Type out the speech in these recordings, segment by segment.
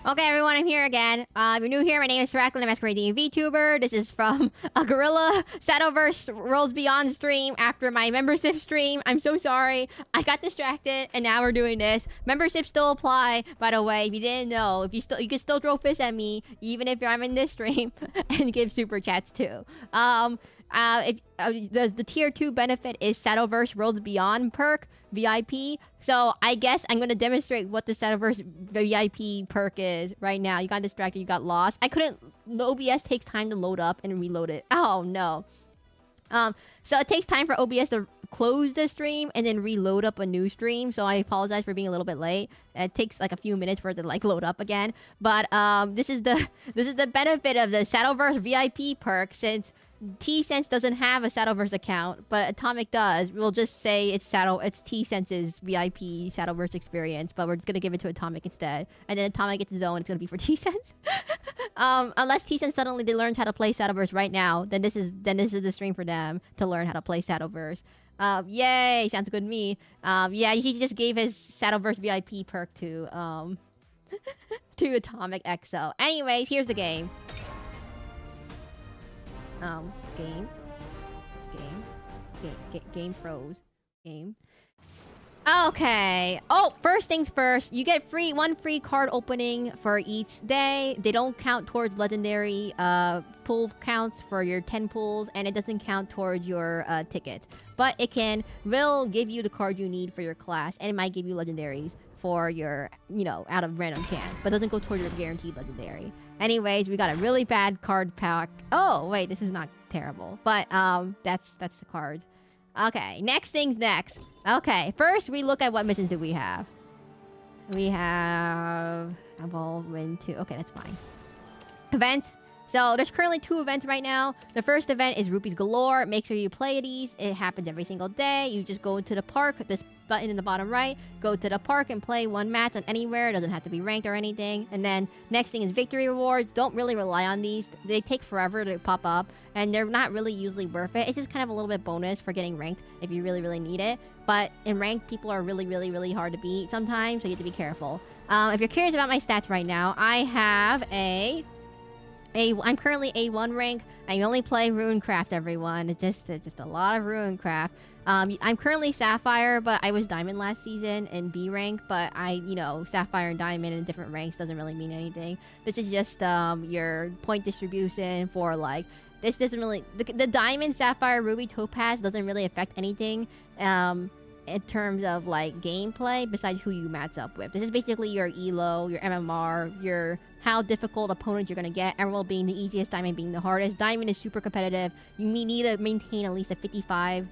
Okay, everyone, I'm here again. If you're new here, my name is Seraclin, the masquerade VTuber. This is from a Gorilla Shadowverse Worlds Beyond stream after my membership stream. I'm so sorry. I got distracted, and now we're doing this. Memberships still apply, by the way. If you didn't know, you can still throw fish at me, even if I'm in this stream, and give super chats too. The tier 2 benefit is Shadowverse Worlds Beyond perk, VIP. So I guess I'm gonna demonstrate what the Shadowverse VIP perk is right now. You got distracted, you got lost. I couldn't. The OBS takes time to load up and reload it. Oh no. So it takes time for OBS to close the stream and then reload up a new stream. So I apologize for being a little bit late. It takes like a few minutes for it to like load up again. But this is the benefit of the Shadowverse VIP perk, since T-Sense doesn't have a Shadowverse account, but Atomic does. We'll just say it's T-Sense's VIP Shadowverse experience, but we're just gonna give it to Atomic instead. And then Atomic gets his own, it's gonna be for T-Sense. Unless T-Sense suddenly learns how to play Shadowverse right now, then this is the stream for them to learn how to play Shadowverse. Yay! Sounds good to me. Yeah, he just gave his Shadowverse VIP perk to to Atomic EXO. Anyways, here's the game. Game froze. Game. Okay. Oh, first things first. You get one free card opening for each day. They don't count towards legendary pull counts for your 10 pulls, and it doesn't count towards your tickets. But it will give you the card you need for your class, and it might give you legendaries for your, out of random can, but doesn't go toward your guaranteed legendary. Anyways, we got a really bad card pack. Oh, wait, this is not terrible. But, that's the cards. Okay, next things next. Okay, first we look at what missions do we have. We have... Evolve, win 2. Okay, that's fine. Events. So, there's currently 2 events right now. The first event is Rupees Galore. Make sure you play these. It happens every single day. You just go to the park, this button in the bottom right. Go to the park and play 1 match on anywhere. It doesn't have to be ranked or anything. And then, next thing is victory rewards. Don't really rely on these. They take forever to pop up. And they're not really usually worth it. It's just kind of a little bit bonus for getting ranked if you really, really need it. But in ranked, people are really, really, really hard to beat sometimes. So you have to be careful. If you're curious about my stats right now, I have I'm currently A1 rank. I only play Runecraft, everyone. It's just a lot of Runecraft. I'm currently Sapphire, but I was Diamond last season in B rank. But Sapphire and Diamond in different ranks doesn't really mean anything. This is just your point distribution for like. This doesn't really... The Diamond, Sapphire, Ruby, Topaz doesn't really affect anything in terms of, like, gameplay besides who you match up with. This is basically your ELO, your MMR, how difficult opponents you're going to get. Emerald being the easiest, Diamond being the hardest. Diamond is super competitive. You need to maintain at least a 51%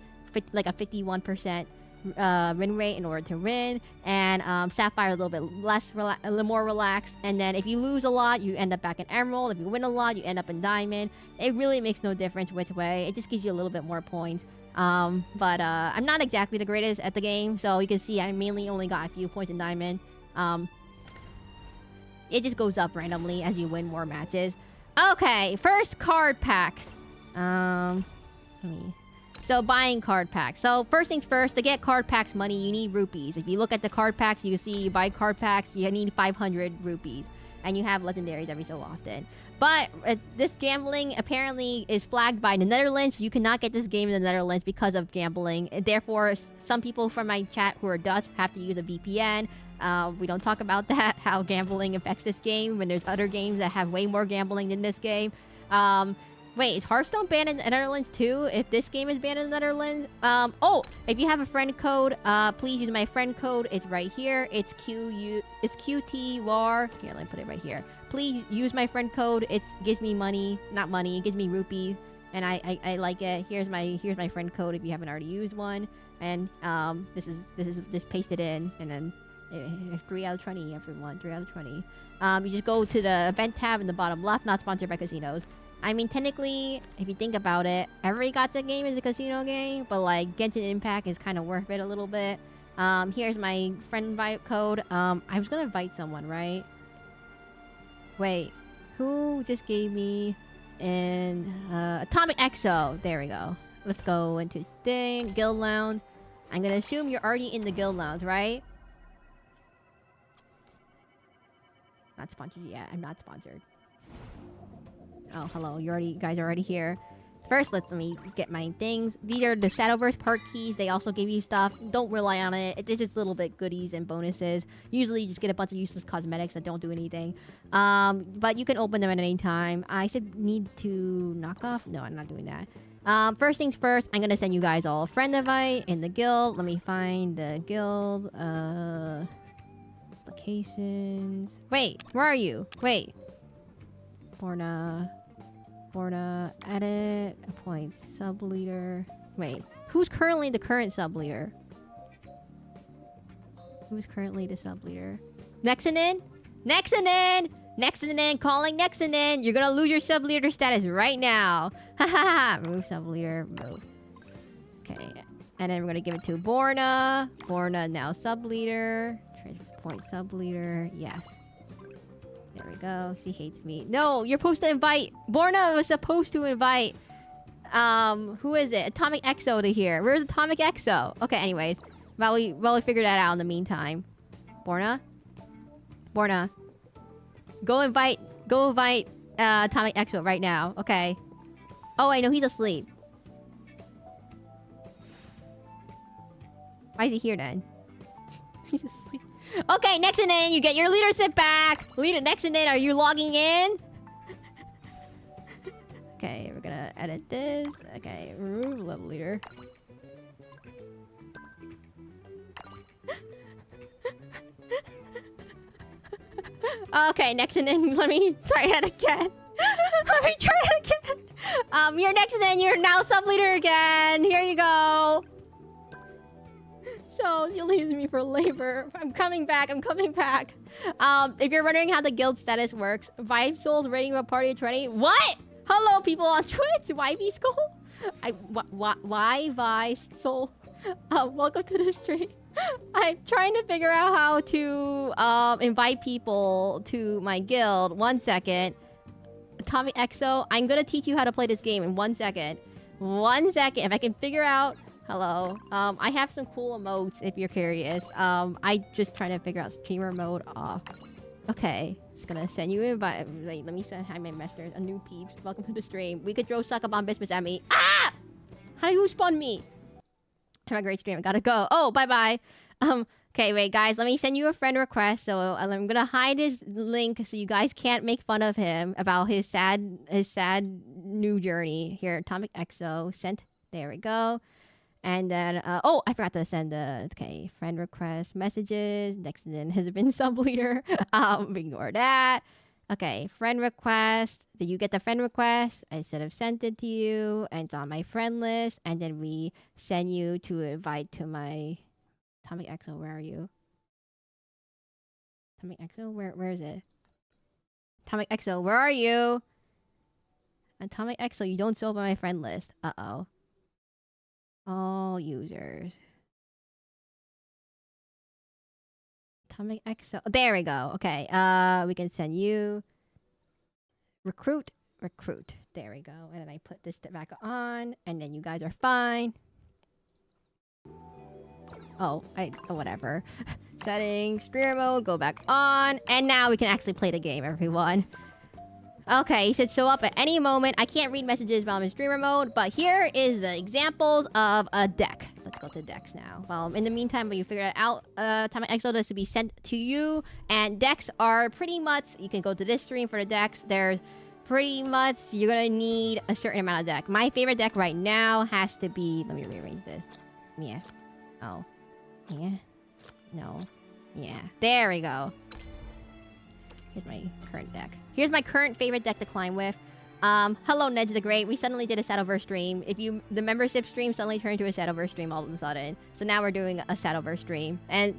win rate in order to win, and Sapphire a little bit a little more relaxed. And then if you lose a lot, you end up back in Emerald. If you win a lot, you end up in Diamond. It really makes no difference which way. It just gives you a little bit more points. But I'm not exactly the greatest at the game, so you can see I mainly only got a few points in Diamond. It just goes up randomly as you win more matches. Okay, first card packs. So, buying card packs. So, first things first, to get card packs money, you need rupees. If you look at the card packs, you see you buy card packs, you need 500 rupees. And you have legendaries every so often. But this gambling apparently is flagged by the Netherlands. You cannot get this game in the Netherlands because of gambling. Therefore, some people from my chat who are Dutch have to use a VPN. We don't talk about that, how gambling affects this game when there's other games that have way more gambling than this game. Wait, is Hearthstone banned in the Netherlands too? If this game is banned in the Netherlands? Oh, if you have a friend code, please use my friend code. It's right here. It's QTWAR. Here, let me put it right here. Please use my friend code. It gives me money. Not money. It gives me rupees. And I like it. Here's my friend code if you haven't already used one. And this is just paste it in, and then 3 out of 20, everyone. 3 out of 20. You just go to the event tab in the bottom left. Not sponsored by casinos. I mean, technically, if you think about it, every gacha game is a casino game, but like Genshin Impact is kind of worth it a little bit. Here's my friend invite code. I was gonna invite someone, right? Wait, who just gave me an Atomic EXO? There we go. Let's go into Guild Lounge. I'm gonna assume you're already in the Guild Lounge, right? Not sponsored yet. I'm not sponsored. Oh, hello. You guys are already here. First, let me get my things. These are the Shadowverse perk keys. They also give you stuff. Don't rely on it. It's just a little bit goodies and bonuses. Usually, you just get a bunch of useless cosmetics that don't do anything. But you can open them at any time. I should need to knock off. No, I'm not doing that. First things first, I'm gonna send you guys all a friend invite in the guild. Let me find the guild. Applications. Wait, where are you? Wait. Borna, edit, appoint sub-leader. Wait, who's currently the current sub-leader? Who's currently the sub-leader? Nexonin? Nexonin! Nexonin! Calling Nexonin! You're gonna lose your sub-leader status right now! Haha! Move sub-leader, move. Okay, and then we're gonna give it to Borna. Borna now sub-leader. Point sub-leader, yes. There we go. She hates me. No, you're supposed to invite... Borna was supposed to invite... who is it? Atomic Exo to here. Where's Atomic Exo? Okay, anyways. While we figure that out in the meantime. Borna? Borna. Go invite Atomic Exo right now. Okay. Oh, wait, no, he's asleep. Why is he here then? He's asleep. Okay, Nexonin, you get your leadership back! Nexonin, are you logging in? Okay, we're gonna edit this. Okay, remove level leader. Okay, Nexonin, let me try that again. Let me try that again. You're Nexonin, you're now sub-leader again. Here you go. So, you'll use me for labor. I'm coming back. If you're wondering how the guild status works, Vibe Soul's rating of a party of 20. What? Hello, people on Twitch. YV Skull? Why Vibe Soul? Welcome to the stream. I'm trying to figure out how to invite people to my guild. 1 second. Atomic Exo, I'm gonna teach you how to play this game in 1 second. 1 second. If I can figure out... Hello. I have some cool emotes if you're curious. I just trying to figure out streamer mode off. Okay. Just gonna send you an invite. Wait, let me send hi my masters. A new peeps. Welcome to the stream. We could throw suck up on business at me. Ah! How do you spawn me? Have a great stream. I gotta go. Oh, bye-bye. Okay, wait, guys. Let me send you a friend request. So I'm gonna hide his link so you guys can't make fun of him about his sad new journey. Here, Atomic Exo. Sent. There we go. And then, oh, I forgot to send the, okay, friend request messages. Next then has been sub-leader. Ignore that. Okay, friend request. Did you get the friend request? I should have sent it to you. And it's on my friend list. And then we send you to invite to my... Atomic Exo, where are you? Atomic Exo, where is it? Atomic Exo, where are you? Atomic Exo, you don't show up on my friend list. Uh-oh. All users. Atomic Exo. There we go. Okay. We can send you recruit. There we go. And then I put this back on, and then you guys are fine. Oh, whatever. Settings, streamer mode, go back on, and now we can actually play the game, everyone. Okay, you should show up at any moment. I can't read messages while I'm in streamer mode, but here is the examples of a deck. Let's go to decks now. Well, in the meantime, when you figure it out, Atomic Exo does to be sent to you, and decks are pretty much, you can go to this stream for the decks. There's pretty much, you're gonna need a certain amount of deck. My favorite deck right now has to be, let me rearrange this. Yeah. Oh. Yeah. No. Yeah. There we go. Here's my current deck. Here's my current favorite deck to climb with. Hello, Nedge the Great. We suddenly did a Shadowverse stream. The membership stream suddenly turned into a Shadowverse stream all of a sudden. So now we're doing a Shadowverse stream. And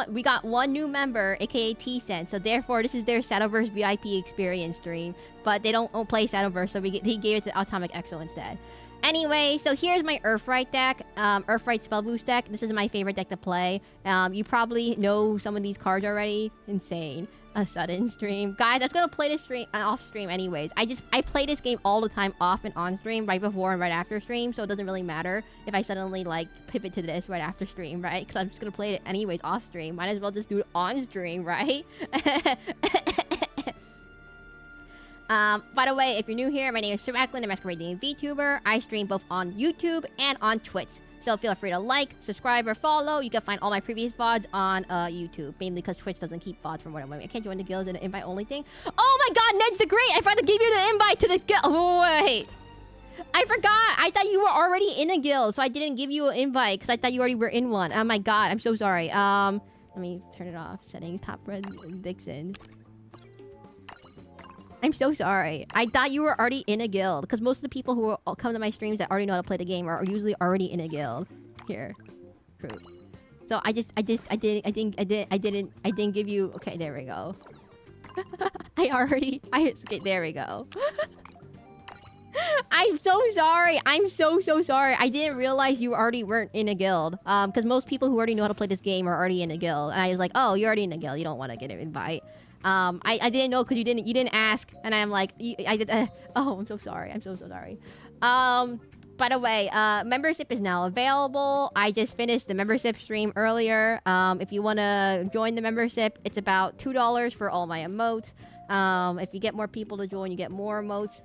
we got one new member, aka T-Sense. So therefore, this is their Shadowverse VIP experience stream. But they don't play Shadowverse, so he gave it to Atomic Exo instead. Anyway, so here's my Earthright deck. Earthright Spell Boost deck. This is my favorite deck to play. You probably know some of these cards already. Insane. A sudden stream. Guys, I'm gonna play this stream off stream anyways. I play this game all the time off and on stream, right before and right after stream, so it doesn't really matter if I suddenly like pivot to this right after stream, right? Because I'm just gonna play it anyways off stream. Might as well just do it on stream, right? By the way, if you're new here, my name is Seraclin, the masquerade VTuber. I stream both on YouTube and on Twitch. So feel free to like, subscribe, or follow. You can find all my previous VODs on YouTube. Mainly because Twitch doesn't keep VODs from what I'm I can't join the guilds in an invite-only thing. Oh my god, Ned's the Great! I forgot to give you the invite to this guild. Oh, wait. I forgot. I thought you were already in a guild, so I didn't give you an invite because I thought you already were in one. Oh my god, I'm so sorry. Let me turn it off. Settings, top red, Dixons. I'm so sorry. I thought you were already in a guild because most of the people who come to my streams that already know how to play the game are usually already in a guild. Here, fruit. So I didn't give you. Okay, there we go. Okay, there we go. I'm so sorry. I'm so sorry. I didn't realize you already weren't in a guild. Because most people who already know how to play this game are already in a guild, and I was like, oh, you're already in a guild. You don't want to get an invite. I didn't know because you didn't ask, and I'm like, oh, I'm so sorry. I'm so sorry. By the way, membership is now available. I just finished the membership stream earlier. If you want to join the membership, it's about $2 for all my emotes. If you get more people to join, you get more emotes.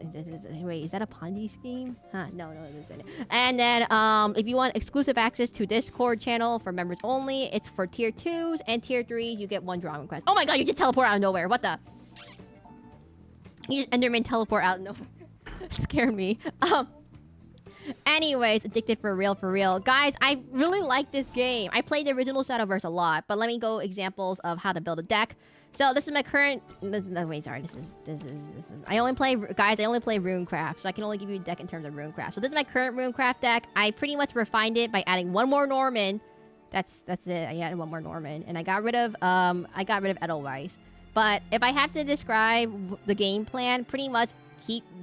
Wait, is that a Ponzi scheme? Huh, no, it isn't. And then, if you want exclusive access to Discord channel for members only, it's for tier 2s and tier 3s. You get one drawing request. Oh my god, you just teleport out of nowhere. What the? You just Enderman teleport out of nowhere. It scared me. Anyways, addicted for real. Guys, I really like this game. I played the original Shadowverse a lot, but let me go examples of how to build a deck. So this is my current... No, wait, sorry. This is... I only play... Guys, I only play Runecraft, so I can only give you a deck in terms of Runecraft. So this is my current Runecraft deck. I pretty much refined it by adding one more Norman. That's it. I added one more Norman. And I got rid of Edelweiss. But if I have to describe the game plan, pretty much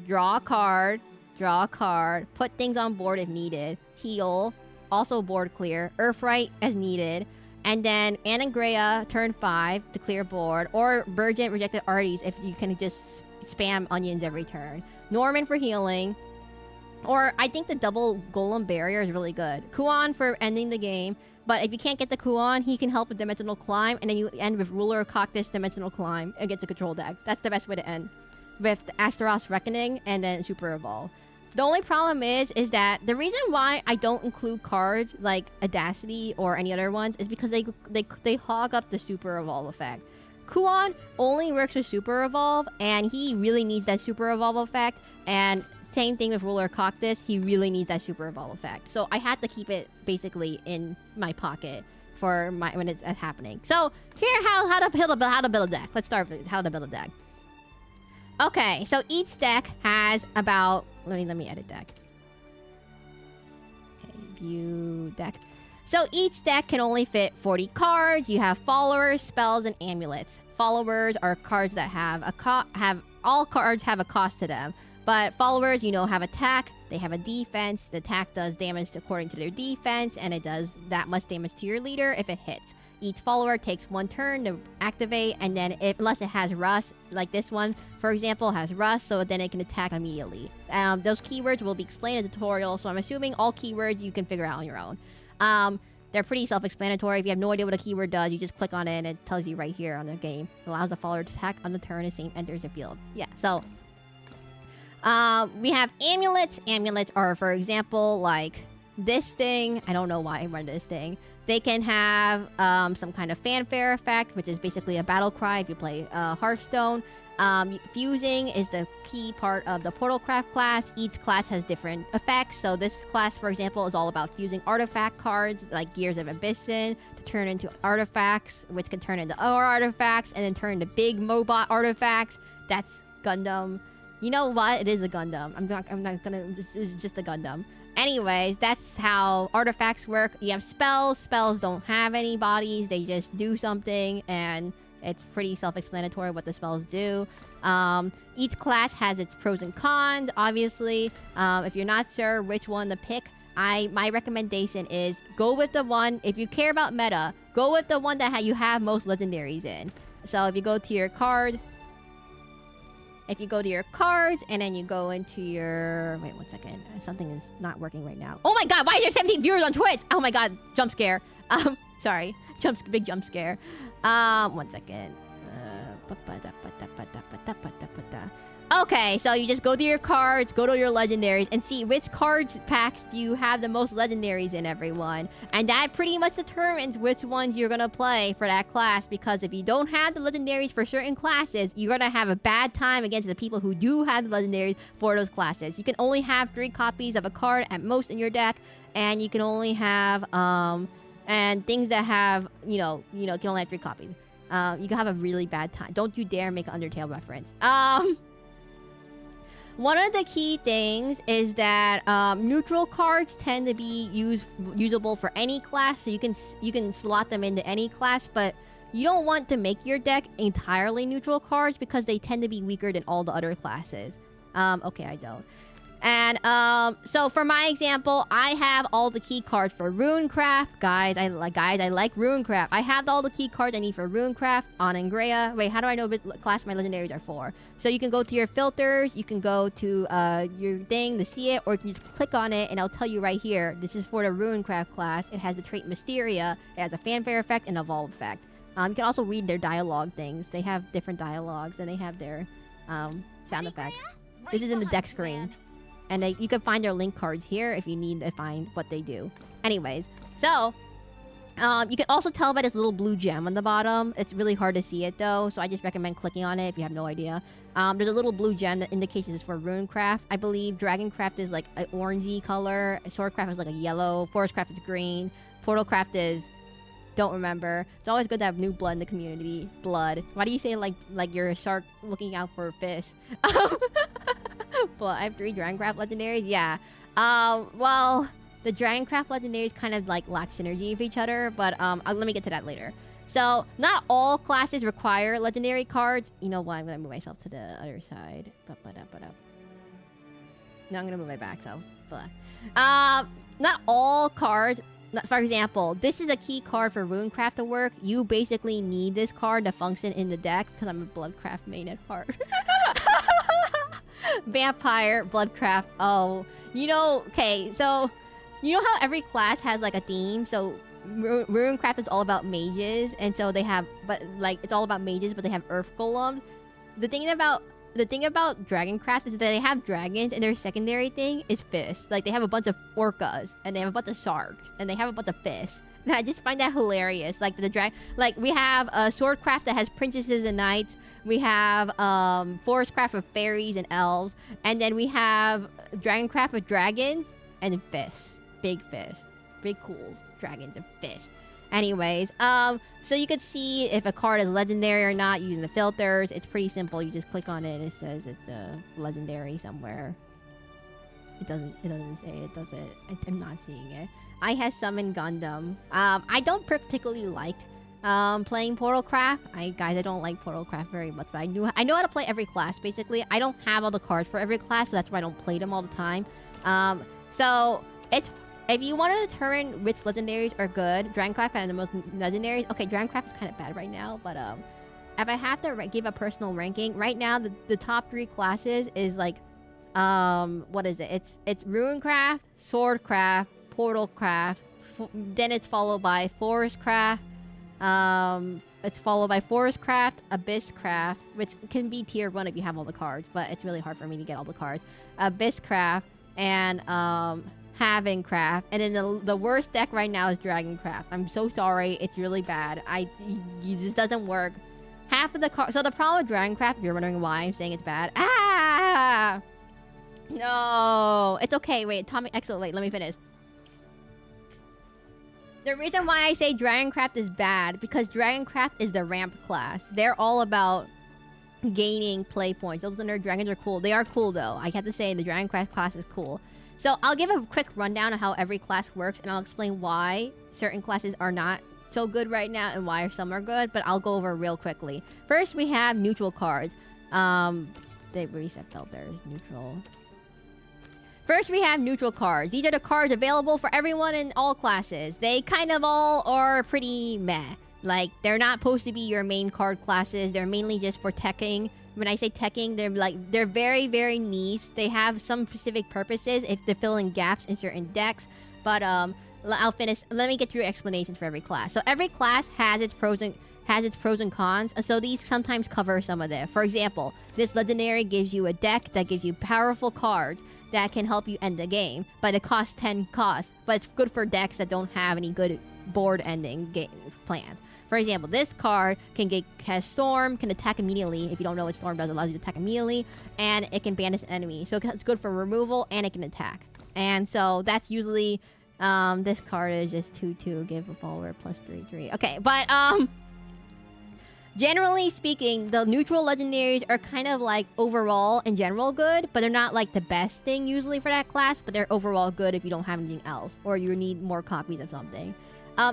draw a card, put things on board if needed, heal, also board clear, Earthright as needed, and then Anangrea turn 5 to clear board, or Burgent Rejected Arties if you can just spam onions every turn. Norman for healing, or I think the double Golem Barrier is really good. Kuan for ending the game, but if you can't get the Kuan, he can help with Dimensional Climb, and then you end with Ruler Cactus Dimensional Climb against a control deck. That's the best way to end. With the Astaros Reckoning and then Super Evolve. The only problem is that the reason why I don't include cards like Audacity or any other ones is because they hog up the Super Evolve effect. Kuan only works with Super Evolve, and he really needs that Super Evolve effect. And same thing with Ruler Cactus, he really needs that Super Evolve effect. So I had to keep it basically in my pocket for when it's happening. So here, how to build a deck. Let's start with how to build a deck. Okay, so each deck has about... Let me edit deck. Okay, view deck. So each deck can only fit 40 cards. You have followers, spells, and amulets. Followers are cards that have all cards have a cost to them. But followers, have attack, they have a defense. The attack does damage according to their defense, and it does that much damage to your leader if it hits. Each follower takes one turn to activate, and then unless it has Rust, like this one, for example, has Rust, so then it can attack immediately. Those keywords will be explained in the tutorial, so I'm assuming all keywords you can figure out on your own. They're pretty self-explanatory. If you have no idea what a keyword does, you just click on it, and it tells you right here on the game. It allows the follower to attack on the turn the same enters the field. Yeah, so... we have amulets. Amulets are, for example, like this thing. I don't know why I run this thing. They can have some kind of fanfare effect, which is basically a battle cry if you play Hearthstone. Fusing is the key part of the Portalcraft class. Each class has different effects. So this class, for example, is all about fusing artifact cards like Gears of Abyssin to turn into artifacts, which can turn into other artifacts and then turn into big Mobot artifacts. That's Gundam. You know what? It is a Gundam. I'm not gonna... This is just a Gundam. Anyways, that's how artifacts work. You have spells. Spells don't have any bodies. They just do something, and it's pretty self-explanatory what the spells do. Each class has its pros and cons, obviously. If you're not sure which one to pick, my recommendation is go with the one... If you care about meta, go with the one that you have most legendaries in. So if you go to your card... If you go to your cards, and then you go into your... Wait, 1 second. Something is not working right now. Oh my god, why are there 17 viewers on Twitch? Oh my god, jump scare. Sorry. Big jump scare. 1 second. Okay, so you just go to your cards, go to your legendaries, and see which cards packs do you have the most legendaries in, everyone. And that pretty much determines which ones you're gonna play for that class, because if you don't have the legendaries for certain classes, you're gonna have a bad time against the people who do have the legendaries for those classes. You can only have 3 copies of a card at most in your deck, and you can only have, and things that have, you can only have 3 copies. You can have a really bad time. Don't you dare make an Undertale reference. One of the key things is that neutral cards tend to be usable for any class, so you can slot them into any class, but you don't want to make your deck entirely neutral cards because they tend to be weaker than all the other classes. Okay, I don't. And so for my example, I have all the key cards for Runecraft. Guys, I like Runecraft. I have all the key cards I need for Runecraft, Anangrea. Wait, how do I know what class my legendaries are for? So you can go to your filters, you can go to your thing to see it, or you can just click on it and I'll tell you right here. This is for the Runecraft class. It has the trait Mysteria. It has a fanfare effect and a evolve effect. You can also read their dialogue things. They have different dialogues and they have their sound effects. This is in the deck screen. And you can find their link cards here if you need to find what they do. Anyways, so you can also tell by this little blue gem on the bottom. It's really hard to see it though, so I just recommend clicking on it if you have no idea. There's a little blue gem that indicates this is for Runecraft. I believe Dragoncraft is like an orangey color. Swordcraft is like a yellow. Forestcraft is green. Portalcraft is... don't remember. It's always good to have new blood in the community. Blood. Why do you say like you're a shark looking out for a fish? Well, I have 3 Dragoncraft legendaries. Yeah. Well, the Dragoncraft legendaries kind of like lack synergy with each other, but let me get to that later. So, not all classes require legendary cards. You know what? I'm gonna move myself to the other side. No, I'm gonna move my back. So, not all cards. For example, this is a key card for Runecraft to work. You basically need this card to function in the deck because I'm a Bloodcraft main at heart. Vampire, Bloodcraft. Oh, okay, so you know how every class has like a theme? So Runecraft is all about mages, and so they have, it's all about mages, but they have earth golems. The thing about Dragoncraft is that they have dragons, and their secondary thing is fish. Like, they have a bunch of orcas, and they have a bunch of sharks, and they have a bunch of fish. And I just find that hilarious. Like, we have Swordcraft that has princesses and knights. We have Forestcraft with fairies and elves. And then we have Dragoncraft with dragons and fish. Big fish. Big cool dragons and fish. Anyways, so you can see if a card is legendary or not using the filters. It's pretty simple. You just click on it and it says it's a legendary somewhere. It doesn't say it, does it? I'm not seeing it. I have summoned Gundam. I don't particularly like playing Portalcraft. I don't like Portalcraft very much, but I know how to play every class basically. I don't have all the cards for every class, so that's why I don't play them all the time. So it's, if you want to determine which legendaries are good, Dragoncraft has the most legendaries. Okay, Dragoncraft is kind of bad right now, but if I have to give a personal ranking, right now the top 3 classes is like, what is it? It's Runecraft, Swordcraft, Portalcraft, then it's followed by Forestcraft, it's followed by Forestcraft, Abysscraft, which can be tier 1 if you have all the cards, but it's really hard for me to get all the cards. Abysscraft, and Havencraft, and then the worst deck right now is Dragoncraft. I'm so sorry, it's really bad. You just doesn't work. Half of the cards. So the problem with Dragoncraft, if you're wondering why I'm saying it's bad, no, it's okay. Wait, Atomic Exo. Wait, let me finish. The reason why I say Dragoncraft is bad, because Dragoncraft is the ramp class. They're all about gaining play points. Those Thunder Dragons are cool. They are cool though. I have to say the Dragoncraft class is cool. So I'll give a quick rundown of how every class works, and I'll explain why certain classes are not so good right now and why some are good, but I'll go over real quickly. First, we have neutral cards. They reset filters. Neutral. First, we have neutral cards. These are the cards available for everyone in all classes. They kind of all are pretty meh. Like, they're not supposed to be your main card classes. They're mainly just for teching. When I say teching, they're very, very niche. They have some specific purposes if they're filling gaps in certain decks. But I'll finish. Let me get through explanations for every class. So every class has its pros and has its pros and cons. So these sometimes cover some of that. For example, this legendary gives you a deck that gives you powerful cards that can help you end the game, but it costs 10 cost. But it's good for decks that don't have any good board ending plans. For example, this card has Storm, can attack immediately. If you don't know what Storm does, it allows you to attack immediately, and it can banish an enemy. So it's good for removal, and it can attack. And so that's usually, this card is just 2/2, give a follower plus 3/3. Okay, but generally speaking, the neutral legendaries are kind of like overall in general good, but they're not like the best thing usually for that class, but they're overall good if you don't have anything else, or you need more copies of something.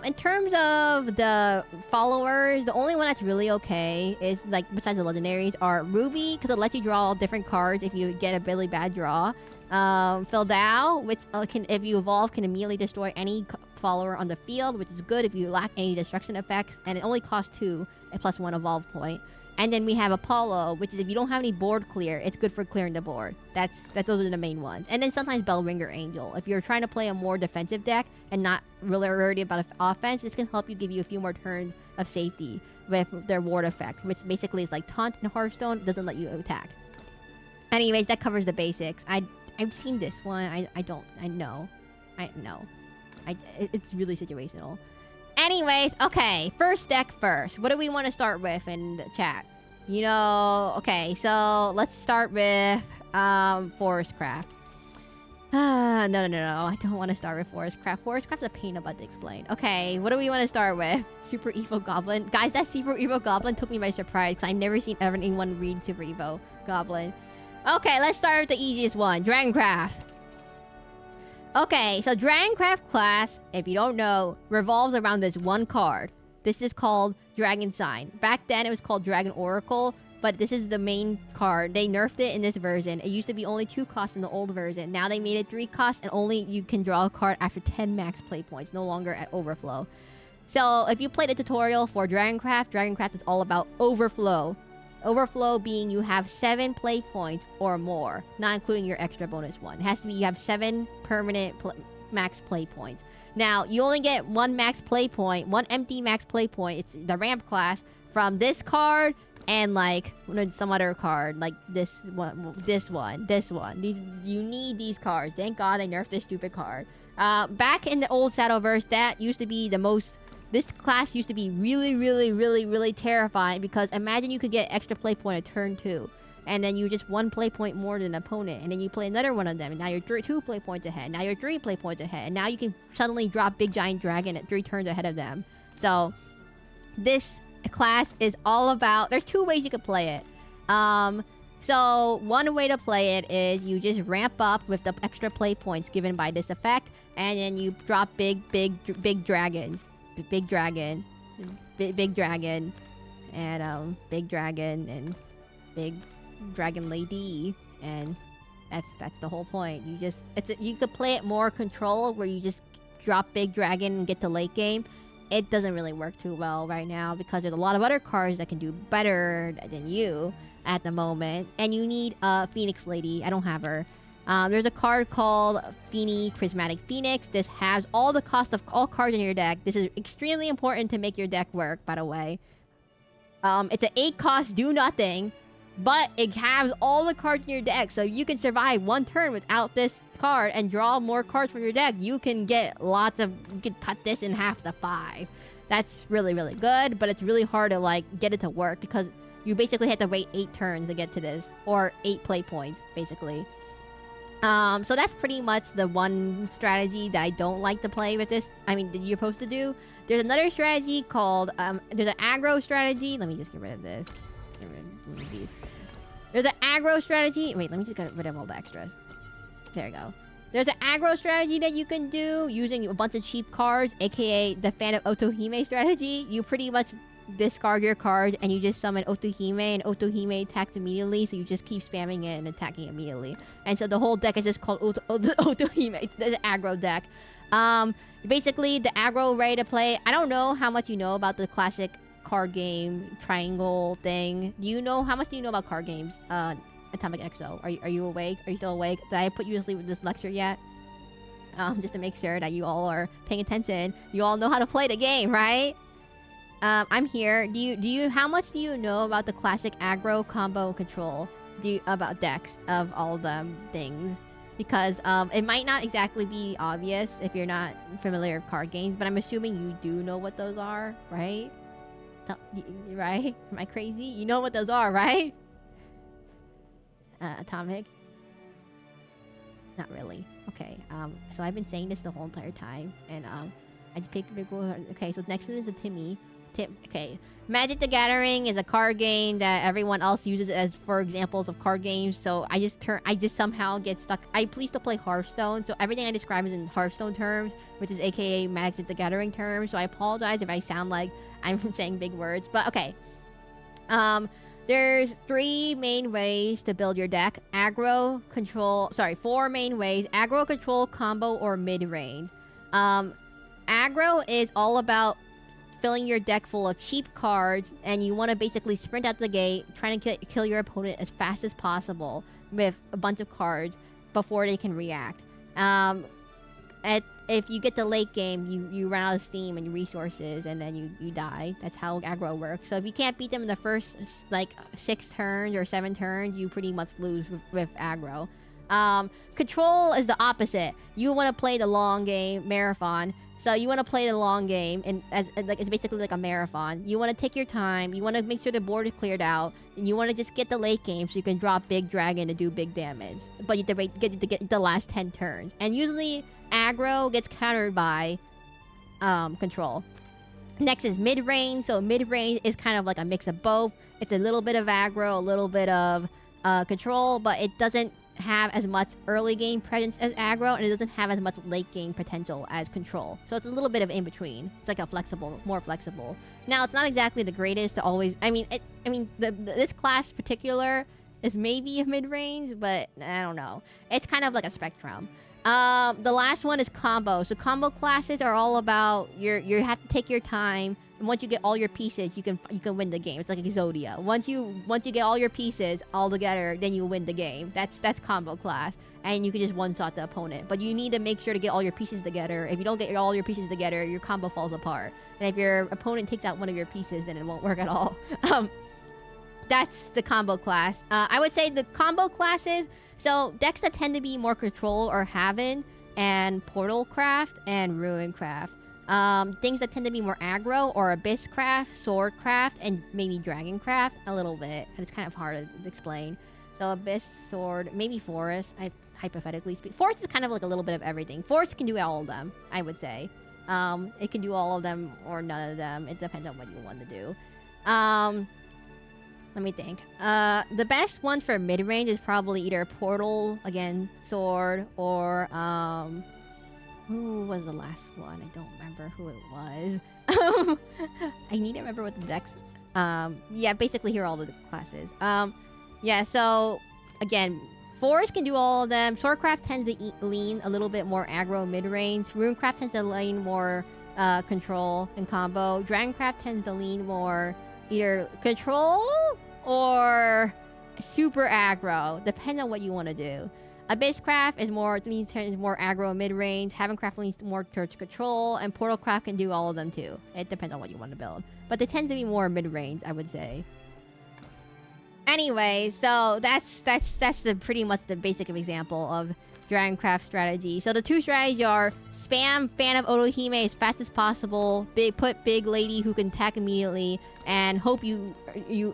In terms of the followers, the only one that's really okay is, like, besides the legendaries, are Ruby, because it lets you draw different cards if you get a really bad draw. Fildao, which if you evolve, can immediately destroy any follower on the field, which is good if you lack any destruction effects, and it only costs 2 plus 1 evolve point. And then we have Apollo, which is if you don't have any board clear, it's good for clearing the board. Those are the main ones. And then sometimes Bellringer Angel. If you're trying to play a more defensive deck and not really worried about offense, this can help you give you a few more turns of safety with their ward effect, which basically is like taunt in Hearthstone, doesn't let you attack. Anyways, that covers the basics. I've seen this one. I know. It's really situational. Anyways, okay, first deck first. What do we want to start with in the chat? You know, okay, so let's start with Forestcraft. No, I don't want to start with Forestcraft. Forestcraft's a pain about to explain. Okay, what do we want to start with? Super Evo Goblin. Guys, that Super Evo Goblin took me by surprise because I've never seen anyone read Super Evo Goblin. Okay, let's start with the easiest one, Dragoncraft. Okay, so Dragoncraft class, if you don't know, revolves around this one card. This is called Dragon Sign. Back then, it was called Dragon Oracle, but this is the main card. They nerfed it in this version. It used to be only 2 costs in the old version. Now they made it 3 costs, and only you can draw a card after 10 max play points, no longer at Overflow. So if you played the tutorial for Dragoncraft is all about Overflow. Overflow being you have 7 play points or more, not including your extra bonus one. It has to be you have 7 permanent max play points. Now, you only get 1 max play point, 1 empty max play point. It's the ramp class from this card and like some other card, like this one. You need these cards. Thank God they nerfed this stupid card. Back in the old Shadowverse, that used to be the most... This class used to be really terrifying because imagine you could get extra play point at turn 2. And then you just 1 play point more than an opponent. And then you play another one of them. And now you're 2 play points ahead. Now you're 3 play points ahead. And now you can suddenly drop Big Giant Dragon at 3 turns ahead of them. So this class is all about... There's 2 ways you could play it. So one way to play it is you just ramp up with the extra play points given by this effect. And then you drop big dragons. Big dragon, and big dragon, and big dragon lady, and that's the whole point. You could play it more control where you just drop big dragon and get to late game. It doesn't really work too well right now because there's a lot of other cards that can do better than you at the moment, and you need a Phoenix lady. I don't have her. There's a card called Prismatic Phoenix. This has all the cost of all cards in your deck. This is extremely important to make your deck work, by the way. It's an 8 cost, do nothing, but it has all the cards in your deck. So you can survive 1 turn without this card and draw more cards from your deck. You can get you can cut this in half to 5. That's really good, but it's really hard to like get it to work because you basically have to wait 8 turns to get to this, or 8 play points, basically. So that's pretty much the one strategy that I don't like to play with this. I mean, that you're supposed to do. There's another strategy called, there's an aggro strategy. Let me just get rid of this. There's an aggro strategy. Wait, let me just get rid of all the extras. There we go. There's an aggro strategy that you can do using a bunch of cheap cards, aka the Fan of Otohime strategy. You pretty much discard your cards and you just summon Otohime, and Otohime attacks immediately, so you just keep spamming it and attacking immediately. And so the whole deck is just called Otohime, the aggro deck. Basically, the aggro way to play... I don't know how much you know about the classic card game triangle thing. How much do you know about card games? Atomic Exo. Are you awake? Are you still awake? Did I put you to sleep with this lecture yet? Just to make sure that you all are paying attention. You all know how to play the game, right? I'm here. How much do you know about the classic aggro combo control? About decks of all the things? Because it might not exactly be obvious if you're not familiar with card games, but I'm assuming you do know what those are, right? Right? Am I crazy? You know what those are, right? Atomic? Not really. Okay. So I've been saying this the whole entire time, and I picked the okay. So next one is the Timmy. Okay. Magic the Gathering is a card game that everyone else uses as for examples of card games. So I just somehow get stuck. I used to play Hearthstone, so everything I describe is in Hearthstone terms, which is AKA Magic the Gathering terms. So I apologize if I sound like I'm saying big words, but okay. There's 3 main ways to build your deck. Aggro, control... Sorry, 4 main ways. Aggro, control, combo, or mid-range. Aggro is all about filling your deck full of cheap cards, and you want to basically sprint out the gate, trying to kill your opponent as fast as possible with a bunch of cards before they can react. If you get the late game, you run out of steam and resources, and then you die. That's how aggro works. So if you can't beat them in the first, like, 6 turns or 7 turns, you pretty much lose with aggro. Control is the opposite. You want to play the long game, marathon. So you want to play the long game, and it's basically like a marathon. You want to take your time. You want to make sure the board is cleared out, and you want to just get the late game so you can drop big dragon to do big damage. But you have to get the last 10 turns. And usually aggro gets countered by control. Next is mid-range. So mid-range is kind of like a mix of both. It's a little bit of aggro, a little bit of control, but it doesn't have as much early game presence as aggro, and it doesn't have as much late game potential as control. So it's a little bit of in between. It's like a more flexible. Now, it's not exactly the greatest to always. This class particular is maybe a mid range, but I don't know. It's kind of like a spectrum. The last one is combo. So combo classes are all about you have to take your time. And once you get all your pieces, you can win the game. It's like Exodia. Once you get all your pieces all together, then you win the game. That's combo class, and you can just one-shot the opponent. But you need to make sure to get all your pieces together. If you don't get all your pieces together, your combo falls apart. And if your opponent takes out one of your pieces, then it won't work at all. That's the combo class. I would say the combo classes. So decks that tend to be more control are Haven and Portal Craft and Ruin Craft. Things that tend to be more aggro or Abyss Craft, Sword Craft, and maybe Dragon Craft a little bit. And it's kind of hard to explain. So Abyss, Sword, maybe Forest. I hypothetically speak. Forest is kind of like a little bit of everything. Forest can do all of them, I would say. It can do all of them or none of them. It depends on what you want to do. Let me think. The best one for mid-range is probably either Portal, again, Sword, or who was the last one? I don't remember who it was. I need to remember what the decks... yeah, basically here are all the classes. Yeah, so, again, Forest can do all of them. Swordcraft tends to lean a little bit more aggro mid-range. Runecraft tends to lean more control and combo. Dragoncraft tends to lean more either control or super aggro, depending on what you want to do. Abysscraft is leans more aggro mid-range. Havencraft leans more towards control, and Portalcraft can do all of them too. It depends on what you want to build, but they tend to be more mid-range, I would say. Anyway, so that's pretty much the basic example of Dragoncraft strategy. So the 2 strategies are spam Fan of Otohime as fast as possible, put big lady who can attack immediately, and hope you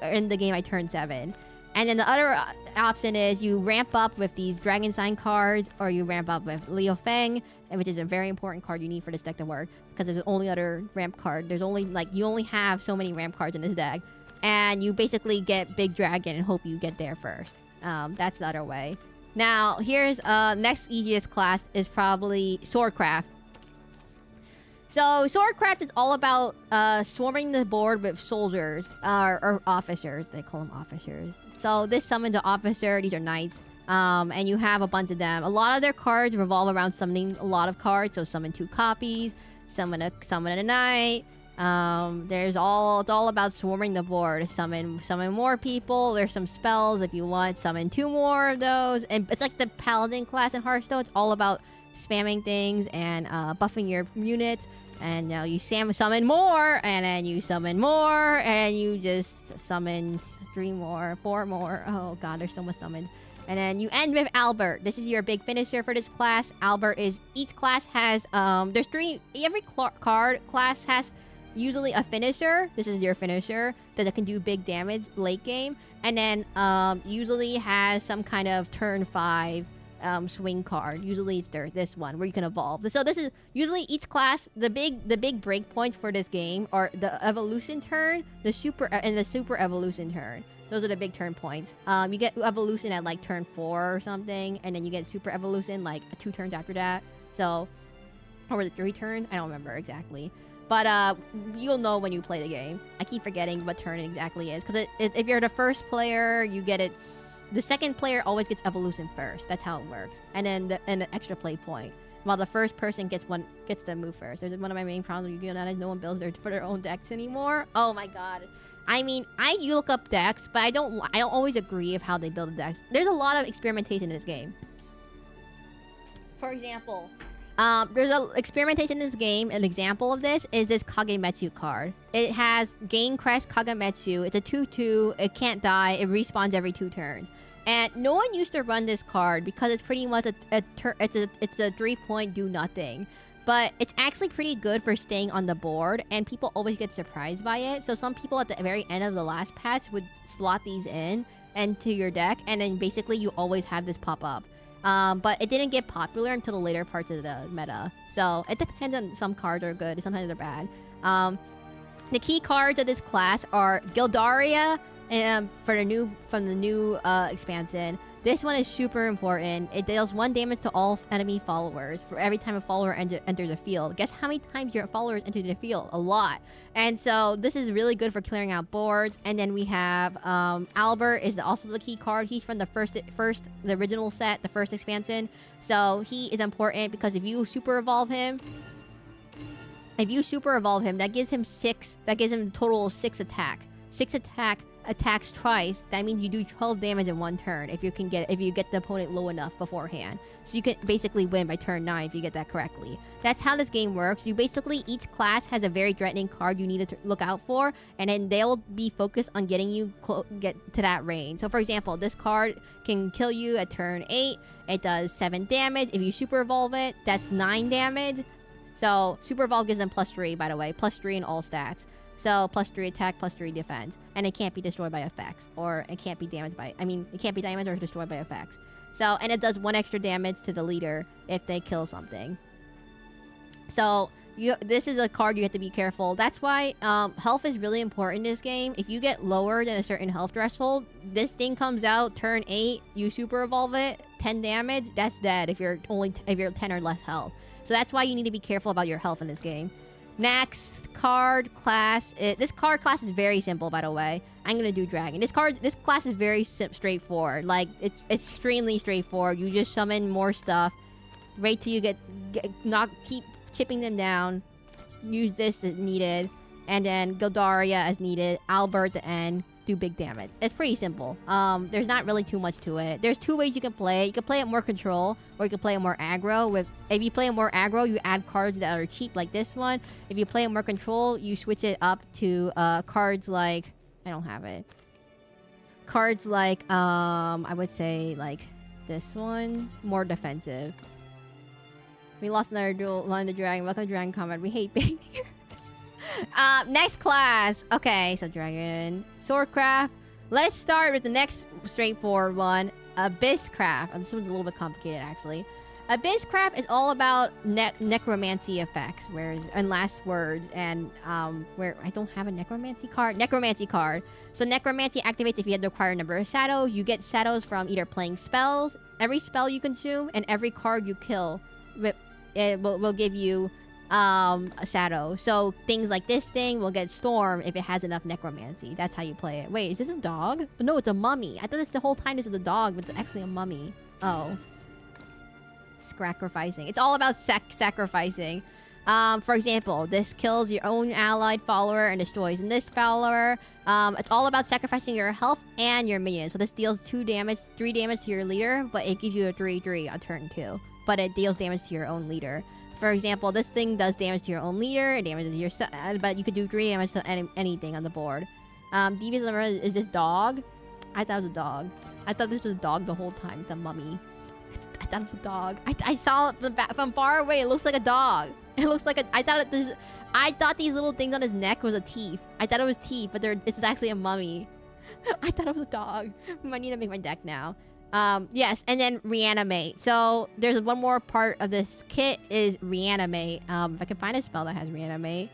end the game by turn 7. And then the other option is you ramp up with these Dragon Sign cards, or you ramp up with Leo Feng, which is a very important card you need for this deck to work, because there's the only other ramp card. There's only, you only have so many ramp cards in this deck. And you basically get Big Dragon and hope you get there first. That's the other way. Now, here's next easiest class is probably Swordcraft. So, Swordcraft is all about swarming the board with soldiers, or officers. They call them officers. So, this summons an officer. These are knights. And you have a bunch of them. A lot of their cards revolve around summoning a lot of cards. So, summon 2 copies, summon a knight. It's all about swarming the board. Summon more people. There's some spells if you want. Summon 2 more of those. And it's like the paladin class in Hearthstone. It's all about spamming things and buffing your units. And now you summon more, and then you summon more, and you just summon 3 more, 4 more. Oh god, there's so much summoned. And then you end with Albert. This is your big finisher for this class. Albert is... Each class has... There's 3... Every card class has usually a finisher. This is your finisher. That it can do big damage late game. And then usually has some kind of turn 5 swing card. Usually it's this one where you can evolve. So this is... Usually each class... The big break points for this game are the evolution turn, the super evolution turn. Those are the big turn points. You get evolution at like turn 4 or something, and then you get super evolution like 2 turns after that. So, or was it 3 turns? I don't remember exactly. But you'll know when you play the game. I keep forgetting what turn it exactly is, because if you're the first player, you get it. The second player always gets evolution first. That's how it works, and then an extra play point. While the first person gets the move first. There's one of my main problems with Yu-Gi-Oh! No one builds for their own decks anymore. Oh my god. I mean, you look up decks, but I don't always agree of how they build the decks. There's a lot of experimentation in this game. For example, there's a experimentation in this game. An example of this is this Kagemetsu card. It has Gain Crest Kagemetsu. It's a 2/2. It can't die. It respawns every 2 turns. And no one used to run this card because it's pretty much it's a 3-point do nothing. But it's actually pretty good for staying on the board, and people always get surprised by it. So some people at the very end of the last patch would slot these into your deck, and then basically you always have this pop up. But it didn't get popular until the later parts of the meta. So it depends on, some cards are good, sometimes they're bad. The key cards of this class are Gildaria, from the new expansion. This one is super important. It deals 1 damage to all enemy followers for every time a follower enters the field. Guess how many times your followers enter the field? A lot. And so this is really good for clearing out boards. And then we have Albert is also the key card. He's from the original set, the first expansion. So he is important because if you super evolve him, that gives him a total of 6 attack. 6 attacks twice. That means you do 12 damage in 1 turn if you get the opponent low enough beforehand. So you can basically win by turn 9 if you get that correctly. That's how this game works. Each class has a very threatening card you need to look out for, and then they'll be focused on getting you get to that range. So for example, this card can kill you at turn 8. It does 7 damage. If you super evolve it, that's 9 damage. So super evolve gives them +3, by the way, +3 in all stats. So +3 attack, +3 defense. And it can't be destroyed by effects. Or it can't be damaged by... it can't be damaged or destroyed by effects. So, and it does 1 extra damage to the leader if they kill something. So, this is a card you have to be careful. That's why health is really important in this game. If you get lower than a certain health threshold, this thing comes out, turn 8, you super evolve it, 10 damage, that's dead if you're 10 or less health. So that's why you need to be careful about your health in this game. Next card class. This card class is very simple, by the way. I'm gonna do dragon. This class is very straightforward. Like, it's extremely straightforward. You just summon more stuff. Wait till you keep chipping them down. Use this as needed. And then Gildaria as needed. Albert at the end. Do big damage. It's pretty simple. There's not really too much to it. There's 2 ways you can play. You can play it more control, or you can play it more aggro. If you play it more aggro, you add cards that are cheap, like this one. If you play it more control, you switch it up to cards like... I don't have it. Cards like, I would say, like, this one. More defensive. We lost another duel. Line the dragon. Welcome to Dragon Combat. We hate being here. Next class. Okay, so dragon, swordcraft. Let's start with the next straightforward one, abysscraft. This one's a little bit complicated, actually. Abysscraft is all about necromancy effects, and last words, and where I don't have a necromancy card. So necromancy activates if you have the required number of shadows. You get shadows from either playing spells, every spell you consume, and every card you kill. It will give you a shadow. So things like this thing will get storm if it has enough necromancy. That's how you play it. Wait, is this a dog? No, it's a mummy. I thought this the whole time this was a dog, but it's actually a mummy. Oh. Sacrificing. It's all about sacrificing. For example, this kills your own allied follower and destroys this follower. It's all about sacrificing your health and your minions. So this deals 3 damage to your leader, but it gives you a 3/3 on turn 2. but it deals damage to your own leader. For example, this thing does damage to your own leader, it damages your but you could do 3 damage to anything on the board. Devious number is this dog? I thought it was a dog. I thought this was a dog the whole time. It's a mummy. I thought it was a dog. I saw it from far away. It looks like a dog. It looks like a... I thought these little things on his neck was a teeth. I thought it was teeth, but this is actually a mummy. I thought it was a dog. I need to make my deck now. Yes, and then reanimate. So there's one more part of this kit is reanimate. If I can find a spell that has reanimate.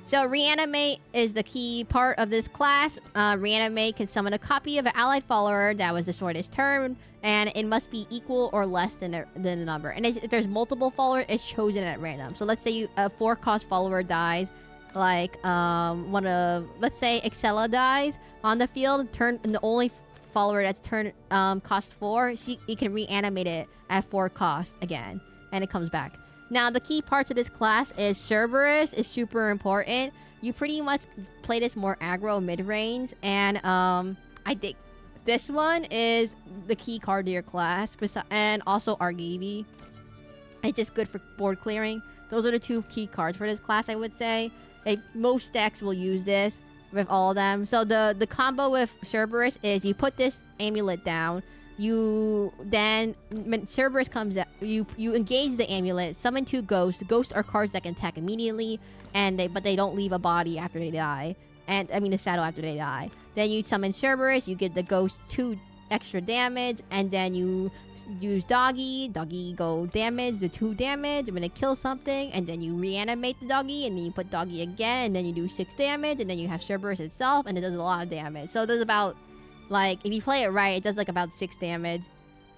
So reanimate is the key part of this class. Reanimate can summon a copy of an allied follower that was destroyed this turn, and it must be equal or less than the number. And if there's multiple followers, it's chosen at random. So let's say a 4-cost follower dies, like let's say Excella dies on the field, and the only follower that's cost 4, you can reanimate it at 4 cost again, and it comes back. Now, the key parts of this class is Cerberus is super important. You pretty much play this more aggro mid-range, and I think this one is the key card to your class, and also Argivi. It's just good for board clearing. Those are the 2 key cards for this class, I would say. Most decks will use this with all of them. So the combo with Cerberus is you put this amulet down. When Cerberus comes out, you engage the amulet, summon 2 ghosts. Ghosts are cards that can attack immediately, but they don't leave a body after they die. The shadow after they die. Then you summon Cerberus, you give the ghost 2 extra damage, and then you use Doggy. Doggy go damage, do 2 damage, and when it kills something, and then you reanimate the Doggy, and then you put Doggy again, and then you do 6 damage, and then you have Cerberus itself, and it does a lot of damage. So it does about... if you play it right, it does about 6 damage.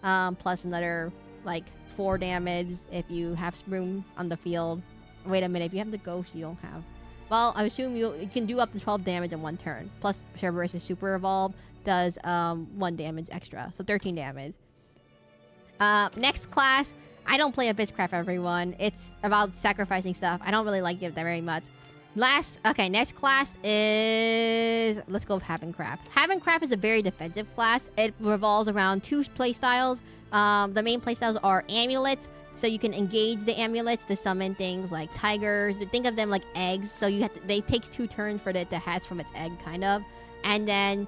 Plus another 4 damage if you have room on the field. Wait a minute, if you have the ghost, you don't have. Well, I assume you can do up to 12 damage in 1 turn. Plus Cerberus is super evolved, does 1 damage extra, so 13 damage. Next class, I don't play Abysscraft, everyone. It's about sacrificing stuff. I don't really like it very much. Next class is... Let's go with Havencraft. Havencraft is a very defensive class. It revolves around 2 playstyles. The main playstyles are amulets. So you can engage the amulets to summon things like tigers. Think of them like eggs. So they takes 2 turns for it to hatch from its egg, kind of. And then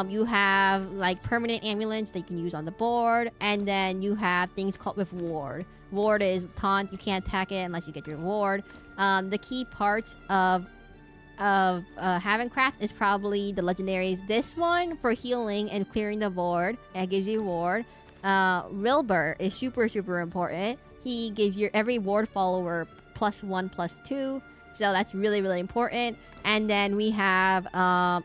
you have permanent amulets that you can use on the board. And then you have things called with ward. Ward is taunt. You can't attack it unless you get your ward. The key parts of Havencraft is probably the legendaries. This one for healing and clearing the board. It gives you ward. Rilbert is super, super important. He gives your every ward follower +1/+2. So that's really, really important. And then we have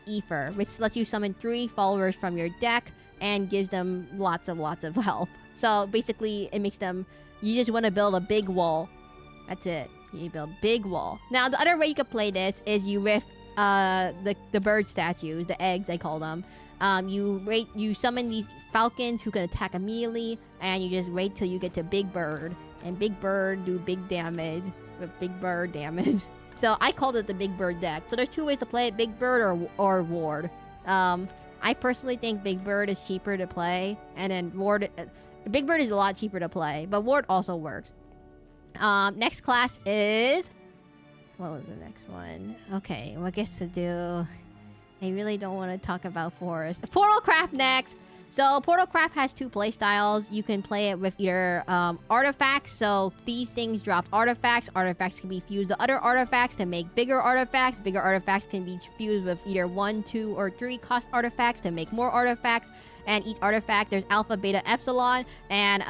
Ether, which lets you summon 3 followers from your deck and gives them lots of health. So basically, it makes them... You just want to build a big wall. That's it. You build big wall. Now, the other way you could play this is you riff the bird statues, the eggs, I call them. You summon these falcons who can attack immediately, and you just wait till you get to Big Bird. And Big Bird do big damage with Big Bird damage. So I called it the Big Bird deck. So there's 2 ways to play it, Big Bird or Ward. I personally think Big Bird is cheaper to play, and then Ward... Big Bird is a lot cheaper to play, but Ward also works. Next class is... What was the next one? Okay, what gets to do... I really don't want to talk about Forest. Portalcraft next! So, Portalcraft has 2 playstyles. You can play it with either artifacts. So, these things drop artifacts. Artifacts can be fused to other artifacts to make bigger artifacts. Bigger artifacts can be fused with either 1, 2, or 3 cost artifacts to make more artifacts. And each artifact, there's Alpha, Beta, Epsilon. And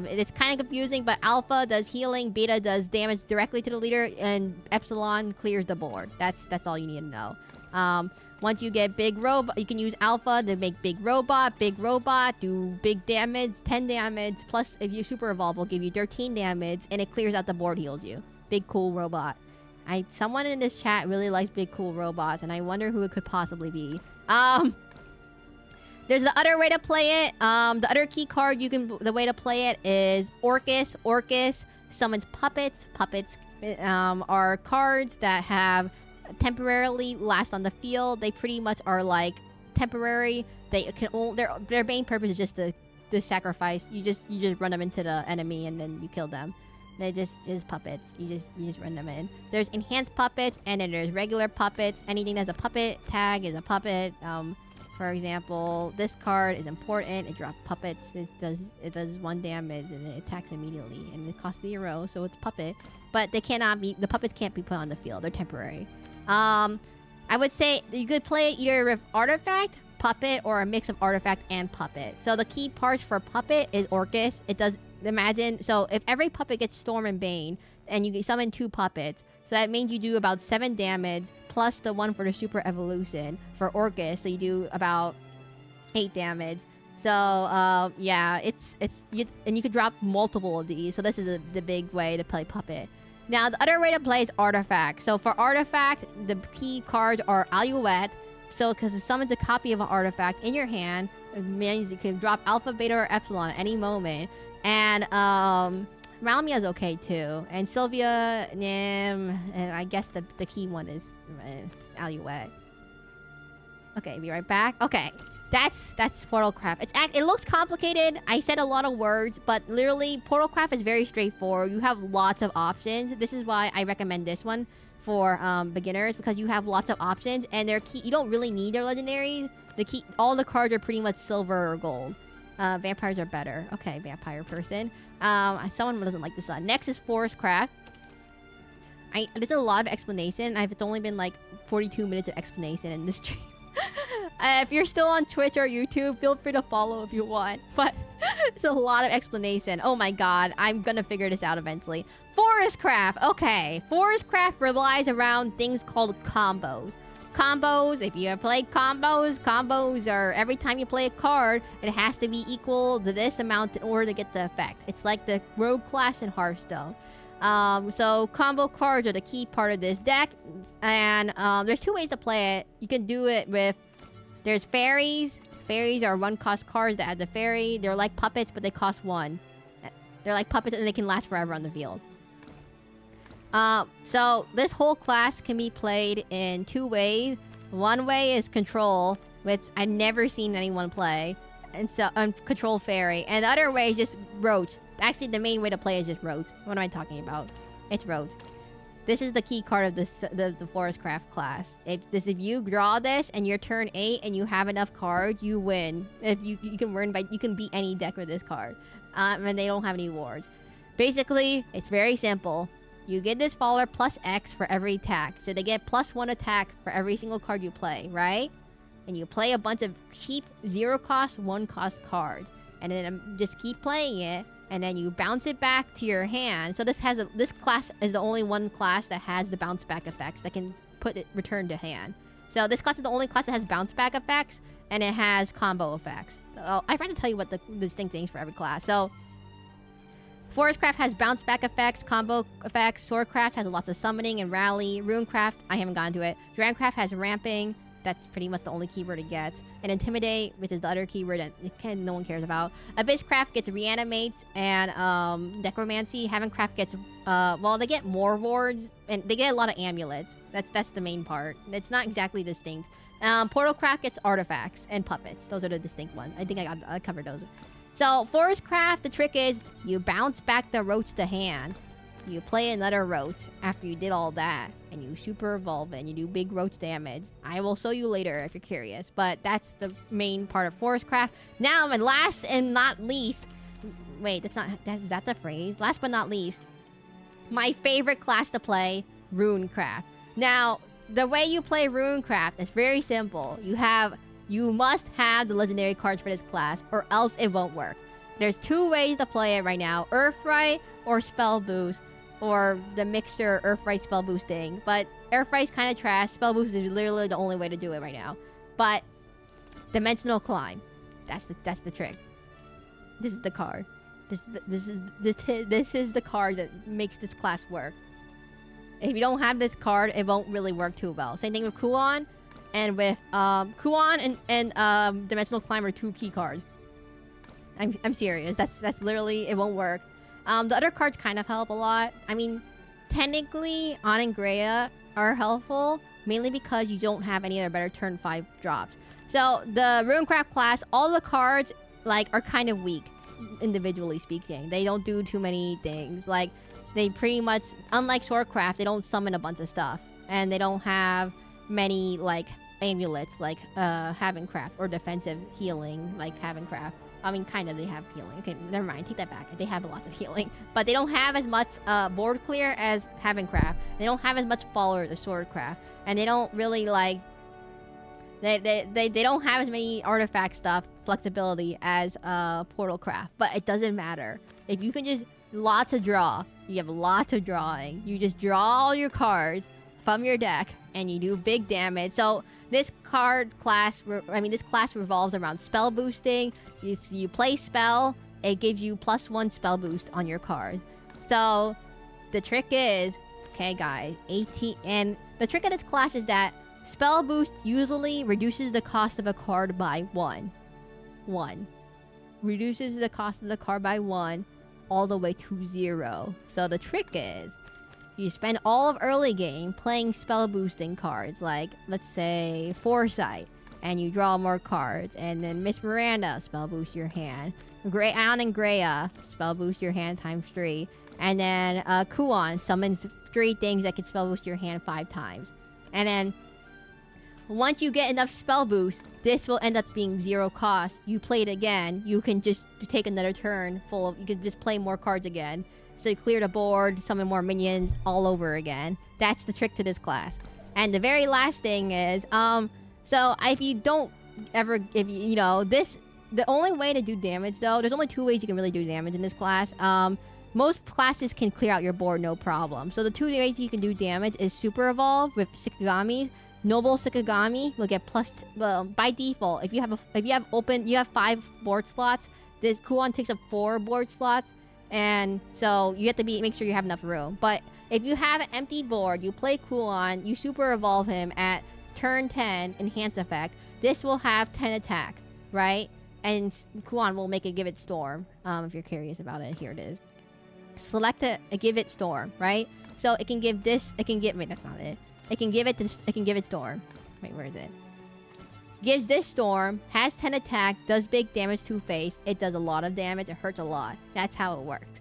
it's kind of confusing, but Alpha does healing, Beta does damage directly to the leader, and Epsilon clears the board. That's all you need to know. Once you get Big Robot, you can use Alpha to make Big Robot. Big Robot, do big damage, 10 damage. Plus, if you Super Evolve, will give you 13 damage. And it clears out the board, heals you. Big Cool Robot. Someone in this chat really likes Big Cool Robots. And I wonder who it could possibly be. There's the other way to play it. The other key card the way to play it is Orcus. Orcus summons puppets. Puppets are cards that have... temporarily last on the field. They pretty much are temporary. They can their main purpose is just to this sacrifice. You just run them into the enemy and then you kill them. They just puppets. You just run them in. There's enhanced puppets and then there's regular puppets. Anything that's a puppet tag is a puppet. For example, this card is important. It drops puppets. It does 1 damage and it attacks immediately and it costs 0, so it's puppet. But the puppets can't be put on the field. They're temporary. I would say you could play it either with artifact, puppet, or a mix of artifact and puppet. So the key parts for puppet is Orcus. It does imagine. So if every puppet gets Storm and Bane, and you summon 2 puppets, so that means you do about 7 damage plus the one for the super evolution for Orcus. So you do about 8 damage. So yeah, and you could drop multiple of these. So this is the big way to play puppet. Now the other way to play is artifact. So for artifact, the key cards are Alouette. So because it summons a copy of an artifact in your hand, it means you can drop Alpha, Beta, or Epsilon at any moment. And Ralmia is okay too. And Sylvia, and I guess the key one is Alouette. Okay, be right back. Okay, that's Portalcraft. It looks complicated. I said a lot of words, but literally Portalcraft is very straightforward. You have lots of options. This is why I recommend this one for beginners, because you have lots of options and their key. You don't really need their legendaries. All the cards are pretty much silver or gold. Vampires are better. Okay, vampire person. Someone doesn't like the sun. Next is Forestcraft. There's a lot of explanation. It's only been like 42 minutes of explanation in this stream. If you're still on Twitch or YouTube, feel free to follow if you want. But it's a lot of explanation. Oh my god, I'm gonna figure this out eventually. Forestcraft. Okay, Forestcraft relies around things called combos. Combos, if you have played combos are every time you play a card, it has to be equal to this amount in order to get the effect. It's like the rogue class in Hearthstone. So combo cards are the key part of this deck. And there's 2 ways to play it. You can do it with... There's fairies. Fairies are 1-cost cards that have the fairy. They're like puppets, but they cost 1. They're like puppets and they can last forever on the field. So this whole class can be played in 2 ways. One way is control, which I've never seen anyone play, and so control fairy. And the other way is just roach. Actually, the main way to play is just roach. What am I talking about? It's roach. This is the key card of the Forestcraft class. If you draw this and you're turn 8 and you have enough cards, you win. If you can beat any deck with this card, and they don't have any wards. Basically, it's very simple. You get this faller plus X for every attack. So they get +1 attack for every single card you play, right? And you play a bunch of cheap 0-cost, 1-cost cards. And then just keep playing it. And then you bounce it back to your hand. So this class is the only one class that has the bounce back effects that can return to hand. So this class is the only class that has bounce back effects. And it has combo effects. So I forgot to tell you what the distinct things for every class. So... Forestcraft has bounce back effects, combo effects. Swordcraft has lots of summoning and rally. Runecraft, I haven't gotten to it. Dramcraft has ramping. That's pretty much the only keyword it gets. And Intimidate, which is the other keyword that no one cares about. Abysscraft gets reanimates and necromancy. Heavencraft gets they get more wards and they get a lot of amulets. That's the main part. It's not exactly distinct. Portalcraft gets artifacts and puppets. Those are the distinct ones. I think I covered those. So, Forestcraft, the trick is you bounce back the roach to hand. You play another roach after you did all that. And you super evolve it and you do big roach damage. I will show you later if you're curious. But that's the main part of Forestcraft. Now, and last and not least... Wait, is that the phrase? Last but not least, my favorite class to play, Runecraft. Now, the way you play Runecraft is very simple. You must have the legendary cards for this class, or else it won't work. There's 2 ways to play it right now. Earthright or Spell Boost, or the mixture Earthright Spell Boosting. But Earthright's kind of trash. Spell Boost is literally the only way to do it right now. But Dimensional Climb, that's the trick. This is the card. This is the card that makes this class work. If you don't have this card, it won't really work too well. Same thing with Kuon. And with Kuon and Dimensional Climb are 2 key cards. I'm serious. That's literally, it won't work. The other cards kind of help a lot. I mean, technically, An and Greya are helpful, mainly because you don't have any other better turn 5 drops. So the Runecraft class, all the cards like are kind of weak, individually speaking. They don't do too many things. Like they pretty much, unlike Swordcraft, they don't summon a bunch of stuff, and they don't have many like amulets like Havencraft or defensive healing like Havencraft. I mean, kind of, they have healing. Okay, never mind, take that back. They have a lot of healing. But they don't have as much board clear as Havencraft. They don't have as much followers as Swordcraft. And they don't really, like... They don't have as many artifact stuff, flexibility, as Portalcraft. But it doesn't matter. If you can just... Lots of draw. You have lots of drawing. You just draw all your cards from your deck, and you do big damage. So... This class revolves around spell boosting. You play spell, it gives you +1 spell boost on your card. So, the trick is, okay guys, 18, and the trick of this class is that spell boost usually reduces the cost of a card by 1. Reduces the cost of the card by 1, all the way to 0. So the trick is, you spend all of early game playing spell boosting cards, like, let's say, Foresight, and you draw more cards, and then Miss Miranda, spell boost your hand. Aon and Greya, spell boost your hand ×3. And then Kuon summons 3 things that can spell boost your hand 5 times. And then, once you get enough spell boost, this will end up being 0 cost. You play it again, you can just take another turn full of, you can just play more cards again. So you clear the board, summon more minions all over again. That's the trick to this class. And the very last thing is, so if you don't ever, the only way to do damage though, there's only 2 ways you can really do damage in this class. Most classes can clear out your board no problem. So the 2 ways you can do damage is Super Evolve with Shikigami. Noble Shikigami will get by default, if you have 5 board slots, this Kuon takes up 4 board slots. And so you have to make sure you have enough room. But if you have an empty board, you play Kuon, you super evolve him at turn 10, enhance effect. This will have 10 attack, right? And Kuon will make a Give It Storm. If you're curious about it, here it is. Select a Give It Storm, right? So it can give this, wait, that's not it. It can give it Storm. Wait, where is it? Gives this Storm, has 10 attack, does big damage to face. It does a lot of damage, it hurts a lot. That's how it works.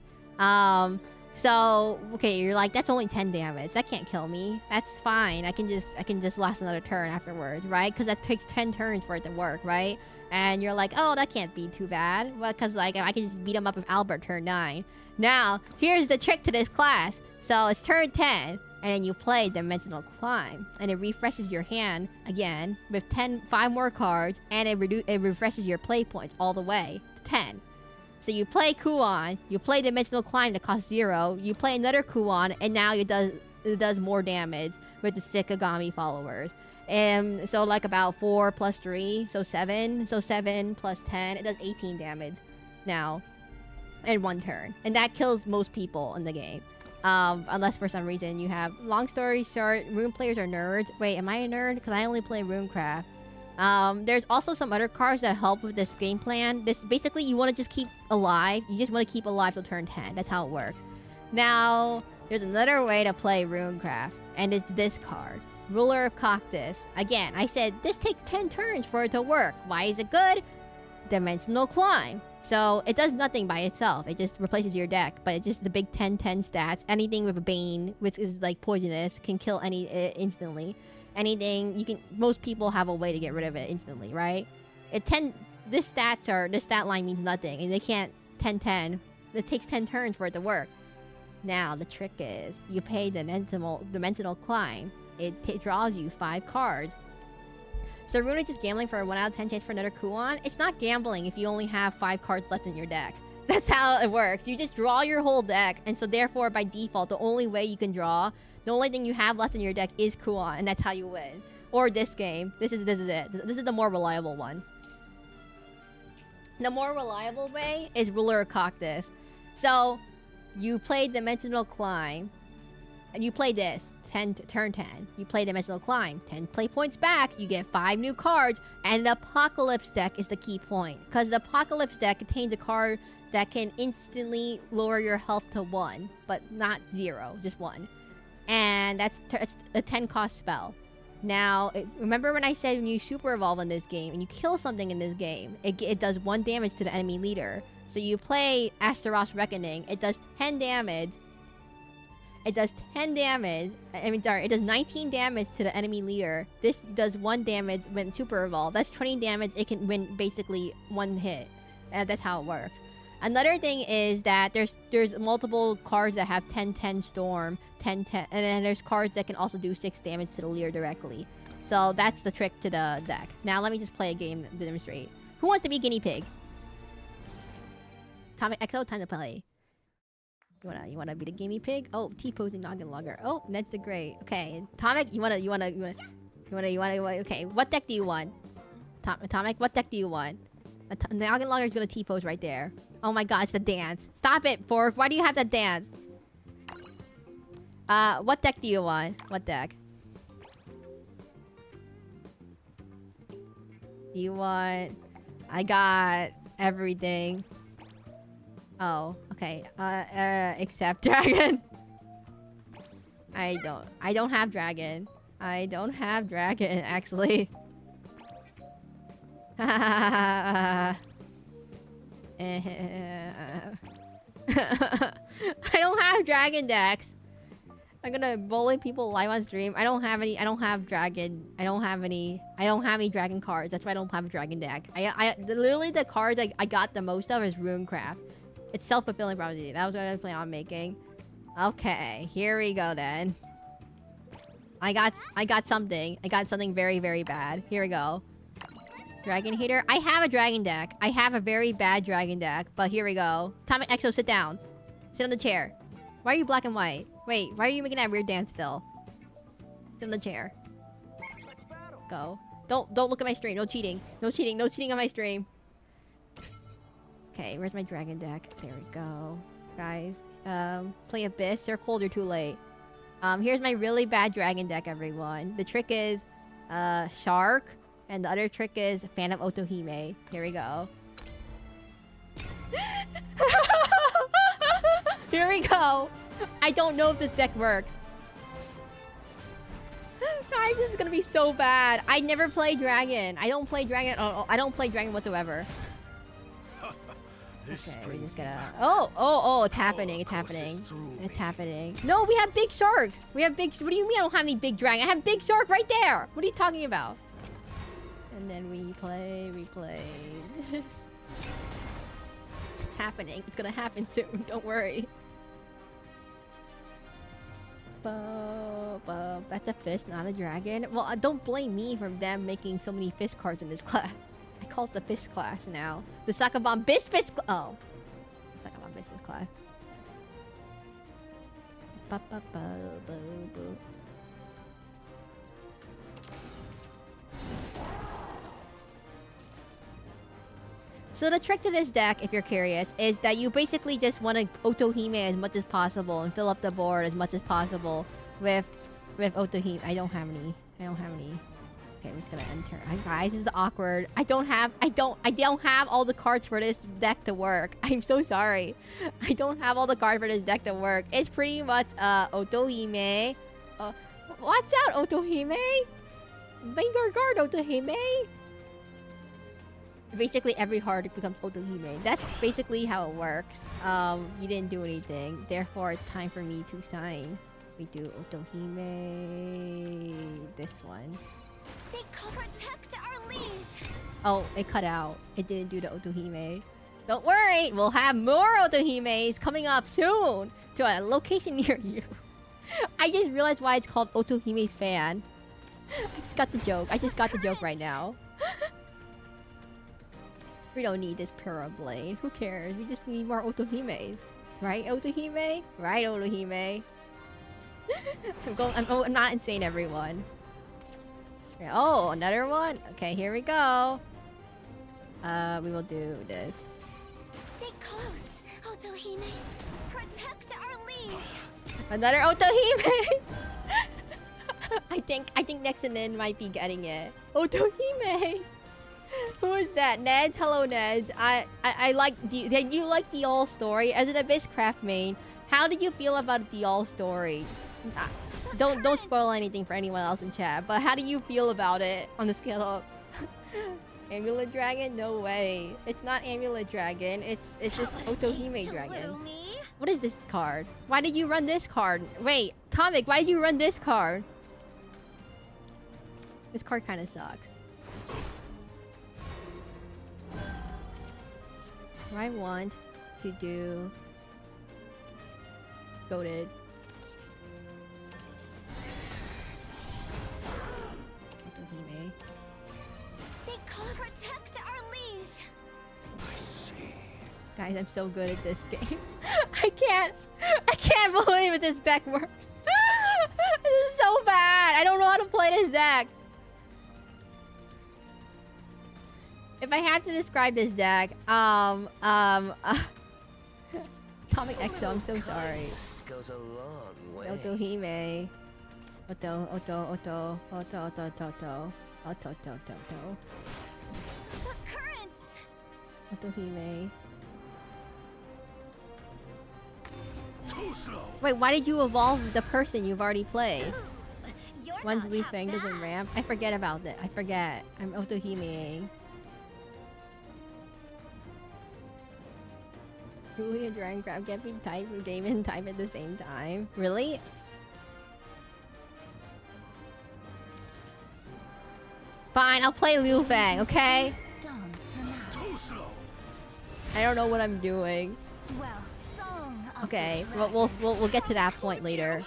So, okay, you're like, that's only 10 damage. That can't kill me. That's fine. I can just last another turn afterwards, right? Because that takes 10 turns for it to work, right? And you're like, oh, that can't be too bad. Well, because, like, I can just beat him up with Albert turn 9. Now, here's the trick to this class. So, it's turn 10. And then you play Dimensional Climb, and it refreshes your hand again with 5 more cards, and it refreshes your play points all the way to 10. So you play Kuon, you play Dimensional Climb that costs 0, you play another Kuon, and now it does more damage with the Shikigami followers. And so like about 4 plus 3, so 7. So 7 plus 10, it does 18 damage now in 1 turn. And that kills most people in the game. Unless for some reason you have... Long story short, rune players are nerds. Wait, am I a nerd? Because I only play Runecraft. There's also some other cards that help with this game plan. Basically, you want to just keep alive. You just want to keep alive till turn 10. That's how it works. Now, there's another way to play Runecraft. And it's this card. Ruler of Cactus. Again, I said this takes 10 turns for it to work. Why is it good? Dimensional Climb. So, it does nothing by itself. It just replaces your deck. But it's just the big 10-10 stats. Anything with a Bane, which is like poisonous, can kill instantly. Anything, most people have a way to get rid of it instantly, right? This stat line means nothing. And they can't 10-10. It takes 10 turns for it to work. Now, the trick is, you pay the Dimensional Climb. It draws you 5 cards. So Rune is just gambling for a 1 out of 10 chance for another Kuon. It's not gambling if you only have 5 cards left in your deck. That's how it works. You just draw your whole deck, and so therefore, by default, the only way you can draw, the only thing you have left in your deck is Kuon, and that's how you win. Or this game. This is it. This is the more reliable one. The more reliable way is Ruler of Cactus. So, you play Dimensional Climb, and you play this. Turn 10. You play Dimensional Climb. 10 play points back. You get 5 new cards. And the Apocalypse deck is the key point. Because the Apocalypse deck contains a card that can instantly lower your health to 1. But not 0. Just 1. And that's a 10 cost spell. Now, remember when I said when you super evolve in this game and you kill something in this game, it does 1 damage to the enemy leader. So you play Aroace Reckoning, it does 10 damage. It does 10 damage. I mean, sorry, it does 19 damage to the enemy leader. This does 1 damage when super evolve. That's 20 damage. It can win basically 1 hit. That's how it works. Another thing is that there's multiple cards that have 10-10 Storm, 10-10, and then there's cards that can also do 6 damage to the leader directly. So that's the trick to the deck. Now let me just play a game to demonstrate. Who wants to be guinea pig? Atomic Echo, time to play. You wanna be the guinea pig? Oh, T-posing noggin logger. Oh, Ned's the Great. Okay, Atomic, you wanna. Okay, what deck do you want? Atomic, what deck do you want? Noggin logger is gonna T-pose right there. Oh my god, it's the dance. Stop it, Fork. Why do you have that dance? What deck do you want? What deck? Do you want... I got everything. Oh, okay. Except dragon. I don't have dragon. I don't have dragon, actually. I don't have dragon decks. I'm gonna bully people live on stream. I don't have any. I don't have dragon. I don't have any dragon cards. That's why I don't have a dragon deck. Literally the cards I got the most of is Runecraft. It's self-fulfilling prophecy. That was what I was planning on making. Okay, here we go then. I got something. I got something very, very bad. Here we go. Dragon hater. I have a dragon deck. I have a very bad dragon deck. But here we go. Atomic Exo, sit down. Sit on the chair. Why are you black and white? Wait, why are you making that weird dance still? Sit on the chair. Go. Don't look at my stream. No cheating. No cheating. No cheating on my stream. Okay, where's my dragon deck? There we go. Guys. Play Abyss. You're cold, you're too late. Here's my really bad dragon deck, everyone. The trick is Shark. And the other trick is Phantom Otohime. Here we go. Here we go. I don't know if this deck works. Guys, this is gonna be so bad. I never play dragon. I don't play dragon. I don't play dragon whatsoever. Okay, we're just gonna... Oh, it's happening. It's happening. It's happening. No, we have big shark. We have big... What do you mean I don't have any big dragon? I have big shark right there. What are you talking about? And then we play this. It's happening. It's gonna happen soon. Don't worry. That's a fish, not a dragon. Well, don't blame me for them making so many fish cards in this class. I call it the fish class now. The Sakabon fish oh. The Sakabon fish class. So the trick to this deck, if you're curious, is that you basically just want to Otohime as much as possible and fill up the board as much as possible with Otohime. I don't have any. Okay, I'm just gonna enter. Guys, this is awkward. I don't have all the cards for this deck to work. I'm so sorry. I don't have all the cards for this deck to work. It's pretty much Otohime. Watch out, Otohime! Vanguard guard, Otohime! Basically, every card becomes Otohime. That's basically how it works. You didn't do anything. Therefore, it's time for me to sign. We do Otohime... This one. Protect our liege. Oh, it cut out. It didn't do the Otohime. Don't worry, we'll have more Otohimes coming up soon to a location near you. I just realized why it's called Otohime's fan. I just got the joke. I just got the joke right now. We don't need this Parablade. Who cares? We just need more Otohimes. Right, Otohime? Right, Otohime. I'm not insane, everyone. Oh, another one? Okay, here we go. We will do this. Stay close, Otohime. Protect our liege. Another Otohime. I think Nexanin might be getting it. Otohime. Who is that? Neds? Hello, Neds. I like the... Did you like the all story? As an Abyss Craft main, how did you feel about the all story? Don't spoil anything for anyone else in chat. But how do you feel about it on the scale of Amulet Dragon? No way. It's not Amulet Dragon. It's just Otohime Dragon. What is this card? Why did you run this card? Wait, Tomic, why did you run this card? This card kind of sucks. I want to do goated. Otohime. Protect our liege. I see. Guys, I'm so good at this game. I can't believe this deck works. This is so bad. I don't know how to play this deck. If I have to describe this deck, Atomic Exo, I'm so sorry. Goes a long way. Otohime. Oto. The currents. Otohime. Too slow. Wait, why did you evolve the person you've already played? You're Once not Liu half Fang doesn't bad. ramp. I forget about that. I forget. I'm Otohime. Julia Dragon Crab can't be type and game and type at the same time. Really? Fine, I'll play Liu Fang, okay? Dawns the mask. Too slow. I don't know what I'm doing. Well, song of Okay, the but we'll get to that point later.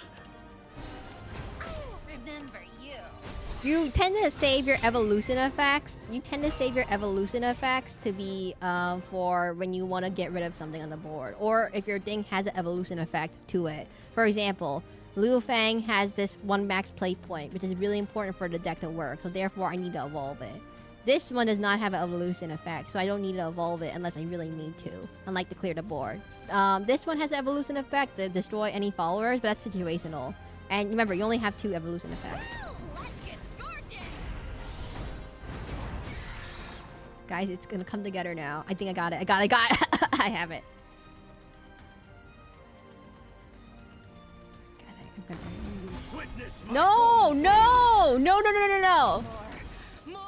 I won't remember you. You tend to save your evolution effects. You tend to save your evolution effects to be for when you want to get rid of something on the board, or if your thing has an evolution effect to it. For example, Liu Fang has this 1 max play point, which is really important for the deck to work. So therefore, I need to evolve it. This one does not have an evolution effect, so I don't need to evolve it unless I really need to. Unlike to clear the board. This one has an evolution effect to destroy any followers, but that's situational. And remember, you only have 2 evolution effects. Let's get scorching. Guys, it's gonna come together now. I think I got it. I got it. I have it. Guys, I'm gonna... Witness my No! No! No, no, no, no, no! More.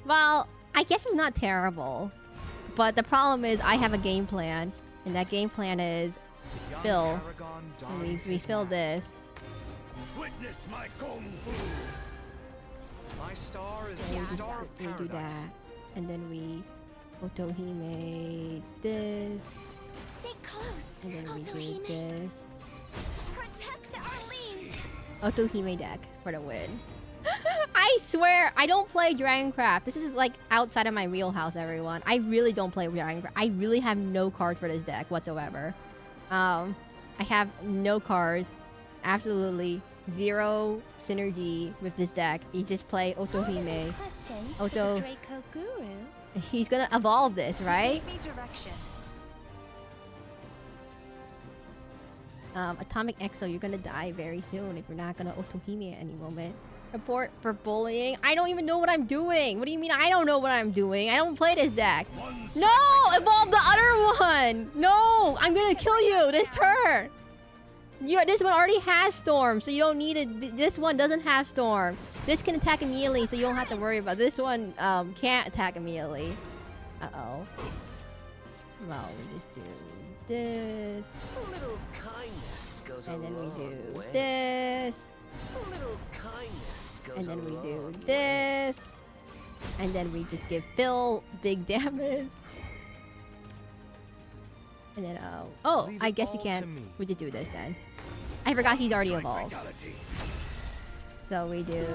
Well, I guess it's not terrible. But the problem is I have a game plan. And that game plan is fill. And we fill this. Witness my kung fu. My star is And the we just star of we do paradise. that. And then we Otohime this. Stay close. And then we do Otohime. this. Protect our liege. Otohime deck for the win. I swear, I don't play Dragoncraft. This is like outside of my wheelhouse, everyone. I really don't play Dragoncraft. I really have no cards for this deck whatsoever. I have no cards. Absolutely zero synergy with this deck. You just play Otohime. Questions Oto- for the Draco Guru. He's gonna evolve this, right? Give me direction. Atomic Exo, you're gonna die very soon if you're not gonna Otohime at any moment. Report for bullying. I don't even know what I'm doing. What do you mean I don't know what I'm doing? I don't play this deck. No! Evolve the other one! No! I'm gonna kill you this turn! This one already has Storm, so you don't need it. This one doesn't have Storm. This can attack immediately, so you don't have to worry about this one. Can't attack immediately. Uh-oh. Well, we just do this. A little kindness goes a And then we long do way. this. A little kindness goes And then a we do long way. this. And then we just give Phil big damage. And then, oh, Leave I it guess you all can't. to me. We just do this then. I forgot he's already Strike evolved. fatality. So we do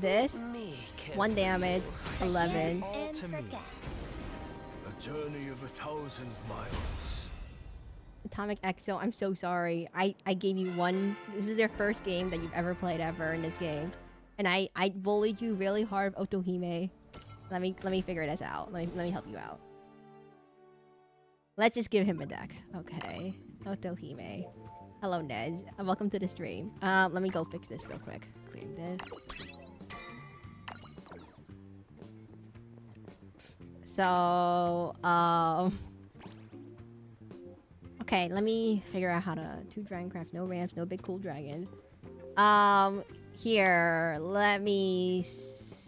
this. Me can't 1 damage, 11. All And to me. forget. A journey of 1,000 miles. Atomic Exo, I'm so sorry. I gave you one. This is your first game that you've ever played ever in this game. And I bullied you really hard with Otohime. Let me figure this out. Let me help you out. Let's just give him a deck. Okay. Otohime. Hello, Nez. Welcome to the stream. Let me go fix this real quick. Clear this. So, Okay, let me figure out how to... 2 dragon crafts, no ramps, no big cool dragon. Here, let me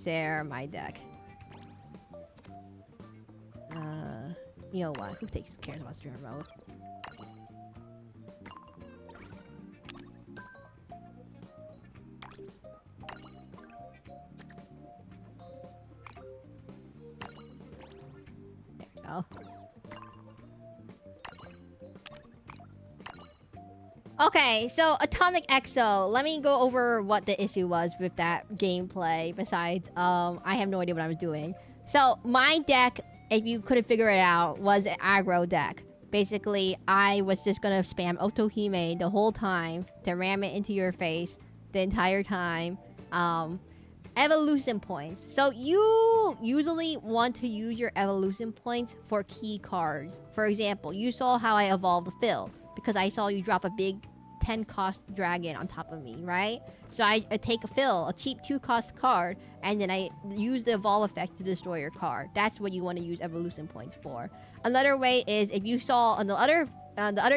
share my deck. You know what? Who cares about streamer mode? There we go. Okay, so Atomic Exo. Let me go over what the issue was with that gameplay. Besides, I have no idea what I was doing. So my deck, if you couldn't figure it out, was an aggro deck. Basically, I was just gonna spam Otohime the whole time to ram it into your face the entire time. Evolution points. So you usually want to use your evolution points for key cards. For example, you saw how I evolved Phil because I saw you drop a big 10 cost dragon on top of me, right? So I take a Phil, a cheap 2 cost card, and then I use the evolve effect to destroy your card. That's what you want to use evolution points for. Another way is if you saw on the other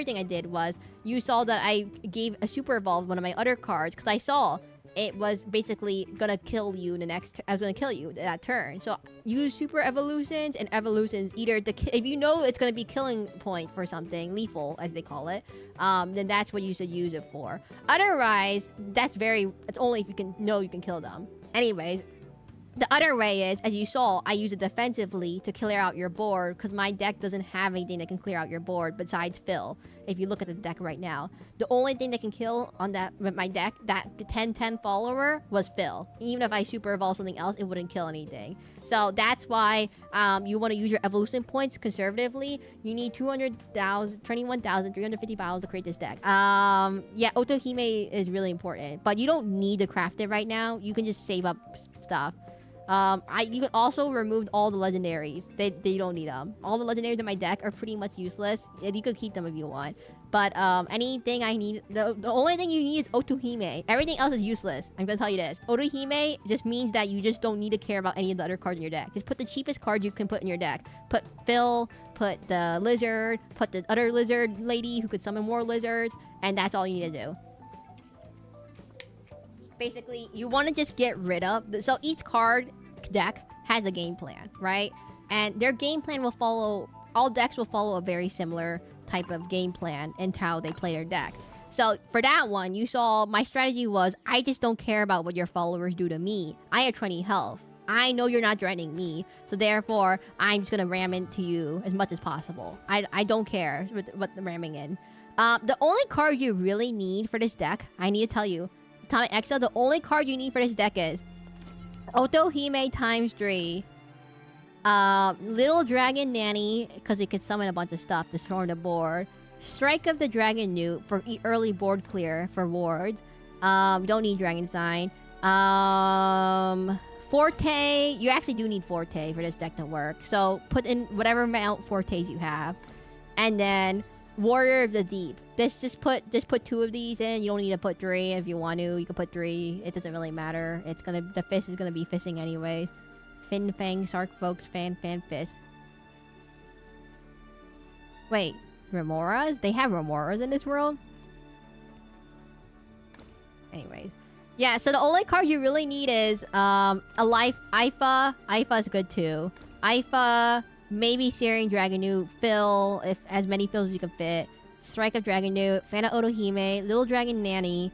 thing I did was you saw that I gave a super evolve one of my other cards because I saw it was basically gonna kill you in the next. I was gonna kill you that turn. So use super evolutions and evolutions either if you know it's gonna be killing point for something lethal as they call it, then that's what you should use it for. Otherwise, it's only if you can kill them. Anyways, the other way is, as you saw, I use it defensively to clear out your board because my deck doesn't have anything that can clear out your board besides Phil. If you look at the deck right now, the only thing that can kill on that with my deck, that 10/10 follower, was Phil. Even if I super evolve something else, it wouldn't kill anything. So that's why you want to use your evolution points conservatively. You need 21,350 battles to create this deck. Yeah, Otohime is really important, but you don't need to craft it right now. You can just save up stuff. You can also remove all the legendaries. They don't need them. All the legendaries in my deck are pretty much useless. You could keep them if you want. But anything I need, the only thing you need is Otohime. Everything else is useless. I'm gonna tell you this. Otohime just means that you just don't need to care about any of the other cards in your deck. Just put the cheapest card you can put in your deck. Put Phil, put the lizard, put the other lizard lady who could summon more lizards, and that's all you need to do. Basically, you want to just get rid of... So each card deck has a game plan, right? And their game plan will follow... All decks will follow a very similar type of game plan into how they play their deck. So for that one, you saw my strategy was, I just don't care about what your followers do to me. I have 20 health. I know you're not threatening me. So therefore, I'm just going to ram into you as much as possible. I don't care what the ramming in. The only card you really need for this deck, I need to tell you, Atomic Exo, the only card you need for this deck is Otohime ×3, Little Dragon Nanny, because it could summon a bunch of stuff to storm the board, Strike of the Dragon Newt for early board clear for wards, don't need Dragon Sign, Forte, you actually do need Forte for this deck to work, so put in whatever amount Fortes you have, and then Warrior of the Deep. Just put 2 of these in. You don't need to put 3 if you want to. You can put 3. It doesn't really matter. The fist is gonna be fisting anyways. Fin Fang Shark Folks Fan Fist. Wait, Remoras? They have Remoras in this world? Anyways. Yeah, so the only card you really need is a life Ifa. Ifa is good too. Ifa, maybe Searing Dragon Newt, Phil, if as many Phils as you can fit. Strike of Dragon Newt, Fan of Otohime, Little Dragon Nanny,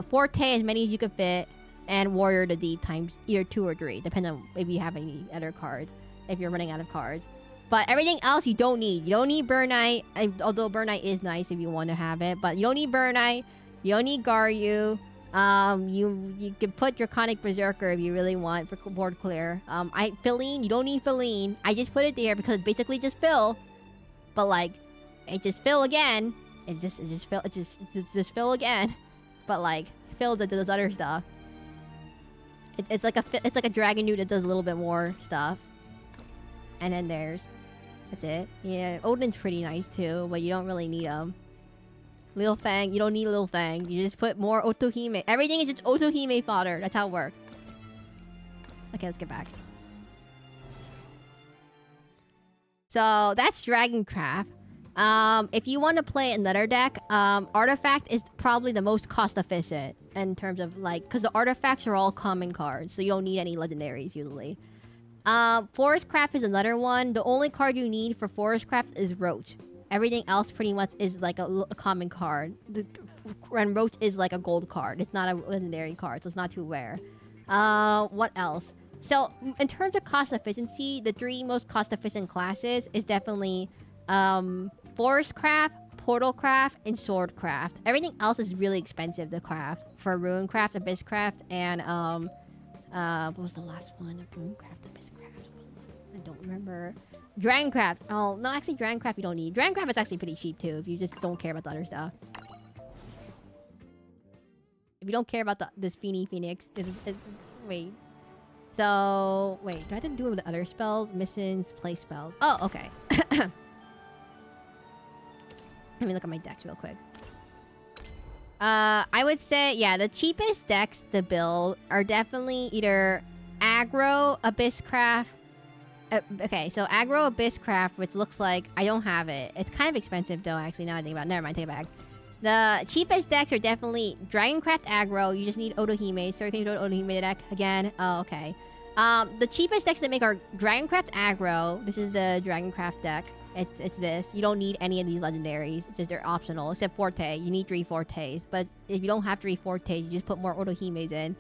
Forte, as many as you can fit, and Warrior the Deep times either 2 or 3, depending on if you have any other cards, if you're running out of cards. But everything else you don't need. You don't need Burnite, although Burnite is nice if you want to have it, but you don't need Burnite, you don't need Garyu. You can put Draconic Berserker if you really want for board clear. Feline, you don't need Feline. I just put it there because it's basically just Phil, but like, it just Phil again. It's just Phil again, but like Phil that does other stuff. It's like a Dragon Newt that does a little bit more stuff. And then that's it. Yeah, Odin's pretty nice too, but you don't really need him. Lil Fang, you don't need Lil Fang. You just put more Otohime. Everything is just Otohime fodder. That's how it works. Okay, let's get back. So that's Dragoncraft. If you want to play another deck, Artifact is probably the most cost efficient in terms of like, because the artifacts are all common cards, so you don't need any legendaries usually. Forest Craft is another one. The only card you need for Forest Craft is Roach. Everything else pretty much is like a common card. And Roach is like a gold card. It's not a legendary card, so it's not too rare. What else? So, in terms of cost efficiency, the 3 most cost efficient classes is definitely Forest Craft, Portal Craft, and Sword Craft. Everything else is really expensive to craft. For Rune Craft, Abyss Craft, and what was the last one? Rune Craft, Abyss Craft. I don't remember. Dragon Craft. Oh, no, actually Dragon Craft you don't need. Dragon Craft is actually pretty cheap too if you just don't care about the other stuff. If you don't care about this Phoenix, wait. So, wait, do I have to do it with the other spells? Missions, play spells. Oh, okay. Let me look at my decks real quick. I would say, yeah, the cheapest decks to build are definitely either Aggro, Abysscraft. Okay, so Aggro, Abysscraft, which looks like I don't have it. It's kind of expensive though, actually, now I think about it. Never mind, take it back. The cheapest decks are definitely Dragoncraft Aggro. You just need Otohime. So you can go to Otohime deck again. Oh, okay. The cheapest decks that make are Dragoncraft Aggro. This is the Dragoncraft deck. It's this. You don't need any of these legendaries. Just they're optional. Except Forte. You need 3 Fortes. But if you don't have 3 Fortes, you just put more Otohimes in.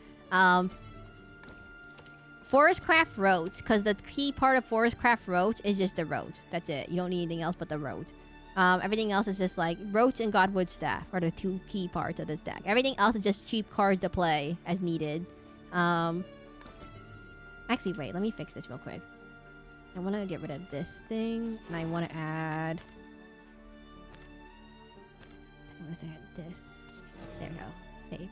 Forestcraft Roach. Because the key part of Forestcraft Roach is just the Roach. That's it. You don't need anything else but the Roach. Everything else is just like Roach and Godwood Staff are the 2 key parts of this deck. Everything else is just cheap cards to play as needed. Actually, wait, let me fix this real quick. I want to get rid of this thing, and I want to add... I want to add this. There we go. Save.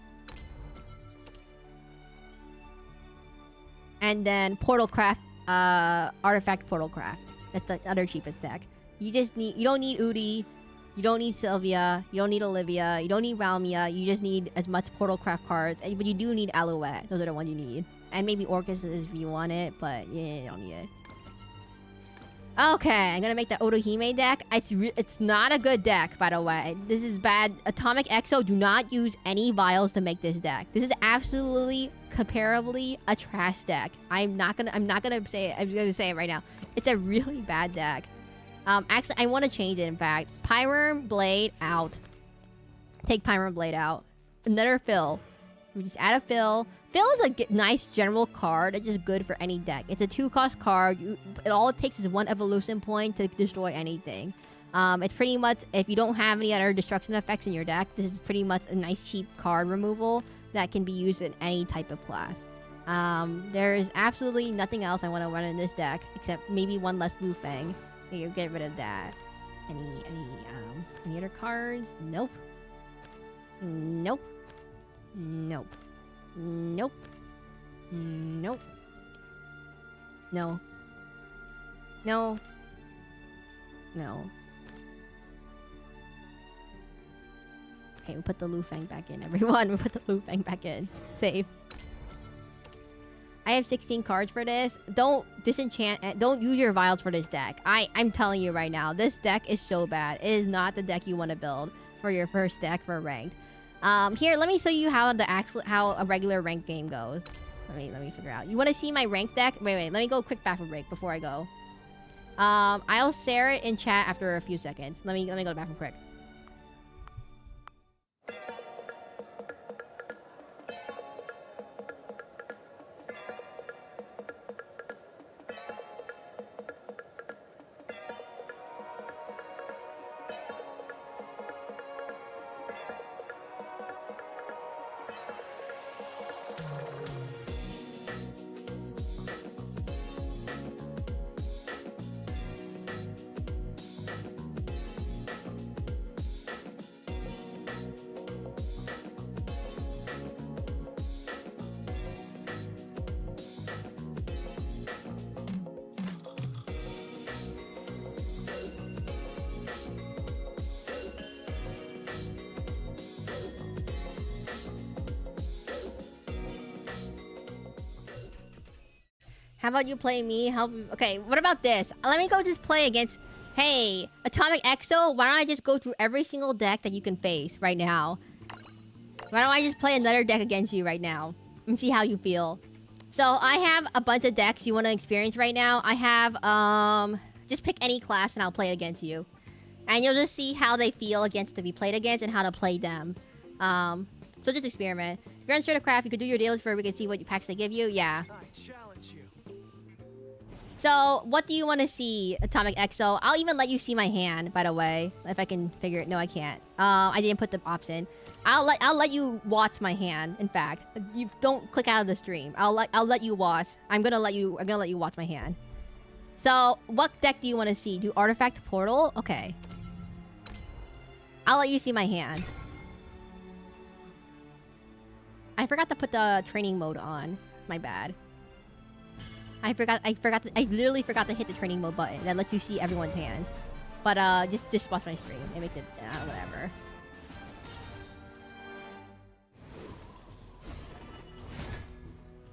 And then Portalcraft, Artifact Portalcraft. That's the other cheapest deck. You don't need Udi, you don't need Sylvia, you don't need Olivia, you don't need Valmia, you just need as much Portalcraft cards, but you do need Alouette. Those are the ones you need. And maybe Orcus if you want it, but yeah, you don't need it. Okay, I'm gonna make the Otohime deck. It's not a good deck, by the way. This is bad. Atomic Exo, do not use any vials to make this deck. This is absolutely, comparably, a trash deck. I'm gonna say it right now. It's a really bad deck. Actually, I want to change it, in fact. Pyram Blade out. Take Pyram Blade out. Another Fill. We just add a Fill. Fill is a nice general card. It's just good for any deck. It's a 2-cost card. All it takes is 1 evolution point to destroy anything. It's pretty much, if you don't have any other destruction effects in your deck, this is pretty much a nice cheap card removal that can be used in any type of class. There is absolutely nothing else I want to run in this deck, except maybe 1 less Lu Feng. You get rid of that. Any other cards? Nope. Nope. Nope. Nope. Nope. No. No. No. Okay, we put the Lu Feng back in, everyone. We put the Lu Feng back in. Save. I have 16 cards for this. Don't disenchant. Don't use your vials for this deck. I'm telling you right now, this deck is so bad. It is not the deck you want to build for your first deck for ranked. Here, let me show you how a regular ranked game goes. Let me figure out. You want to see my ranked deck? Wait. Let me go quick bathroom break before I go. I'll share it in chat after a few seconds. Let me go to the bathroom quick. How about you play me? Okay, what about this? Let me go just play against Hey, Atomic Exo, why don't I just go through every single deck that you can face right now? Why don't I just play another deck against you right now and see how you feel? So I have a bunch of decks you want to experience right now. I have, just pick any class and I'll play it against you. And you'll just see how they feel against to be played against and how to play them. So just experiment. If you're on Shadowcraft, you could do your dailies for we can see what packs they give you. Yeah. I challenge you. So, what do you want to see, Atomic Exo? I'll even let you see my hand, by the way, if I can figure it. No, I can't. I didn't put the ops in. I'll let you watch my hand. In fact, you don't click out of the stream. I'll let you watch. I'm gonna let you watch my hand. So, what deck do you want to see? Do Artifact Portal? Okay. I'll let you see my hand. I forgot to put the training mode on. My bad. I literally forgot to hit the training mode button that lets you see everyone's hand. But just watch my stream. It makes it whatever.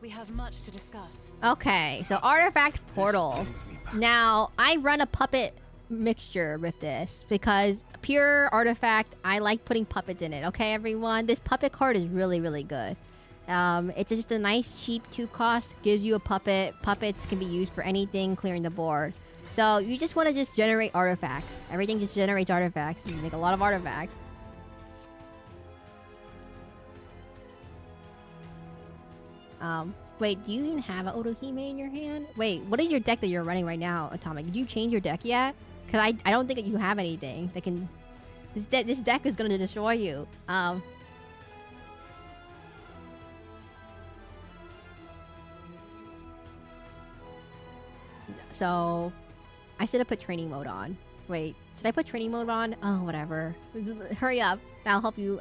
We have much to discuss. Okay, so Artifact Portal. Now, I run a puppet mixture with this because pure artifact, I like putting puppets in it. Okay, everyone? This puppet card is really, really good. It's just a nice, cheap 2 cost. Gives you a puppet. Puppets can be used for anything, clearing the board. So you just want to just generate artifacts. Everything just generates artifacts. You make a lot of artifacts. Wait, do you even have an Otohime in your hand? Wait, what is your deck that you're running right now, Atomic? Did you change your deck yet? Because I don't think that you have anything that can... This deck is going to destroy you. So, I should have put training mode on. Wait, should I put training mode on? Oh, whatever. Hurry up. I'll help you.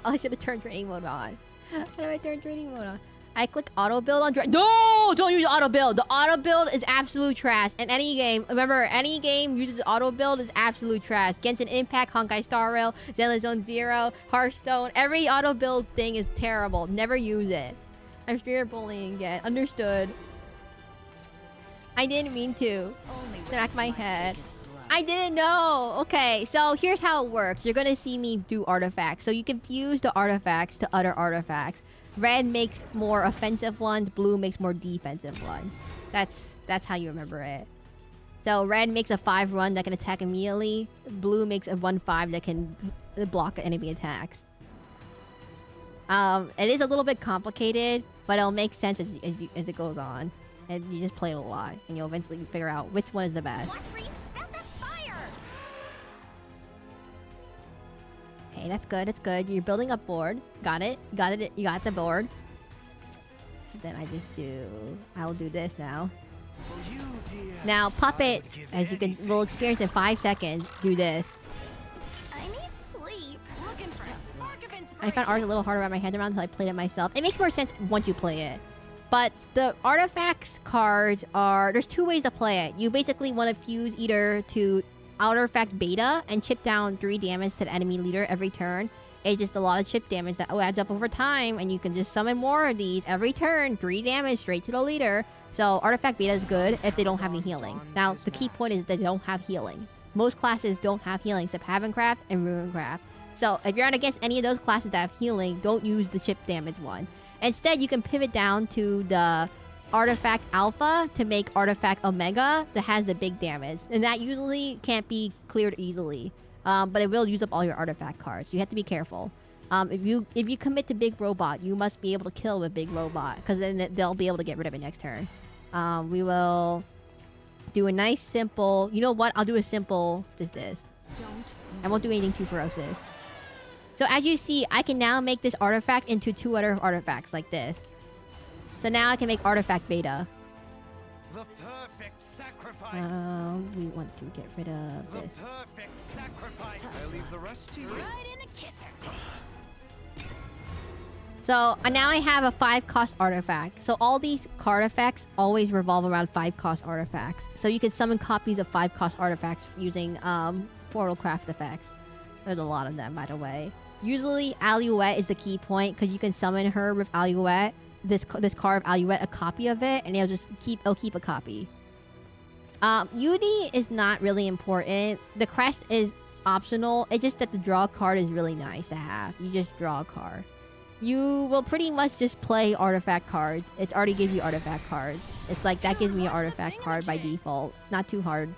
I should have turned training mode on. How do I turn training mode on? I click auto build on No! Don't use auto build. The auto build is absolute trash. And any game, remember, any game uses auto build is absolute trash. Genshin Impact, Honkai Star Rail, Zenless Zone Zero, Hearthstone. Every auto build thing is terrible. Never use it. I'm spirit bullying again. Understood. I didn't mean to. Smack my head. I didn't know. Okay, so here's how it works. You're gonna see me do artifacts. So you can fuse the artifacts to other artifacts. Red makes more offensive ones. Blue makes more defensive ones. That's how you remember it. So red makes a 5/1 that can attack immediately. Blue makes a 1/5 that can block enemy attacks. It is a little bit complicated, but it'll make sense as it goes on. And you just play it a lot, and you'll eventually figure out which one is the best. Watch where you spout that fire. Okay, that's good. That's good. You're building up board. Got it. Got it. You got the board. So then I'll do this now. For you, dear, Now, puppet, as you will experience in 5 seconds, do this. I need sleep. Looking for a spark of inspiration. I found art a little hard to wrap my head around until I played it myself. It makes more sense once you play it. But the artifacts cards are... There's 2 ways to play it. You basically want to fuse either to artifact beta and chip down 3 damage to the enemy leader every turn. It's just a lot of chip damage that adds up over time, and you can just summon more of these every turn. 3 damage straight to the leader. So artifact beta is good if they don't have any healing. Now, the key point is they don't have healing. Most classes don't have healing except Havencraft and Runecraft. So if you're not against any of those classes that have healing, don't use the chip damage one. Instead, you can pivot down to the Artifact Alpha to make Artifact Omega that has the big damage. And that usually can't be cleared easily. But it will use up all your artifact cards. You have to be careful. If you commit to Big Robot, you must be able to kill with Big Robot. Because then they'll be able to get rid of it next turn. We will do a nice simple... You know what? I'll do a simple... Just this. I won't do anything too ferocious. So as you see, I can now make this artifact into 2 other artifacts like this. So now I can make artifact beta. The perfect sacrifice. We want to get rid of The this. perfect sacrifice. I leave the rest to you. Right in the kisser. So now I have a 5-cost artifact. So all these card effects always revolve around 5-cost artifacts. So you can summon copies of 5-cost artifacts using portal craft effects. There's a lot of them, by the way. Usually, Alouette is the key point because you can summon her with Alouette. This card of Alouette, a copy of it, and it'll keep a copy. Uni is not really important. The crest is optional. It's just that the draw card is really nice to have. You just draw a card. You will pretty much just play artifact cards. It already gives you artifact cards. It's like that gives me an artifact card by default. Not too hard.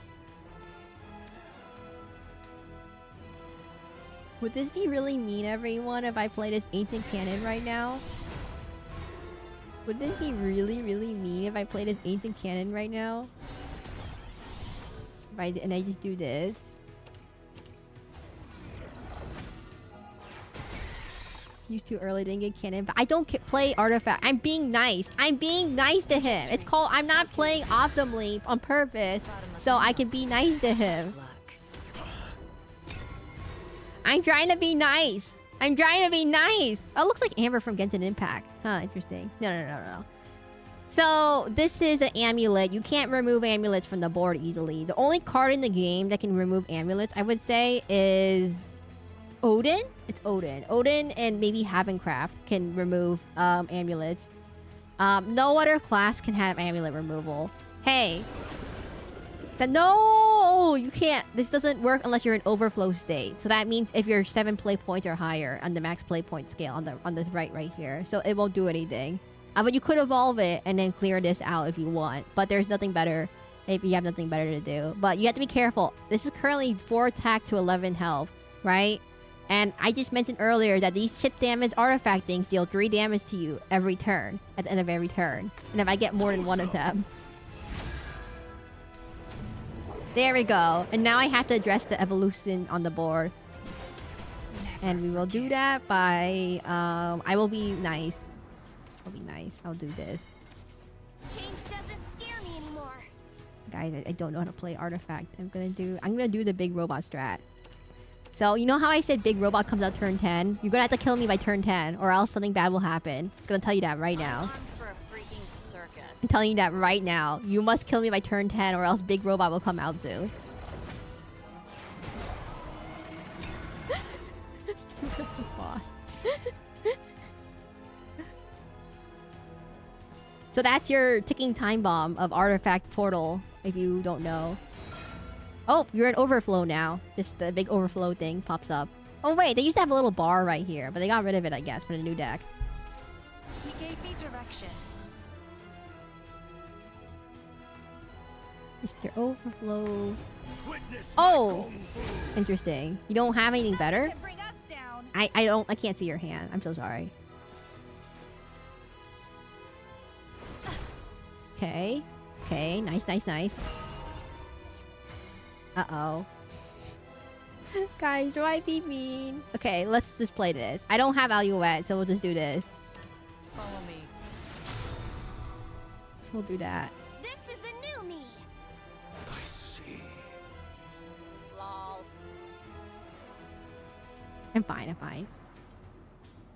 Would this be really mean, everyone, if I play this Ancient Cannon right now? Would this be really, really mean if I play this Ancient Cannon right now? Right, and I just do this. Used too early, didn't get cannon, but I don't play artifact. I'm being nice. I'm being nice to him. It's called I'm not playing optimally on purpose, so I can be nice to him. I'm trying to be nice. I'm trying to be nice. Oh, it looks like Amber from Genshin Impact. Huh, interesting. No. So, this is an amulet. You can't remove amulets from the board easily. The only card in the game that can remove amulets, I would say, is Odin. It's Odin. Odin and maybe Havencraft can remove amulets. No other class can have amulet removal. Hey. No! You can't. This doesn't work unless you're in overflow state. So that means if you're 7 play points or higher on the max play point scale on the right here. So it won't do anything. But you could evolve it and then clear this out if you want. But there's nothing better if you have nothing better to do. But you have to be careful. This is currently 4 attack to 11 health, right? And I just mentioned earlier that these chip damage artifact things deal 3 damage to you every turn, at the end of every turn. And if I get more than one of them. There we go. And now I have to address the evolution on the board. And we will do that by... I will be nice. I'll be nice. I'll do this. Change doesn't scare me anymore. Guys, I don't know how to play artifact. I'm gonna do the big robot strat. So, you know how I said big robot comes out turn 10? You're gonna have to kill me by turn 10, or else something bad will happen. It's gonna tell you that right now. For a freaking circus. I'm telling you that right now. You must kill me by turn 10, or else big robot will come out soon. So that's your ticking time bomb of artifact portal, if you don't know. Oh, you're in overflow now. Just the big overflow thing pops up. Oh wait, they used to have a little bar right here, but they got rid of it, I guess, for the new deck. He gave me direction. Mr. Overflow. Witness Oh! Interesting. You don't have anything better? Bring us down. I can't see your hand. I'm so sorry. Okay. Okay, nice. Uh-oh. Guys, why be mean? Okay, let's just play this. I don't have Aluette, so we'll just do this. Follow me. We'll do that. This is the new me. I see. Lol. I'm fine.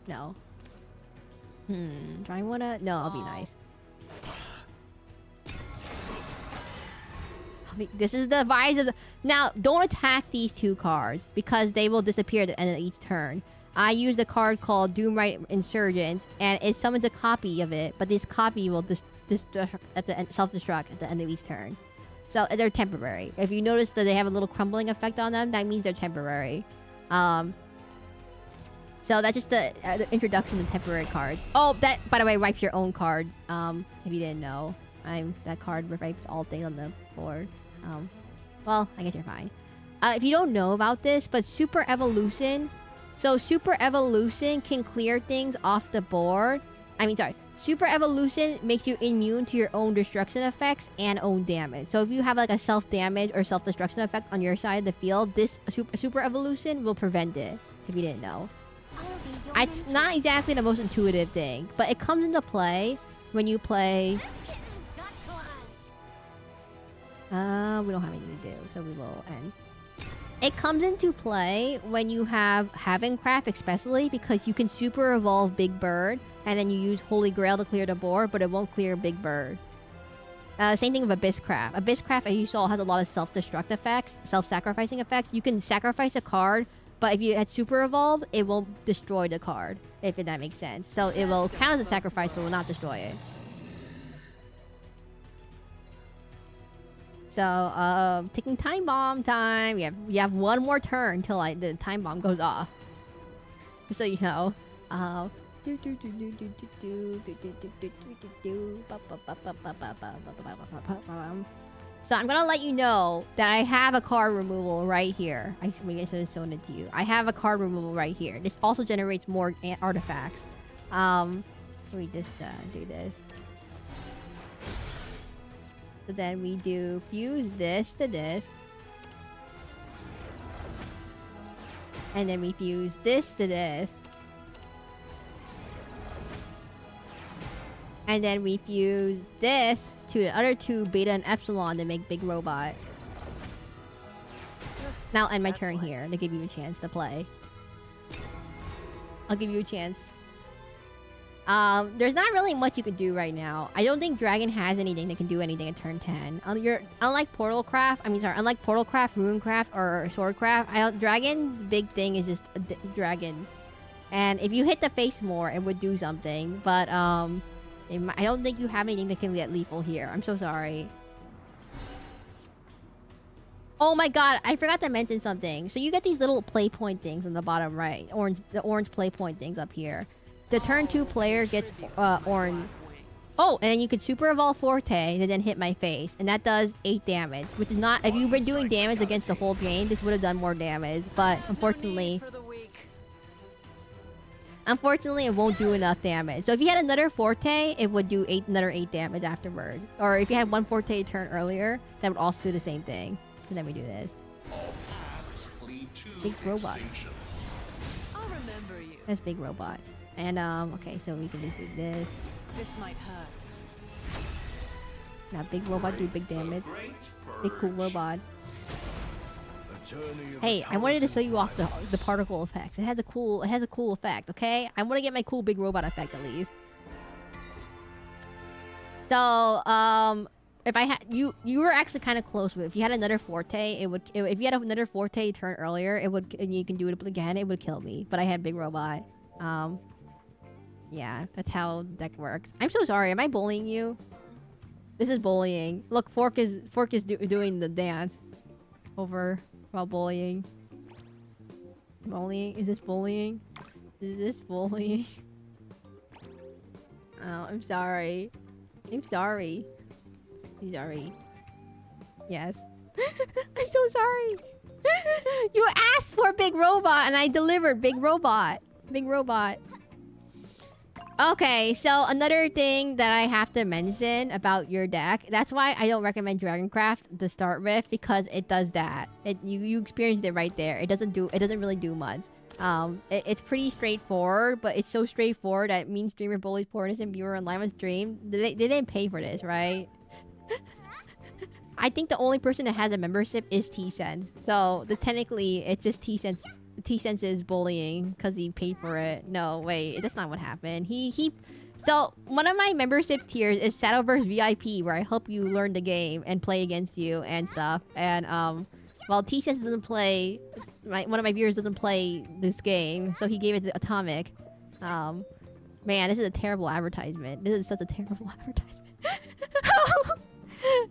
No. Do I wanna... No, I'll be nice. This is the vibes of the... Now, don't attack these 2 cards, because they will disappear at the end of each turn. I use a card called Doomright Insurgents, and it summons a copy of it, but this copy will self-destruct at the end of each turn. So, they're temporary. If you notice that they have a little crumbling effect on them, that means they're temporary. So, that's just the introduction to temporary cards. Oh, that, by the way, wipes your own cards, if you didn't know. That card wipes all things on the board. Well, I guess you're fine. If you don't know about this, but Super Evolution... So, Super Evolution can clear things off the board. Super Evolution makes you immune to your own destruction effects and own damage. So, if you have like a self-damage or self-destruction effect on your side of the field, this Super Evolution will prevent it, if you didn't know. It's not exactly the most intuitive thing, but it comes into play when you play... we don't have anything to do, so we will end. It comes into play when you have Havencraft, especially because you can super evolve Big Bird, and then you use Holy Grail to clear the board, but it won't clear Big Bird. Same thing with Abysscraft. Abysscraft, as you saw, has a lot of self-destruct effects, self-sacrificing effects. You can sacrifice a card, but if you had super evolved, it won't destroy the card, if that makes sense. So it will count as a sacrifice, but will not destroy it. So, taking time bomb time. You have one more turn until the time bomb goes off. Just so you know. So I'm gonna let you know that I have a card removal right here. Maybe I should have shown it to you. I have a card removal right here. This also generates more artifacts. Let me just do this. So then we do fuse this to this. And then we fuse this to this. And then we fuse this to the other two beta and epsilon to make big robot. Now I'll end my turn here to give you a chance to play. I'll give you a chance. There's not really much you can do right now. I don't think Dragon has anything that can do anything at turn 10. Unlike Portalcraft, unlike Portalcraft, Runecraft, or Swordcraft, Dragon's big thing is just a dragon. And if you hit the face more, it would do something. But, I don't think you have anything that can get lethal here. I'm so sorry. Oh my god, I forgot to mention something. So you get these little play point things on the bottom right. The orange play point things up here. The turn 2 player gets orange. Oh, and then you could super evolve Forte and then hit my face. And that does 8 damage. Which is not... If you've been doing damage against the whole game, this would have done more damage. But unfortunately... Unfortunately, it won't do enough damage. So if you had another Forte, it would do another 8 damage afterwards. Or if you had one Forte turn earlier, that would also do the same thing. So then we do this. Big robot. I'll remember you. That's big robot. And, okay, so we can just do this. This might hurt. Now big robot do big damage. Big cool robot. Hey, I wanted to show you off the particle effects. It has a cool effect, okay? I want to get my cool big robot effect at least. So, if I had you were actually kind of close with. If you had another Forte, if you had another Forte turn earlier, and you can do it again, it would kill me. But I had big robot. Yeah, that's how deck works. I'm so sorry. Am I bullying you? This is bullying. Look, Fork is doing the dance over. While bullying. Bullying? Is this bullying? Is this bullying? Oh, I'm sorry. I'm sorry. I'm sorry. Yes. I'm so sorry. You asked for big robot and I delivered big robot. Big robot. Okay, so another thing that I have to mention about your deck, that's why I don't recommend Dragoncraft to start with, because it does that. You experienced it right there. It doesn't really do much. It's pretty straightforward, but it's so straightforward that mean streamer bullies poor innocent viewer online with stream. They didn't pay for this, right? I think the only person that has a membership is T-Sense. So technically, it's just T-Sense. T-Sense is bullying because he paid for it. No, wait, that's not what happened. So one of my membership tiers is Shadowverse VIP, where I help you learn the game and play against you and stuff. And well, T-Sense doesn't play. One of my viewers doesn't play this game, so he gave it to Atomic. Man, this is a terrible advertisement. This is such a terrible advertisement.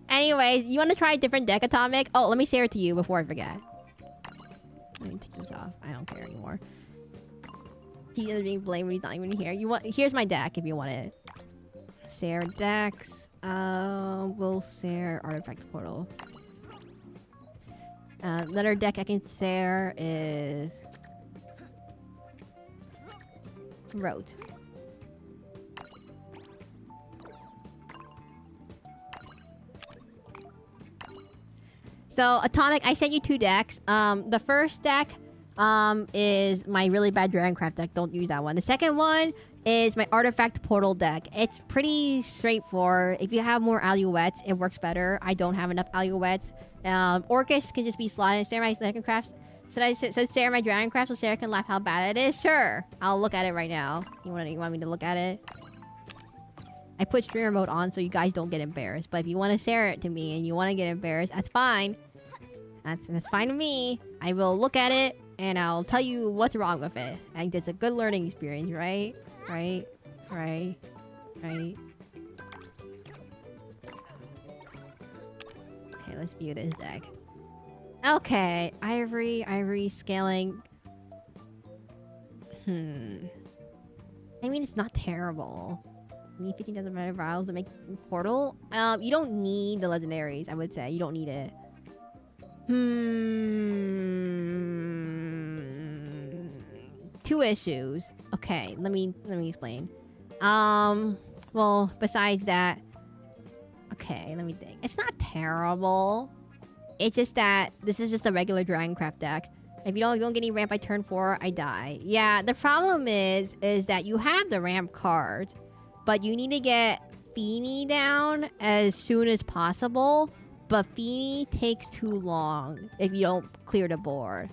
Anyways, you want to try a different deck, Atomic? Oh, let me share it to you before I forget. Let me take this off. I don't care anymore. He is being blamed when he's not even here. Here's my deck if you want it. Sarah decks. We'll share Artifact Portal. Another deck I can share is Road. So, Atomic, I sent you 2 decks. The first deck is my really bad Dragoncraft deck. Don't use that one. The second one is my Artifact Portal deck. It's pretty straightforward. If you have more Alouettes, it works better. I don't have enough Alouettes. Orcus can just be slotted. Sarah my Dragoncraft. Should I say Sarah my Dragoncraft so Sarah can laugh how bad it is? Sure. I'll look at it right now. You want me to look at it? I put streamer mode on so you guys don't get embarrassed. But if you want to share it to me and you want to get embarrassed, that's fine. That's fine with me. I will look at it and I'll tell you what's wrong with it. I think it's a good learning experience, right? Right? Okay, let's view this deck. Okay, Ivory scaling. I mean, it's not terrible. You need 15,000 red vials to make portal. You don't need the legendaries, I would say. You don't need it. Two issues. Okay, let me explain. Well, besides that, okay, let me think. It's not terrible. It's just that this is just a regular Dragoncraft deck. If you don't get any ramp by turn 4, I die. Yeah, the problem is that you have the ramp cards, but you need to get Feeny down as soon as possible. But Feeny takes too long if you don't clear the board.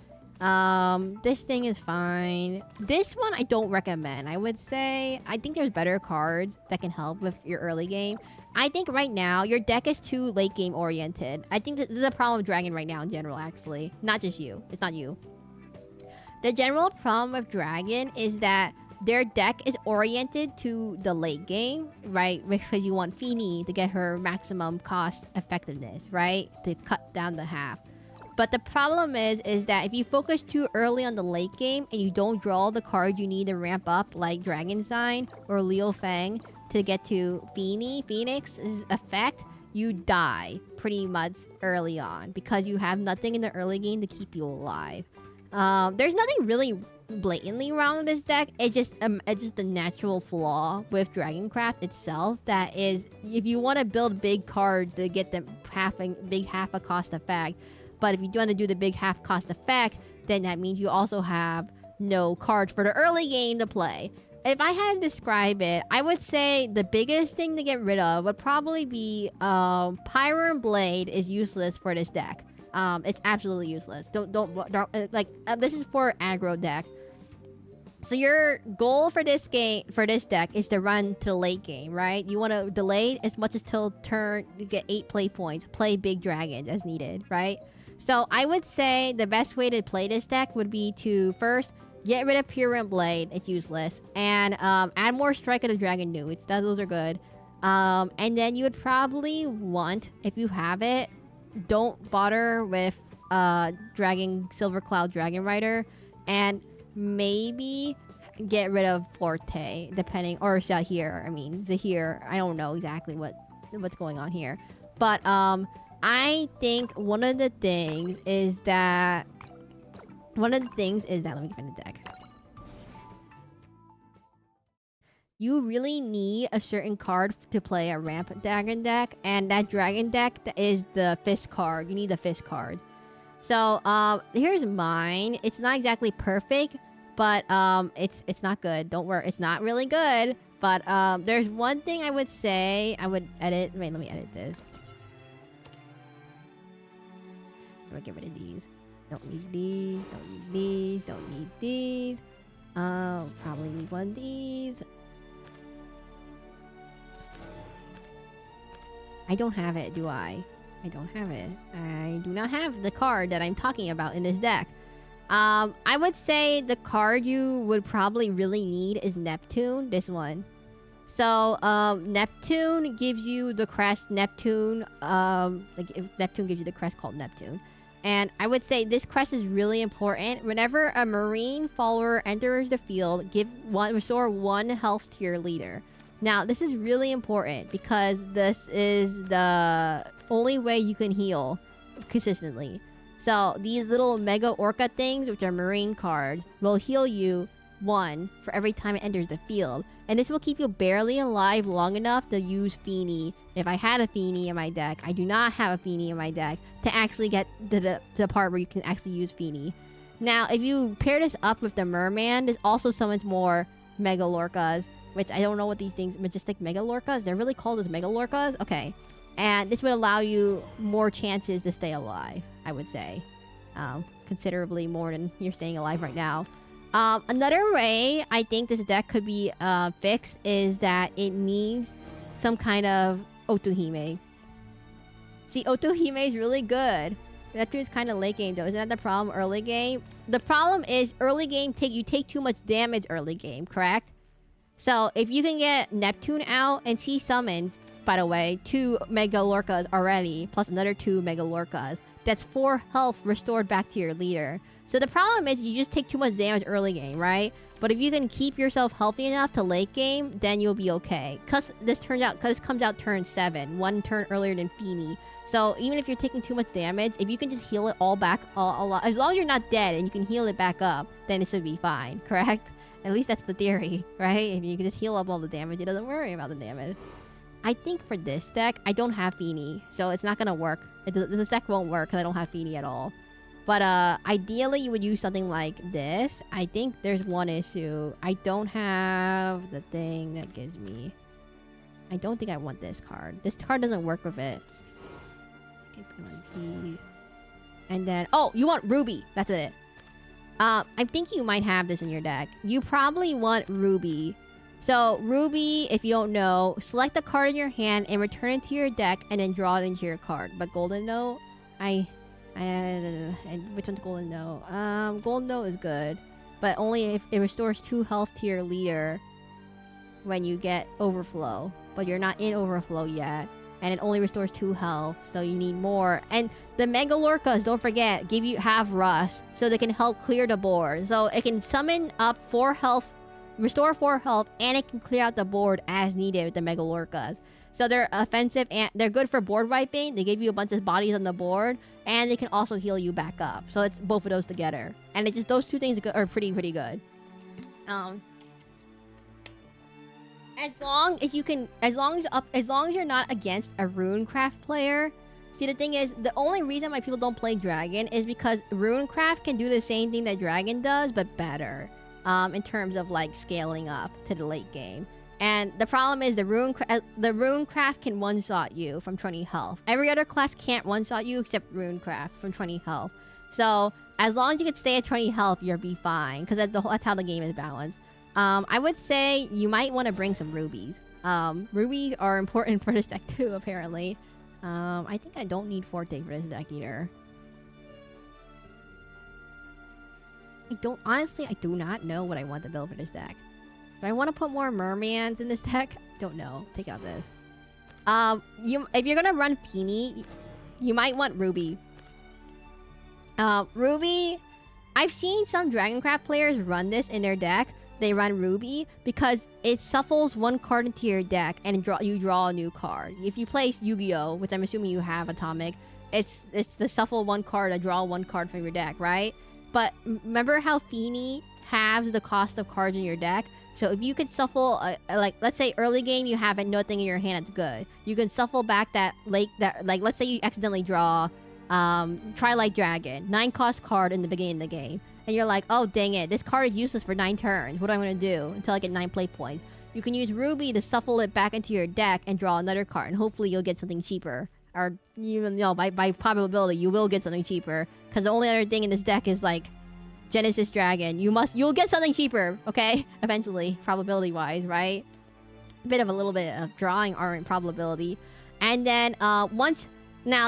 This thing is fine. This one I don't recommend, I would say. I think there's better cards that can help with your early game. I think right now, your deck is too late game oriented. I think this is a problem with Dragon right now in general, actually. Not just you. It's not you. The general problem with Dragon is that their deck is oriented to the late game, right? Because you want Feeny to get her maximum cost effectiveness, right? To cut down the half. But the problem is that if you focus too early on the late game and you don't draw the cards you need to ramp up, like Dragon Sign or Leo Fang, to get to Phoenix's effect, you die pretty much early on because you have nothing in the early game to keep you alive. There's nothing really blatantly wrong with this deck. It's just the natural flaw with Dragoncraft itself. That is, if you want to build big cards to get them half a cost effect, but if you want to do the big half cost effect, then that means you also have no cards for the early game to play. If I had to describe it, I would say the biggest thing to get rid of would probably be Pyro and Blade is useless for this deck. It's absolutely useless. Don't this is for aggro deck. So your goal for this deck is to run to the late game, right? You want to delay as much as till turn to get 8 play points. Play big dragons as needed, right? So I would say the best way to play this deck would be to first get rid of Pure and Blade. It's useless. And add more Strike of the Dragon Newts. Those are good. And then you would probably want, if you have it, don't bother with Dragon Silver Cloud Dragon Rider. And maybe get rid of Forte, depending, or Zahir. I mean, Zahir. I don't know exactly what's going on here. But I think one of the things is that let me find the deck. You really need a certain card to play a ramp dragon deck, and that dragon deck is the fist card. You need the fist card. So here's mine. It's not exactly perfect, but it's not good. Don't worry, it's not really good. But there's one thing I would say I would edit. Wait, let me edit this. I'm gonna get rid of these. Don't need these. Don't need these. Don't need these. Probably need one of these. I don't have it, do I? I don't have it. I do not have the card that I'm talking about in this deck. I would say the card you would probably really need is Neptune, this one. So, Neptune gives you the crest Neptune. If Neptune gives you the crest called Neptune. And I would say this crest is really important. Whenever a Marine follower enters the field, restore 1 health to your leader. Now, this is really important because this is the only way you can heal consistently. So, these little Mega Orca things, which are Marine cards, will heal you 1 for every time it enters the field. And this will keep you barely alive long enough to use Feeny. If I had a Feeny in my deck, I do not have a Feeny in my deck, to actually get to the part where you can actually use Feeny. Now, if you pair this up with the Merman, this also summons more Mega Lorcas, which I don't know what these things, Majestic Mega Lorcas, they're really called as Mega Lorcas? Okay. And this would allow you more chances to stay alive, I would say. Considerably more than you're staying alive right now. Another way I think this deck could be fixed is that it needs some kind of Otohime. See, Otohime is really good. Neptune's kind of late game though. Isn't that the problem early game? The problem is early game you take too much damage early game, correct? So if you can get Neptune out and see summons, by the way, 2 Mega Lorcas already, plus another 2 Mega Lorcas. That's 4 health restored back to your leader. So the problem is you just take too much damage early game, right? But if you can keep yourself healthy enough to late game, then you'll be okay. Cause this comes out turn 7, 1 turn earlier than Feeny. So even if you're taking too much damage, if you can just heal it all back a lot, as long as you're not dead and you can heal it back up, then it should be fine, correct? At least that's the theory, right? If you can just heal up all the damage, it doesn't worry about the damage. I think for this deck, I don't have Feeny, so it's not gonna work. This deck won't work because I don't have Feeny at all. But ideally, you would use something like this. I think there's one issue. I don't have the thing that gives me... I don't think I want this card. This card doesn't work with it. And then... Oh, you want Ruby. That's it. I think you might have this in your deck. You probably want Ruby. So, Ruby, if you don't know, select a card in your hand and return it to your deck and then draw it into your card. But Golden Note, and which one's Golden Note? Golden Note is good, but only if it restores 2 health to your leader when you get Overflow. But you're not in Overflow yet, and it only restores 2 health, so you need more. And the Mega Lorcas, don't forget, have Rust, so they can help clear the board. So it can summon up 4 health, restore 4 health, and it can clear out the board as needed with the Mega Lorcas. So they're offensive and they're good for board wiping. They give you a bunch of bodies on the board, and they can also heal you back up. So it's both of those together, and it's just those 2 things are pretty good. As long as you're not against a Runecraft player. See, the thing is, the only reason why people don't play Dragon is because Runecraft can do the same thing that Dragon does, but better. In terms of like scaling up to the late game. And the problem is the Runecraft can one-shot you from 20 health. Every other class can't one-shot you except Runecraft from 20 health. So as long as you can stay at 20 health, you'll be fine. Because that's how the game is balanced. I would say you might want to bring some rubies. Rubies are important for this deck too, apparently. I think I don't need Forte for this deck either. Honestly, I do not know what I want to build for this deck. Do I want to put more mermans in this deck? Don't know. Take out this. If you're gonna run Feeny, you might want Ruby. Ruby, I've seen some Dragoncraft players run this in their deck. They run Ruby because it shuffles 1 card into your deck and you draw a new card. If you play Yu-Gi-Oh, which I'm assuming you have, Atomic, it's the shuffle 1 card and draw 1 card from your deck, right? But remember how Feeny halves the cost of cards in your deck? So if you could shuffle, like, let's say early game you have nothing in your hand that's good. You can shuffle back like, let's say you accidentally draw Twilight Dragon, 9 cost card in the beginning of the game. And you're like, oh, dang it, this card is useless for 9 turns. What am I going to do until I get 9 play points? You can use Ruby to shuffle it back into your deck and draw another card. And hopefully you'll get something cheaper. Or, by probability, you will get something cheaper. Because the only other thing in this deck is, like, Genesis Dragon. You'll get something cheaper, okay? Eventually, probability-wise, right? A little bit of drawing our probability. And then, now,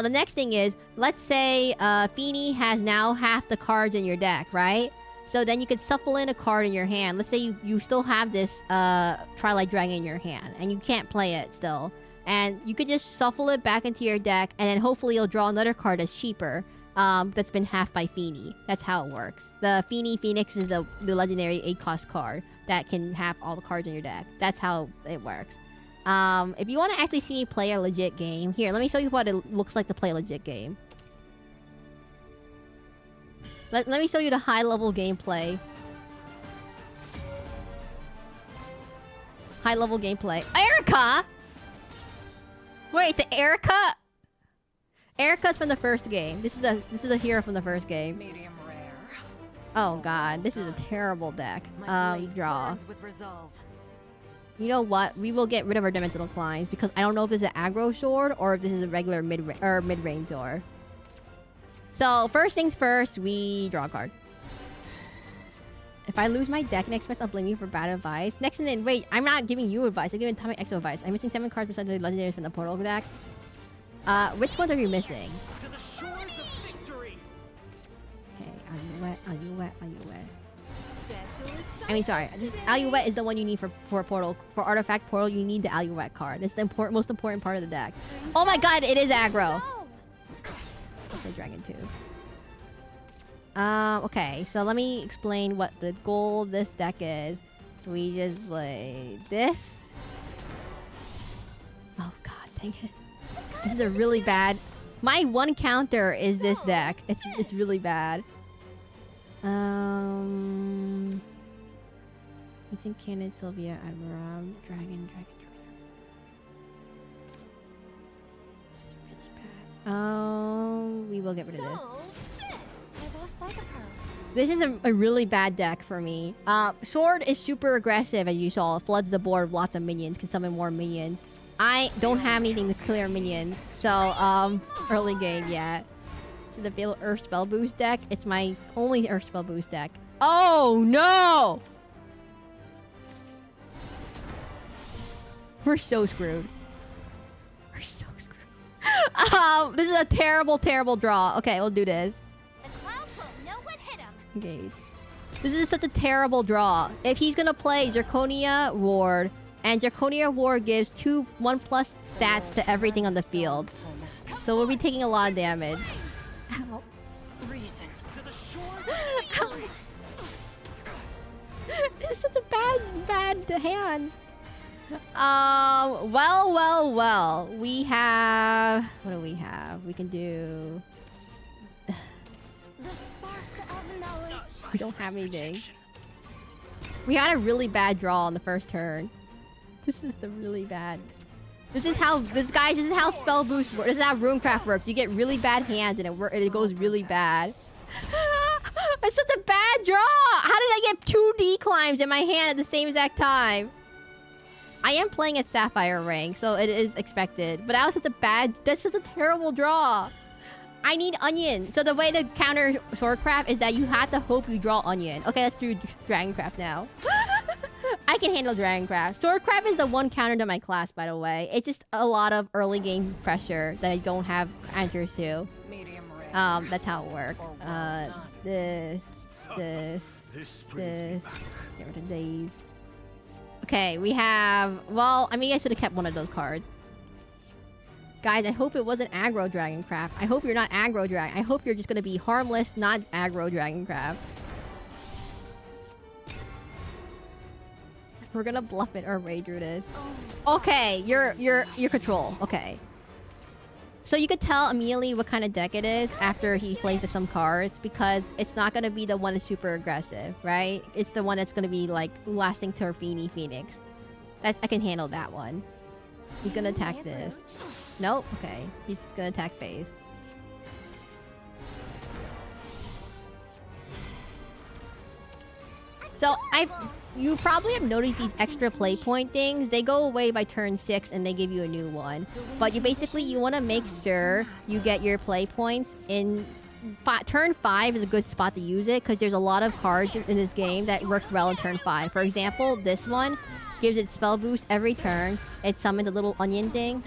the next thing is, let's say Feeny has now half the cards in your deck, right? So then you could shuffle in a card in your hand. Let's say you still have this Twilight Dragon in your hand, and you can't play it still. And you could just shuffle it back into your deck, and then hopefully you'll draw another card that's cheaper. That's been halved by Feeny. That's how it works. The Feeny Phoenix is the legendary 8-cost card that can have all the cards in your deck. That's how it works. If you want to actually see me play a legit game, here, let me show you what it looks like to play a legit game. Let me show you the high-level gameplay. High-level gameplay. Erica! Wait, the Erica? Erica's from the first game. This is a hero from the first game. Medium rare. Oh god, this is a terrible deck. Draw. With resolve. You know what? We will get rid of our dimensional climbs because I don't know if this is an aggro sword or if this is a regular mid-range sword. So first things first, we draw a card. If I lose my deck and express, I'll blame you for bad advice. Next and then, wait, I'm not giving you advice. I'm giving Atomic Exo advice. I'm missing 7 cards besides the legendaries from the Portal deck. Which ones are you missing? To the shores of victory. Okay, are you wet? Are you wet? Are you wet? I mean, sorry. This Alouette is the one you need for portal. For artifact portal, you need the Alouette card. It's the most important part of the deck. Oh my god, it is aggro. Okay, Dragon 2. Okay, so let me explain what the goal of this deck is. We just play this. Oh god, dang it. This is a really bad... My one counter is this deck. It's really bad. Ancient Cannon, Sylvia, Admiral, Dragon. It's really bad. We will get rid of this. I lost sight of her. This is a really bad deck for me. Sword is super aggressive, as you saw. It floods the board with lots of minions, can summon more minions. I don't have anything to clear minions, so early game yet. So the Fatal Earth Spell Boost deck, it's my only Earth Spell Boost deck. Oh no! We're so screwed. We're so screwed. This is a terrible, terrible draw. Okay, we'll do this. The clouds won't know what hit him. Engage. This is such a terrible draw. If he's gonna play Zirconia Ward, and Zirconia Ward gives 1+ stats to everything on the field. So we'll be taking a lot of damage. Ow. Reason. To the shore. This is such a bad hand. Well. We have... What do we have? We can do... The spark of knowledge. We don't have anything. We had a really bad draw on the first turn. This is the really bad. This is how spell boost works. This is how runecraft works. You get really bad hands and it goes really bad. It's such a bad draw. How did I get 2 declimbs in my hand at the same exact time? I am playing at Sapphire rank, so it is expected. But that's such a terrible draw. I need onion. So the way to counter swordcraft is that you have to hope you draw onion. Okay, let's do dragoncraft now. I can handle dragoncraft. Swordcraft is the one counter to my class, by the way. It's just a lot of early game pressure that I don't have answers to. Medium rare. That's how it works. This. Brings me back. Get rid of these. Okay, we have... Well, I mean, I should have kept one of those cards. Guys, I hope it wasn't aggro dragoncraft. I hope you're not aggro dragon. I hope you're just gonna be harmless, not aggro dragoncraft. We're gonna bluff it or rage through this. Okay, you're control. Okay. So you could tell immediately what kind of deck it is after he plays some cards, because it's not gonna be the one that's super aggressive, right? It's the one that's gonna be like lasting Terfini Phoenix. I can handle that one. He's gonna attack this. Nope. Okay. He's just gonna attack phase. So you probably have noticed these extra play point things. They go away by turn 6 and they give you a new one. But you want to make sure you get your play points in... Turn 5 is a good spot to use it because there's a lot of cards in this game that work well in turn 5. For example, this one gives it spell boost every turn. It summons a little onion thing.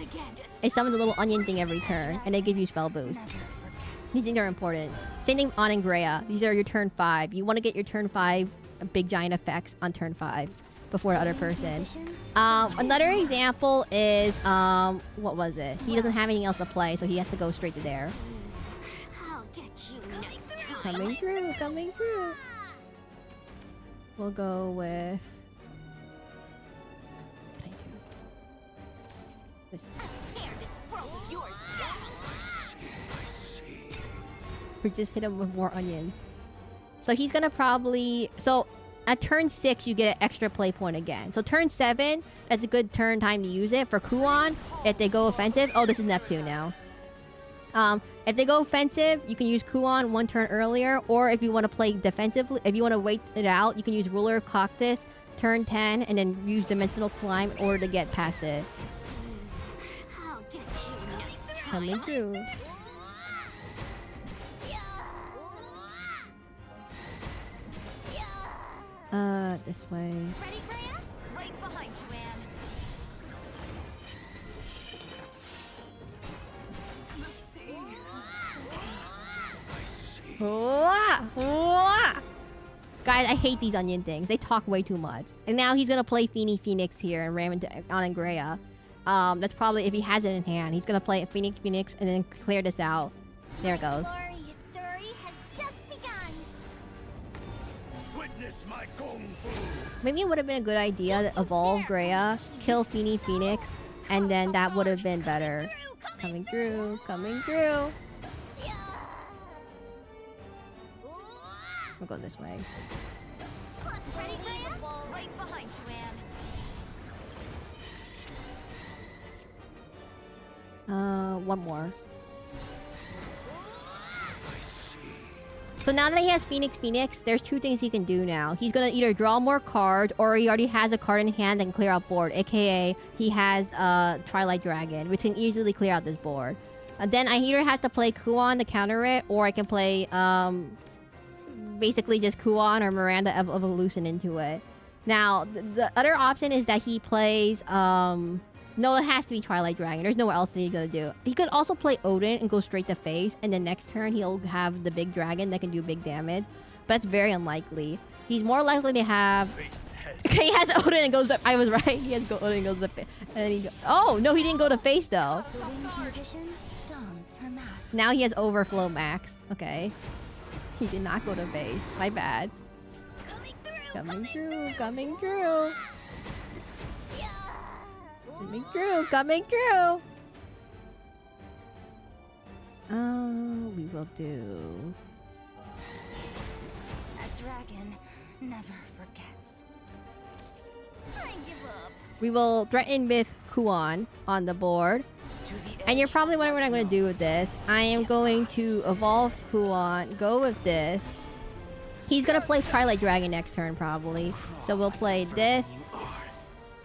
It summons a little onion thing every turn and they give you spell boost. These things are important. Same thing on Angrea. These are your turn 5. You want to get your turn 5 big giant effects on turn 5 before the other person. Another example is what was it? He doesn't have anything else to play, so he has to go straight to there. I'll get you next time. Coming through. We'll go with... What can I do? This. Tear this world of yours down. I see. We just hit him with more onions. So he's gonna probably... So at turn 6, you get an extra play point again. So turn 7, that's a good turn time to use it. For Kuon, if they go offensive... Oh, this is Neptune now. If they go offensive, you can use Kuon 1 turn earlier. Or if you want to play defensively, if you want to wait it out, you can use Ruler Cactus turn 10 and then use Dimensional Climb in order to get past it. I'll get you next time. Coming through. This way. Ready, Graham? Right behind you, Anne. I see. Wah! Guys, I hate these onion things. They talk way too much. And now he's gonna play Phoenix here and ram into Anangrea. That's probably if he has it in hand. He's gonna play Phoenix and then clear this out. There it goes. Glorious story has just begun. Witness my kung fu. Maybe it would have been a good idea to evolve Greya, kill Phoenix, and then that would have been better. Coming through. Yeah. We'll go this way. Ready, Leia? Right behind you, Anne. One more. I see. So now that he has Phoenix, there's two things he can do now. He's gonna either draw more cards, or he already has a card in hand and clear out board. AKA, he has Twilight Dragon, which can easily clear out this board. And then I either have to play Kuon to counter it, or I can play basically just Kuon or Miranda Evolution into it. Now, the other option is that he plays no, it has to be Twilight Dragon. There's nowhere else that he's gonna do. He could also play Odin and go straight to face, and then next turn he'll have the big dragon that can do big damage. But that's very unlikely. He's more likely to have. Okay, he has Odin and goes to. I was right. He has Odin and goes to face. And he. Oh no, he didn't go to face though. The winged musician dons her mask. Now he has Overflow Max. Okay. He did not go to face. My bad. Coming through. We will do. A dragon never forgets. I give up. We will threaten with Kuon on the board. And you're probably wondering what I'm going to do with this. I am going to evolve Kuon, go with this. He's going to play Twilight Dragon next turn, probably. So we'll play this.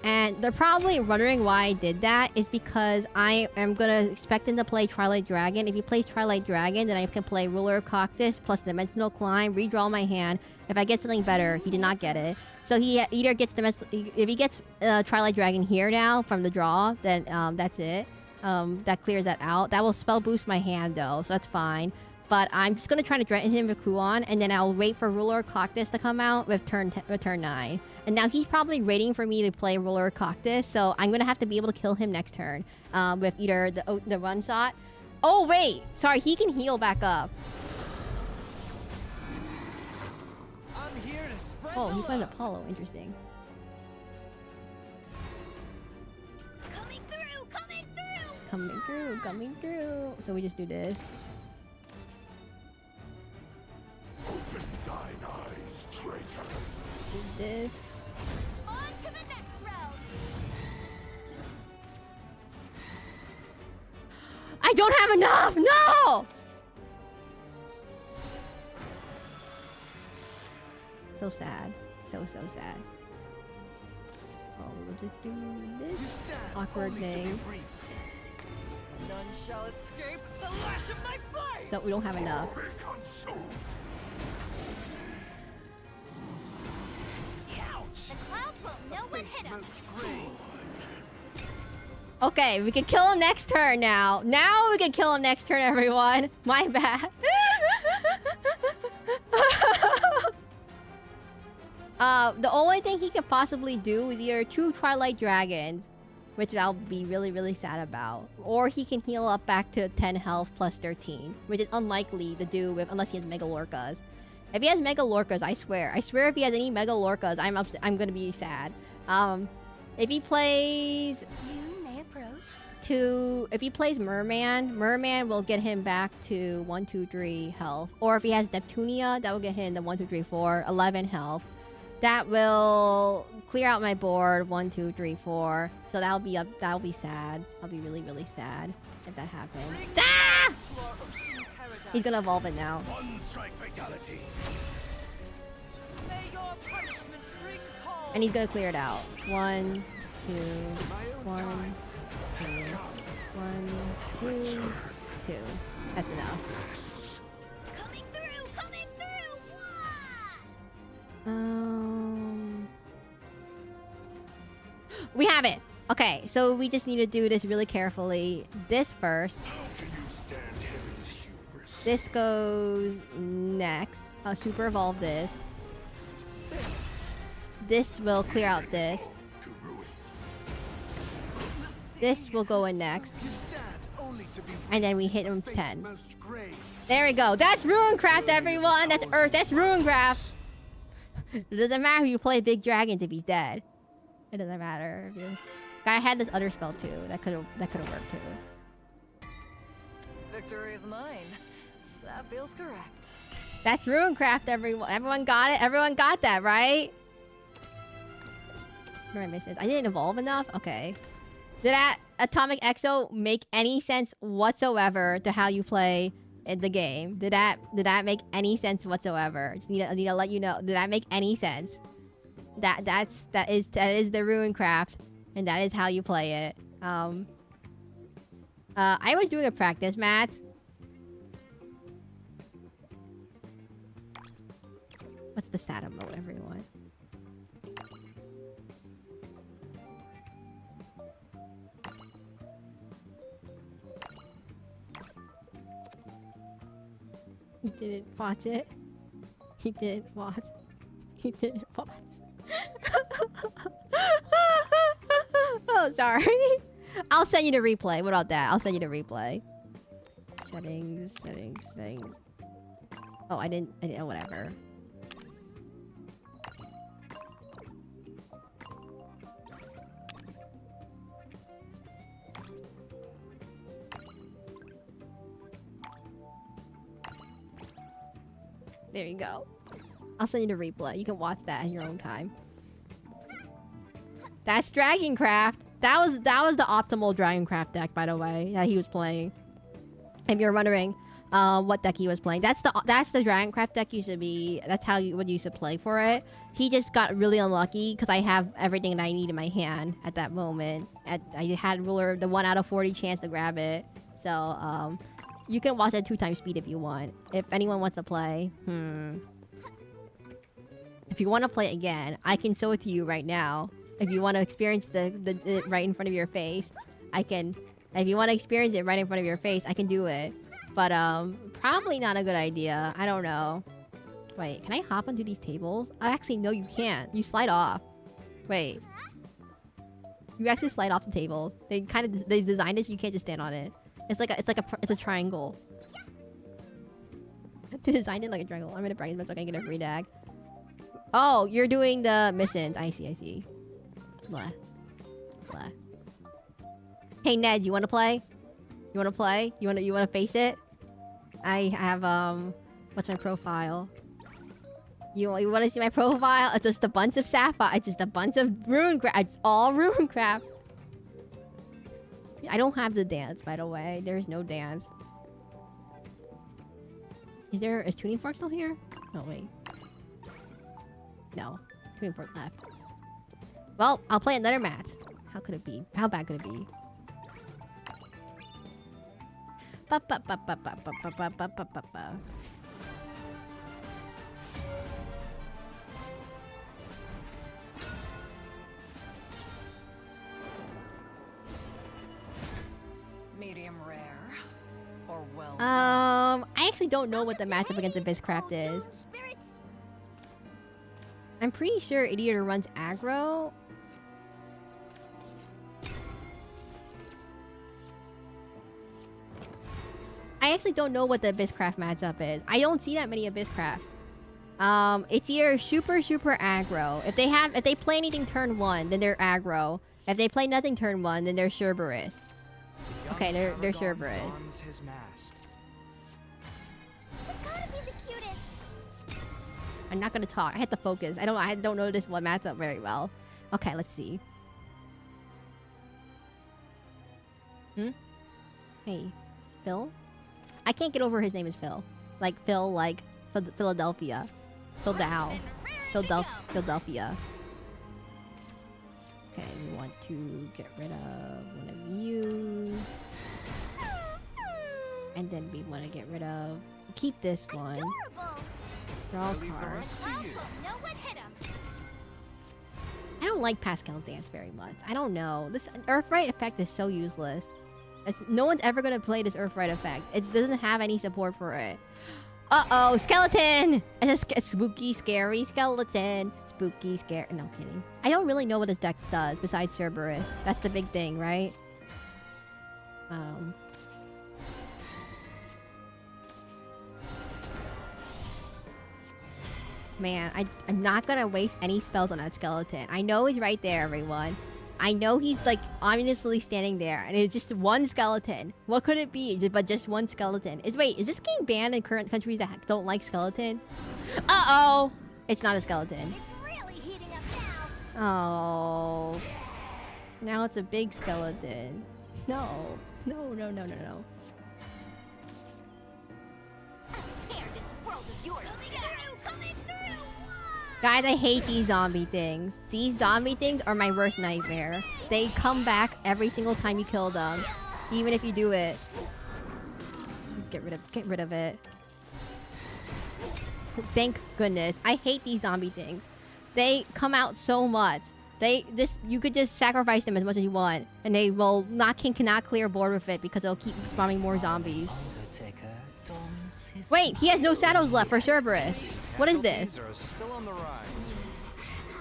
And they're probably wondering why I did that. Is because I am going to expect him to play Twilight Dragon. If he plays Twilight Dragon, then I can play Ruler Cactus plus Dimensional Climb, redraw my hand. If I get something better, he did not get it. So he either gets if he gets Twilight Dragon here now from the draw, then that's it. That clears that out. That will spell boost my hand though, so that's fine. But I'm just gonna try to threaten him with Kuon, and then I'll wait for Ruler Cactus to come out with turn 9. And now he's probably waiting for me to play Ruler Cactus, so I'm gonna have to be able to kill him next turn with either the run shot. Oh wait, sorry, he can heal back up. I'm here to spread Oh, the he plays love. Apollo. Interesting. Coming through. So we just do this. Open thine eyes, traitor. Do this. On to the next round. I don't have enough! No! So sad. So sad. Oh, we'll just do this You stand awkward only to be thing. reaped. None shall escape the lash of my blade! So we don't have enough. Be consumed. The clouds won't know what hit us. Okay, we can kill him next turn now. Now we can kill him next turn, everyone. My bad. The only thing he could possibly do is either 2 Twilight Dragons, which I'll be really sad about, or he can heal up back to 10 health plus 13, which is unlikely to do with unless he has Mega Lorcas. If he has Mega Lorcas, I swear if he has any Mega Lorcas, I'm gonna be sad. If he plays You may approach. if he plays Merman will get him back to 1, 2, 3 health. Or if he has Neptunia, that will get him to 1, 2, 3, 4, 11 health. That will clear out my board 1, 2, 3, 4. So that'll be sad. I'll be really sad if that happens. Ah! To our ocean paradise. He's gonna evolve it now. One strike fatality. May your punishment bring calm. And he's gonna clear it out. 1, 2, My own 1, time 2, has come. 1, 2, 2. That's enough. Coming through. We have it. Okay, so we just need to do this really carefully. This first. How can you stand heaven's hubris? This goes next. Super evolve this. This will clear out this. To ruin. This will go in next. You stand only to be And then we hit him fate's 10. most grave. There we go. That's Runecraft, everyone. That's Earth. That's Runecraft. It doesn't matter if you play Big Dragons if he's dead. It doesn't matter. Guy had this other spell too. That could have worked too. Victory is mine. That feels correct. That's Runecraft, everyone. Everyone got it? Everyone got that, right? What am I missing? I didn't evolve enough? Okay. Did that Atomic Exo make any sense whatsoever to how you play in the game? Did that make any sense whatsoever? Just need to let you know. Did that make any sense? That is the Runecraft, and that is how you play it. I was doing a practice, Matt. What's the SATA mode, everyone? He didn't watch it. He didn't watch. He didn't watch. Oh, sorry. I'll send you the replay. What about that? I'll send you the replay. Settings. Oh, I didn't. Whatever. There you go. I'll send you the replay. You can watch that at your own time. That's Dragoncraft. That was the optimal Dragoncraft deck, by the way, that he was playing. If you're wondering what deck he was playing, that's the Dragoncraft deck you should be. That's how you would use to play for it. He just got really unlucky because I have everything that I need in my hand at that moment. I had ruler the 1 out of 40 chance to grab it. So you can watch at 2 times speed if you want. If anyone wants to play, if you want to play it again, I can show it to you right now. If you want to experience the right in front of your face, I can. If you want to experience it right in front of your face, I can do it. But probably not a good idea. I don't know. Wait, can I hop onto these tables? Actually, no, you can't. You slide off. Wait. You actually slide off the tables. They designed it so you can't just stand on it. It's a triangle. They designed it like a triangle. I'm gonna practice so I can get a free dag. Oh, you're doing the missions. I see. Blah. Hey Ned, you wanna play? You wanna face it? I have what's my profile? You wanna see my profile? It's just a bunch of sapphire. It's just a bunch of Runecraft. It's all Runecraft. I don't have the dance, by the way. There's no dance. Is Tuning Fork still here? No, wait. No. Tuning Fork left. Well, I'll play another match. How could it be? How bad could it be? Medium rare. Or well I actually don't know what the matchup against Abysscraft is. Spirits. I'm pretty sure Idioter runs aggro. I actually don't know what the Abysscraft matchup is. I don't see that many Abysscraft. It's either super aggro. If they play anything turn 1, then they're aggro. If they play nothing turn 1, then they're Cerberus. Okay, they're Cerberus. His mask. We've gotta be the cutest. I'm not gonna talk. I had to focus. I don't know this one matchup very well. Okay, let's see. Hey, Phil? I can't get over his name is Phil. Like Phil, like Philadelphia. Philadelphia. Okay, we want to get rid of one of you. And then we want to get rid of... Keep this one. Adorable. Draw Leave the cards. rest to you. Know what hit 'em. I don't like Pascal's dance very much. I don't know. This Earthright effect is so useless. No one's ever gonna play this Earthright effect. It doesn't have any support for it. Uh-oh, skeleton! It's a spooky, scary skeleton. spooky, scare. No, I'm kidding. I don't really know what this deck does besides Cerberus. That's the big thing, right? Man, I'm not gonna waste any spells on that skeleton. I know he's right there, everyone. I know he's like ominously standing there, and it's just one skeleton. What could it be? But just one skeleton. Wait, is this game banned in current countries that don't like skeletons? Uh-oh! It's not a skeleton. It's really heating up now. Oh. Now it's a big skeleton. No. No, no, no, no, no. I'll tear this world of yours coming through. Guys, I hate these zombie things. These zombie things are my worst nightmare. They come back every single time you kill them. Even if you do it. Get rid of it. Thank goodness. I hate these zombie things. They come out so much. You could just sacrifice them as much as you want, and they will cannot clear a board with it because it'll keep spawning more zombies. Wait, he has no shadows left for Cerberus. What is this? Are still on the rise.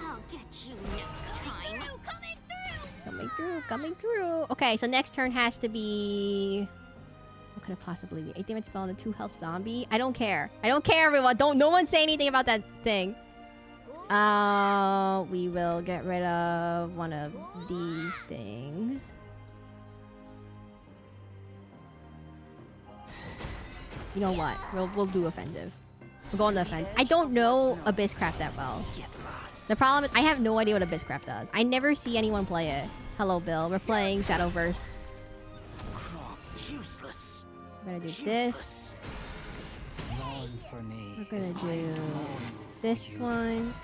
I'll get you next time. Coming through. Okay, so next turn has to be... What could it possibly be? 8 damage spell and a 2 health zombie? I don't care. I don't care, everyone. No one say anything about that thing. We will get rid of one of these things. You know what? We'll do offensive. We'll go on the offense. I don't know Abysscraft that well. The problem is I have no idea what Abysscraft does. I never see anyone play it. Hello, Bill. We're playing Shadowverse. We're gonna do this. We're gonna do this one.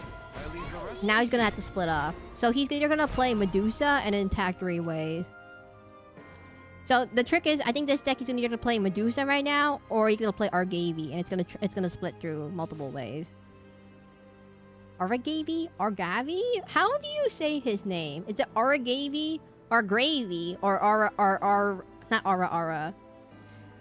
Now he's gonna have to split up. So he's either gonna play Medusa and then attack 3 ways. So the trick is, I think this deck is either gonna play Medusa right now, or he's gonna play Argavi, and it's gonna split through multiple ways. Argavi? How do you say his name? Is it Argavi, Argravy, or not Ara?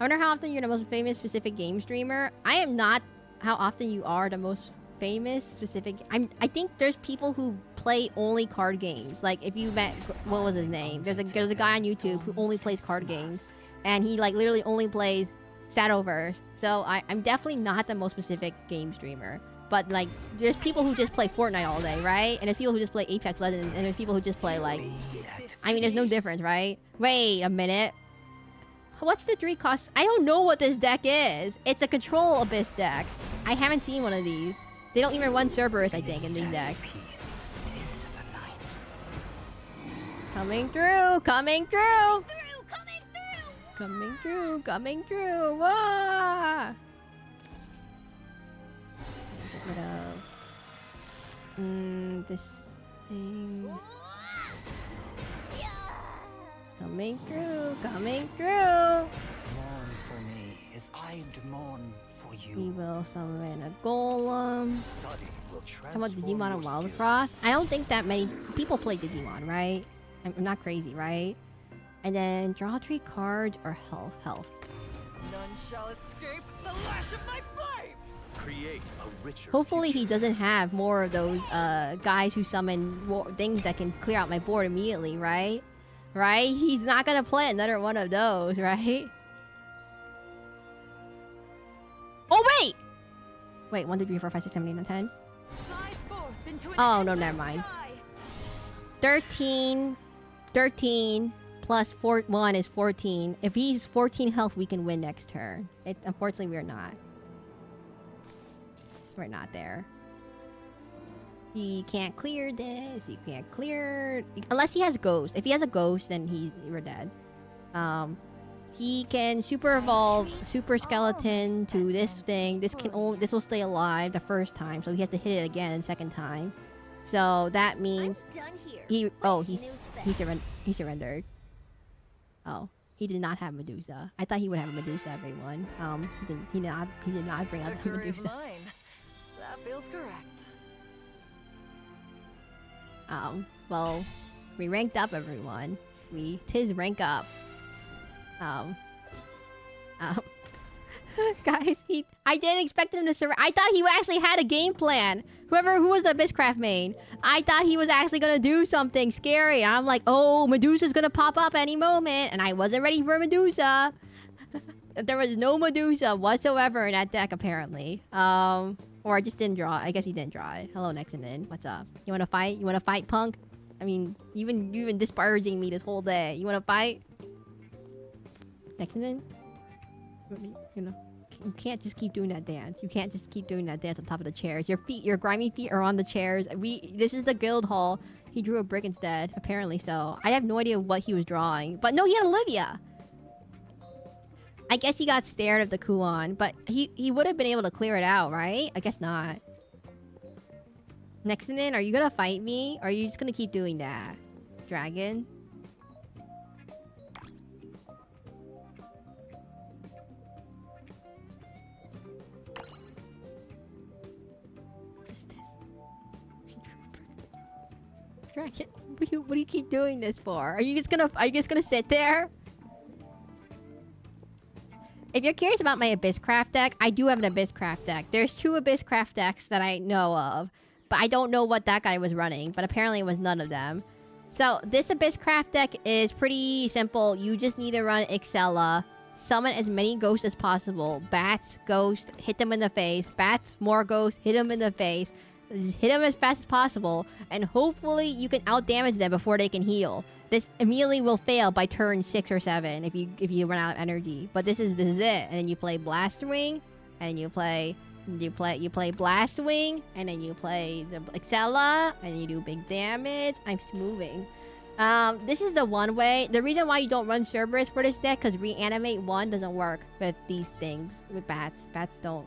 I wonder how often you're the most famous specific game streamer. I am not how often you are the most famous specific. I think there's people who play only card games. Like if you met, what was his name? There's a guy on YouTube who only plays card games, and he like literally only plays Shadowverse. So I'm definitely not the most specific game streamer. But like there's people who just play Fortnite all day, right? And there's people who just play Apex Legends, and there's people who just play like, I mean, there's no difference, right? Wait a minute. What's the 3 cost? I don't know what this deck is. It's a control Abyss deck. I haven't seen one of these. They don't even run Cerberus, I think, in these decks. Coming through! Wah! Get rid of... this thing... Coming through! Mourn for me as I mourn for you. We will summon a golem. Study will How about transform Digimon your and Wild skills. Frost? I don't think that many people play Digimon, right? I'm not crazy, right? And then draw 3 cards or health. None shall escape the lash of my flame! Create a richer Hopefully future. he doesn't have more of those guys who summon things that can clear out my board immediately, right? Right? He's not gonna play another one of those, right? Oh, wait! Wait, 1, 2, 3, 4, 5, 6, 7, 8, 9, 10. Oh, no, never mind. 13 plus 1 is 14. If he's 14 health, we can win next turn. Unfortunately, we're not. We're not there. He can't clear this. He can't clear... Unless he has Ghost. If he has a Ghost, then we're dead. He can Super Evolve Super Skeleton to this thing. This will stay alive the first time, so he has to hit it again the second time. So that means I'm done here. he surrendered. Oh, he did not have Medusa. I thought he would have a Medusa, everyone. He did not bring out the Victory of Medusa. mine. That feels correct. Well, we ranked up, everyone. Tis rank up. Guys, I didn't expect him to survive. I thought he actually had a game plan. Who was the Abysscraft main, I thought he was actually gonna do something scary. I'm like, oh, Medusa's gonna pop up any moment, and I wasn't ready for Medusa. There was no Medusa whatsoever in that deck, apparently. Or I just didn't draw. I guess he didn't draw it. Hello, Nexonin. What's up? You wanna fight? You wanna fight, punk? I mean, you've been disparaging me this whole day. You wanna fight? Nexonin? You know, you can't just keep doing that dance. You can't just keep doing that dance on top of the chairs. Your grimy feet are on the chairs. This is the guild hall. He drew a brick instead, apparently so. I have no idea what he was drawing. But no, he had Olivia! I guess he got stared of the Kuon, but he would have been able to clear it out, right? I guess not. Nexonin, are you gonna fight me? Or are you just gonna keep doing that? Dragon? Dragon, what do you keep doing this for? Are you just gonna sit there? If you're curious about my Abysscraft deck, I do have an Abysscraft deck. There's 2 Abysscraft decks that I know of, but I don't know what that guy was running, but apparently it was none of them. So this Abysscraft deck is pretty simple. You just need to run Excella, summon as many ghosts as possible. Bats, ghosts, hit them in the face. Bats, more ghosts, hit them in the face. Just hit them as fast as possible, and hopefully you can outdamage them before they can heal. This immediately will fail by turn 6 or 7 if you run out of energy. But this is it. And then you play Blast Wing, and you play Blast Wing, and then you play the Excella, and you do big damage. I'm moving. This is the one way. The reason why you don't run Cerberus for this deck, because Reanimate 1 doesn't work with these things. With bats. Bats don't.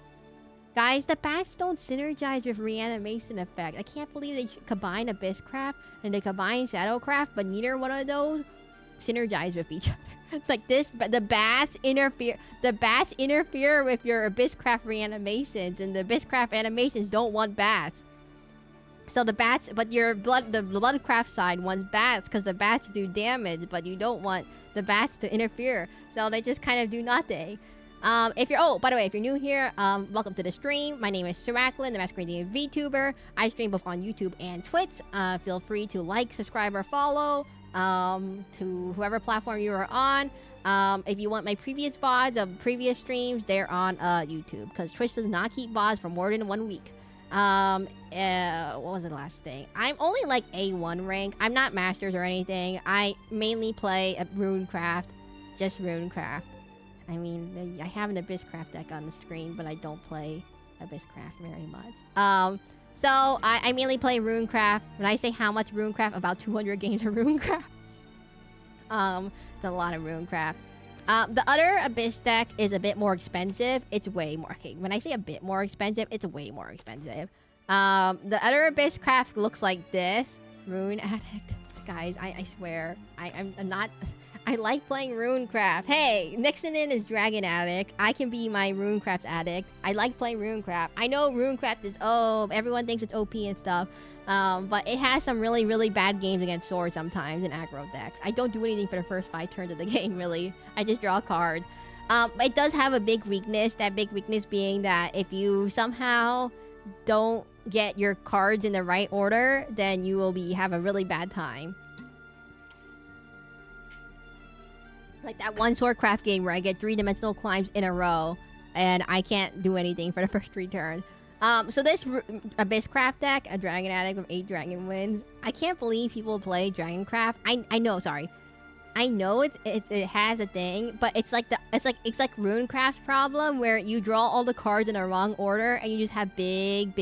Guys, the bats don't synergize with Reanimation effect. I can't believe they combine Abysscraft and they combine Shadowcraft, but neither one of those synergize with each other. Like this, but the bats interfere. The bats interfere with your Abysscraft reanimations, and the Abysscraft animations don't want bats. So the bats, but the Bloodcraft side wants bats because the bats do damage, but you don't want the bats to interfere. So they just kind of do nothing. By the way, if you're new here, welcome to the stream. My name is Seraclin, the masquerade VTuber. I stream both on YouTube and Twitch. Feel free to like, subscribe, or follow to whoever platform you are on. If you want my previous VODs of previous streams, they're on YouTube, because Twitch does not keep VODs for more than 1 week. What was the last thing? I'm only like A1 rank. I'm not Masters or anything. I mainly play Runecraft, just Runecraft. I mean, I have an Abysscraft deck on the screen, but I don't play Abysscraft very much. So I mainly play Runecraft. When I say how much Runecraft, about 200 games of Runecraft. It's a lot of Runecraft. The other Abyss deck is a bit more expensive. It's way more... Okay, when I say a bit more expensive, it's way more expensive. The other Abysscraft looks like this. Rune Addict. Guys, I swear. I'm not... I like playing Runecraft. Hey, Nexonin is Dragon Addict. I can be my Runecraft addict. I like playing Runecraft. I know Runecraft is... Oh, everyone thinks it's OP and stuff. But it has some really, really bad games against Sword sometimes in aggro decks. I don't do anything for the first 5 turns of the game, really. I just draw cards. It does have a big weakness. That big weakness being that if you somehow don't get your cards in the right order, then you will have a really bad time. Like that one Swordcraft game where I get 3-dimensional climbs in a row, and I can't do anything for the first 3 turns. So this Abysscraft deck, a Dragon Addict with 8 Dragon Wins. I can't believe people play Dragoncraft. I know, sorry. I know it has a thing, but it's like Runecraft's problem where you draw all the cards in the wrong order and you just have big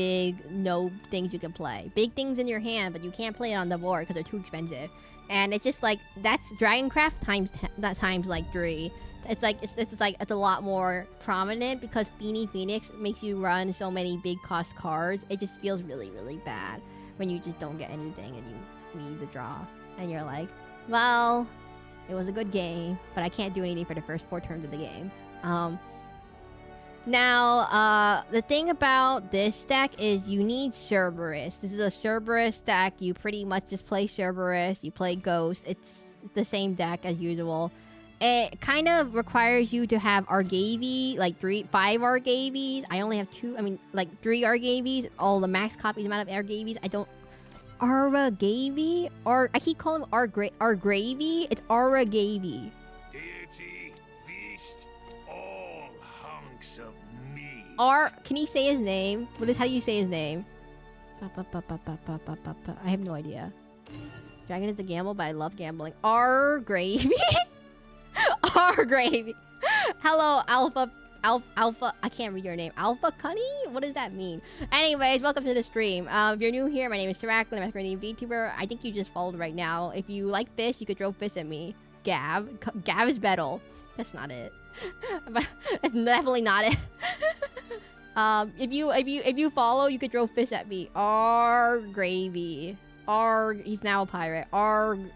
no things you can play. Big things in your hand, but you can't play it on the board because they're too expensive. And it's just like, that's Dragoncraft times like 3. It's a lot more prominent because Phoenix makes you run so many big cost cards. It just feels really, really bad when you just don't get anything and you need to draw. And you're like, well, it was a good game, but I can't do anything for the first 4 turns of the game. Now, the thing about this deck is you need Cerberus. This is a Cerberus deck. You pretty much just play Cerberus. You play Ghost. It's the same deck as usual. it kind of requires you to have Argavi, like 5 Argavis. I only have 2. I mean, like 3 Argavis. All the max copies amount of Argavis. I don't. Aragavi? Or I keep calling him Argravy. It's Aragavi. Deity, beast, all hunks of meat. Can you say his name? How do you say his name? I have no idea. Dragon is a gamble, but I love gambling. Argravy? Argravy. Hello, Alpha. I can't read your name. Alpha Cunny? What does that mean? Anyways, welcome to the stream. If you're new here, my name is Seraclin. I'm a masquerade VTuber. I think you just followed right now. If you like fish, you could throw fish at me. Gav is Bettle. That's not it. But that's definitely not it. If you follow, you could throw fish at me. Gravy. He's now a pirate. You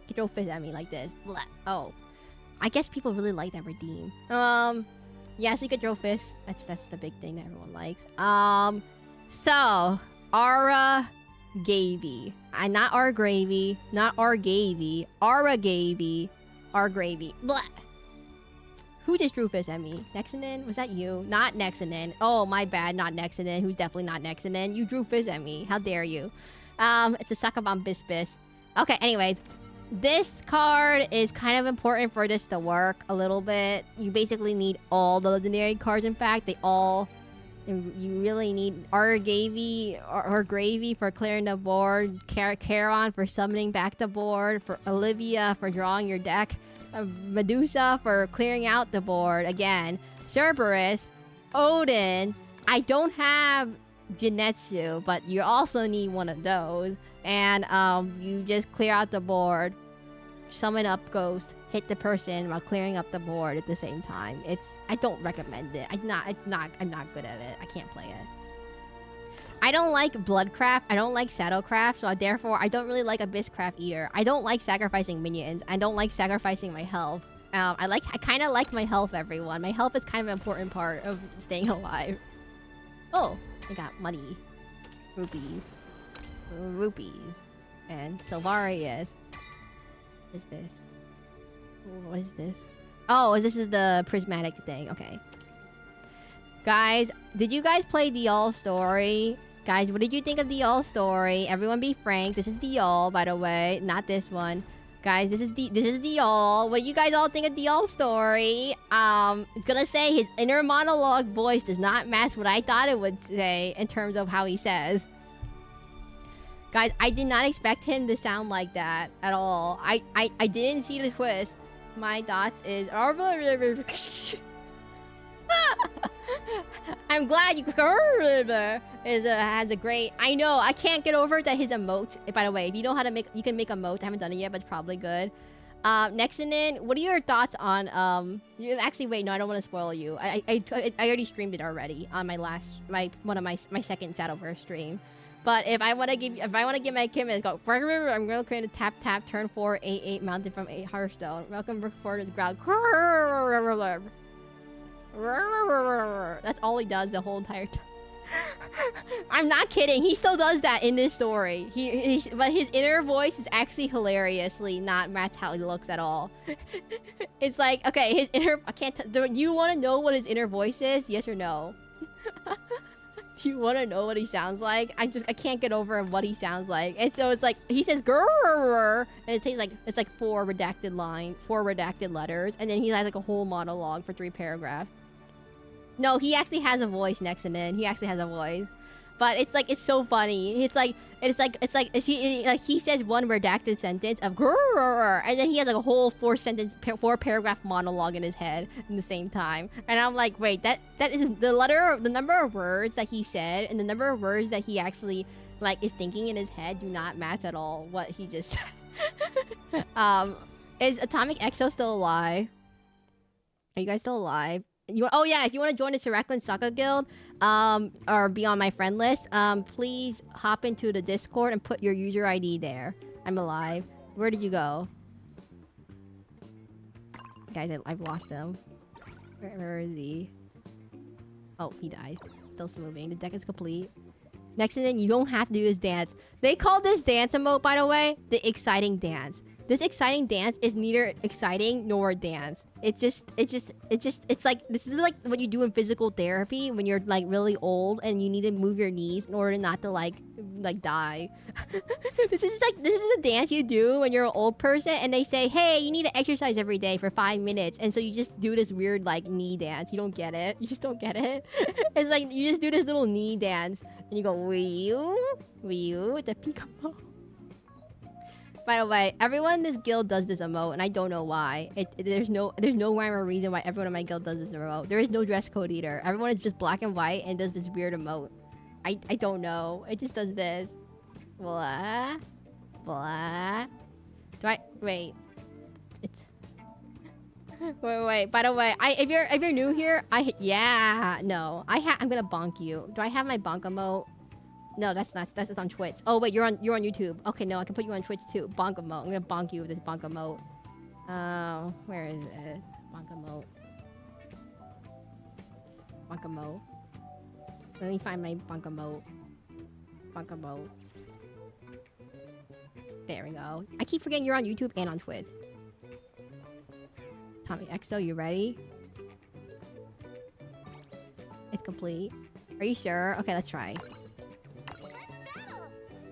could throw fish at me like this. Blah. Oh. I guess people really like that redeem. Yeah, so you could throw fish. That's the big thing that everyone likes. So Ara Gavy. Not our gravy, not our gavy. Ara Gavy. Our gravy. Blah. Who just drew fish at me? Nexinen? Was that you? Not Nexinen. Oh, my bad. Not Nexinen. Who's definitely not Nexinen. You drew fish at me. How dare you? It's a Sakabam Bispis. Okay, anyways. This card is kind of important for this to work a little bit. You basically need all the legendary cards. In fact, you really need Argavy or Gravy for clearing the board, Charon for summoning back the board, for Olivia for drawing your deck, Medusa for clearing out the board again, Cerberus, Odin. I don't have Genetsu, but you also need one of those. And you just clear out the board, summon up Ghost, hit the person while clearing up the board at the same time. I don't recommend it. I'm not good at it. I can't play it. I don't like Bloodcraft. I don't like Shadowcraft, so therefore I don't really like Abysscraft either. I don't like sacrificing minions. I don't like sacrificing my health. I kind of like my health, everyone. My health is kind of an important part of staying alive. Oh, I got money. Rupees. And Silvarius. What is this? What is this? Oh, this is the prismatic thing. Okay. Guys, did you guys play the All story? Guys, what did you think of the All story? Everyone be frank. This is the All, by the way. Not this one. Guys, this is the All. What do you guys all think of the All story? Gonna say his inner monologue voice does not match what I thought it would say in terms of how he says. Guys, I did not expect him to sound like that at all. I didn't see the twist. My thoughts is... I'm glad you... has a great... I know, I can't get over that his emote... By the way, if you know how to make... You can make emote. I haven't done it yet, but it's probably good. Nexinen, what are your thoughts on... Actually, wait, no, I don't want to spoil you. I already streamed it already on my last... One of my second Shadowverse stream. But if I want to give my Kim, go. I'm gonna create a tap turn 4 8 mounted from 8 Hearthstone. Welcome Brook Ford to the ground. That's all he does the whole entire time. I'm not kidding. He still does that in this story. But his inner voice is actually hilariously not match how he looks at all. It's like, okay, his inner... Do you want to know what his inner voice is? Yes or no? Do you want to know what he sounds like? I can't get over what he sounds like. And so it's like, he says grrrr, and it takes like, it's like 4 redacted letters, and then he has like a whole monologue for 3 paragraphs. No, he actually has a voice, Nexinen. He actually has a voice. But it's like, it's so funny. He says one redacted sentence of grrrr, and then he has like a whole 4 paragraph monologue in his head in the same time. And I'm like, wait, that is the number of words that he said and the number of words that he actually like is thinking in his head do not match at all what he just said. Is Atomic Exo still alive? Are you guys still alive? Oh yeah, if you want to join the Seraclin Soccer Guild, or be on my friend list, please hop into the Discord and put your user ID there. I'm alive. Where did you go? Guys, I've lost him. Where is he? Oh, he died. Still moving. The deck is complete. Next thing, you don't have to do this dance. They call this dance emote, by the way, the exciting dance. This exciting dance is neither exciting nor a dance. It's like, this is like what you do in physical therapy when you're like really old and you need to move your knees in order not to like die. This is the dance you do when you're an old person and they say, hey, you need to exercise every day for 5 minutes. And so you just do this weird like knee dance. You don't get it. You just don't get it. It's like you just do this little knee dance and you go, wee-oo, with the peekaboo. By the way, everyone in this guild does this emote, and I don't know why. There's no rhyme or reason why everyone in my guild does this emote. There is no dress code either. Everyone is just black and white and does this weird emote. I don't know. It just does this. Blah. Blah. Wait. It's... Wait. By the way, if you're new here, I'm gonna bonk you. Do I have my bonk emote? No, that's on Twitch. Oh wait, you're on YouTube. Okay, no, I can put you on Twitch too. Bonk emote. I'm gonna bonk you with this bonk emote. Where is it? Bonk emote. Bonk emote. Let me find my bonk emote. Bonk emote. There we go. I keep forgetting you're on YouTube and on Twitch. Tommy XO, you ready? It's complete. Are you sure? Okay, let's try.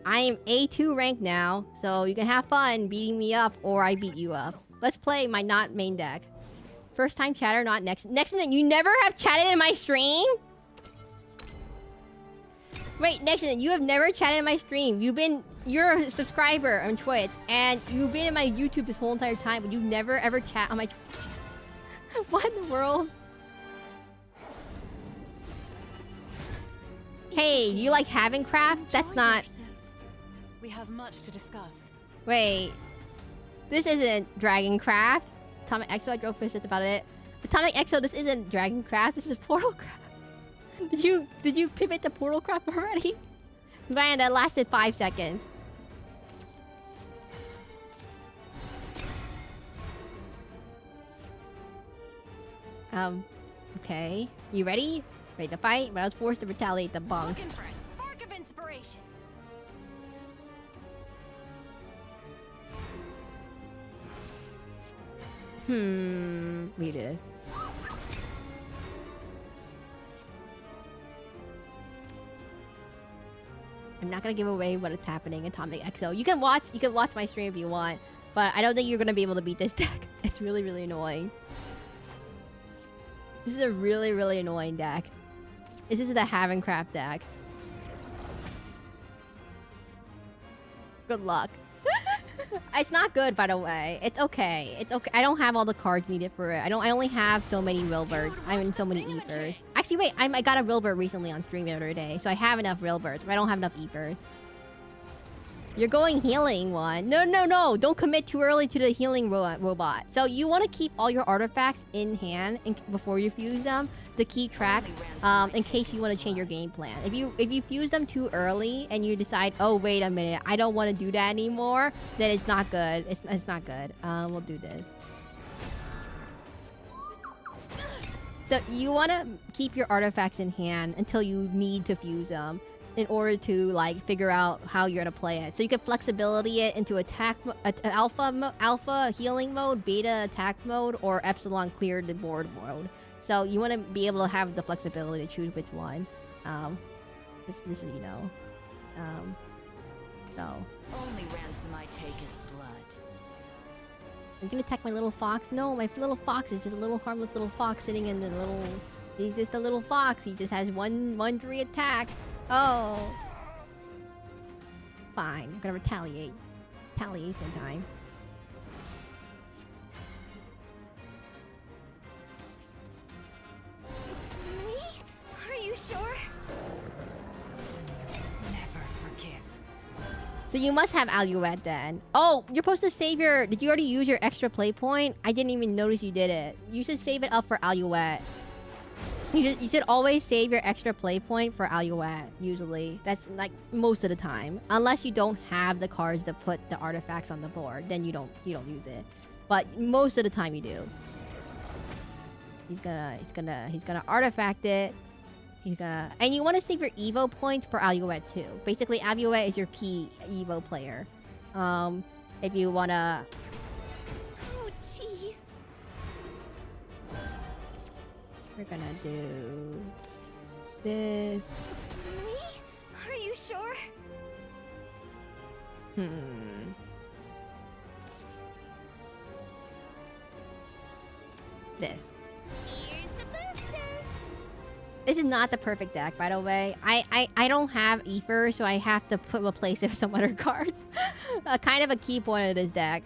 I am A2 rank now, so you can have fun beating me up or I beat you up. Let's play my not main deck. First time chatter, not next. Nexon, you never have chatted in my stream? Wait, Nexon, you have never chatted in my stream. You're a subscriber on Twitch, and you've been in my YouTube this whole entire time, but you never ever chat on my Twitch. What in the world? Hey, do you like having craft? That's not... We have much to discuss. Wait. This isn't Dragoncraft. Atomic Exo, I drove fish, that's about it. Atomic Exo, this isn't Dragoncraft, this is Portalcraft. Did you pivot to Portalcraft already? Man, that lasted 5 seconds. Okay. You ready? Ready to fight? But I was forced to retaliate the bonk. Looking for a spark of inspiration. Read it. I'm not gonna give away what is happening in Atomic Exo. You can watch my stream if you want, but I don't think you're gonna be able to beat this deck. It's really, really annoying. This is a really, really annoying deck. This is the Havencraft deck. Good luck. It's not good, by the way. It's okay. It's okay. I don't have all the cards needed for it. I only have so many Rilberts. I mean, so many Ethers. Actually, wait. I got a Rilbert recently on stream the other day, so I have enough Rilberts, but I don't have enough Ethers. You're going healing one. No. Don't commit too early to the healing robot. So you want to keep all your artifacts in hand before you fuse them to keep track in case you want to change your game plan. If you fuse them too early and you decide, oh, wait a minute, I don't want to do that anymore, then it's not good. It's not good. We'll do this. So you want to keep your artifacts in hand until you need to fuse them, in order to like figure out how you're gonna play it. So you can flexibility it into alpha healing mode, beta attack mode, or epsilon clear the board mode. So you want to be able to have the flexibility to choose which one. This you know. So. Only ransom I take is blood. Are you gonna attack my little fox? No, my little fox is just a little harmless little fox sitting in the little. He's just a little fox. He just has one free attack. Oh. Fine. I'm gonna retaliate. Retaliation time. Me? Are you sure? Never forgive. So you must have Alouette then. Oh, you're supposed to save your... Did you already use your extra play point? I didn't even notice you did it. You should save it up for Alouette. You should always save your extra play point for Alouette, usually. That's like most of the time. Unless you don't have the cards to put the artifacts on the board, then you don't use it. But most of the time you do. He's gonna artifact it. And you want to save your Evo points for Alouette too. Basically, Alouette is your key Evo player. If you wanna We're gonna do this. Me? Are you sure? This. Here's the booster. This is not the perfect deck, by the way. I don't have Ether, so I have to replace it with some other cards. Kind of a key point of this deck.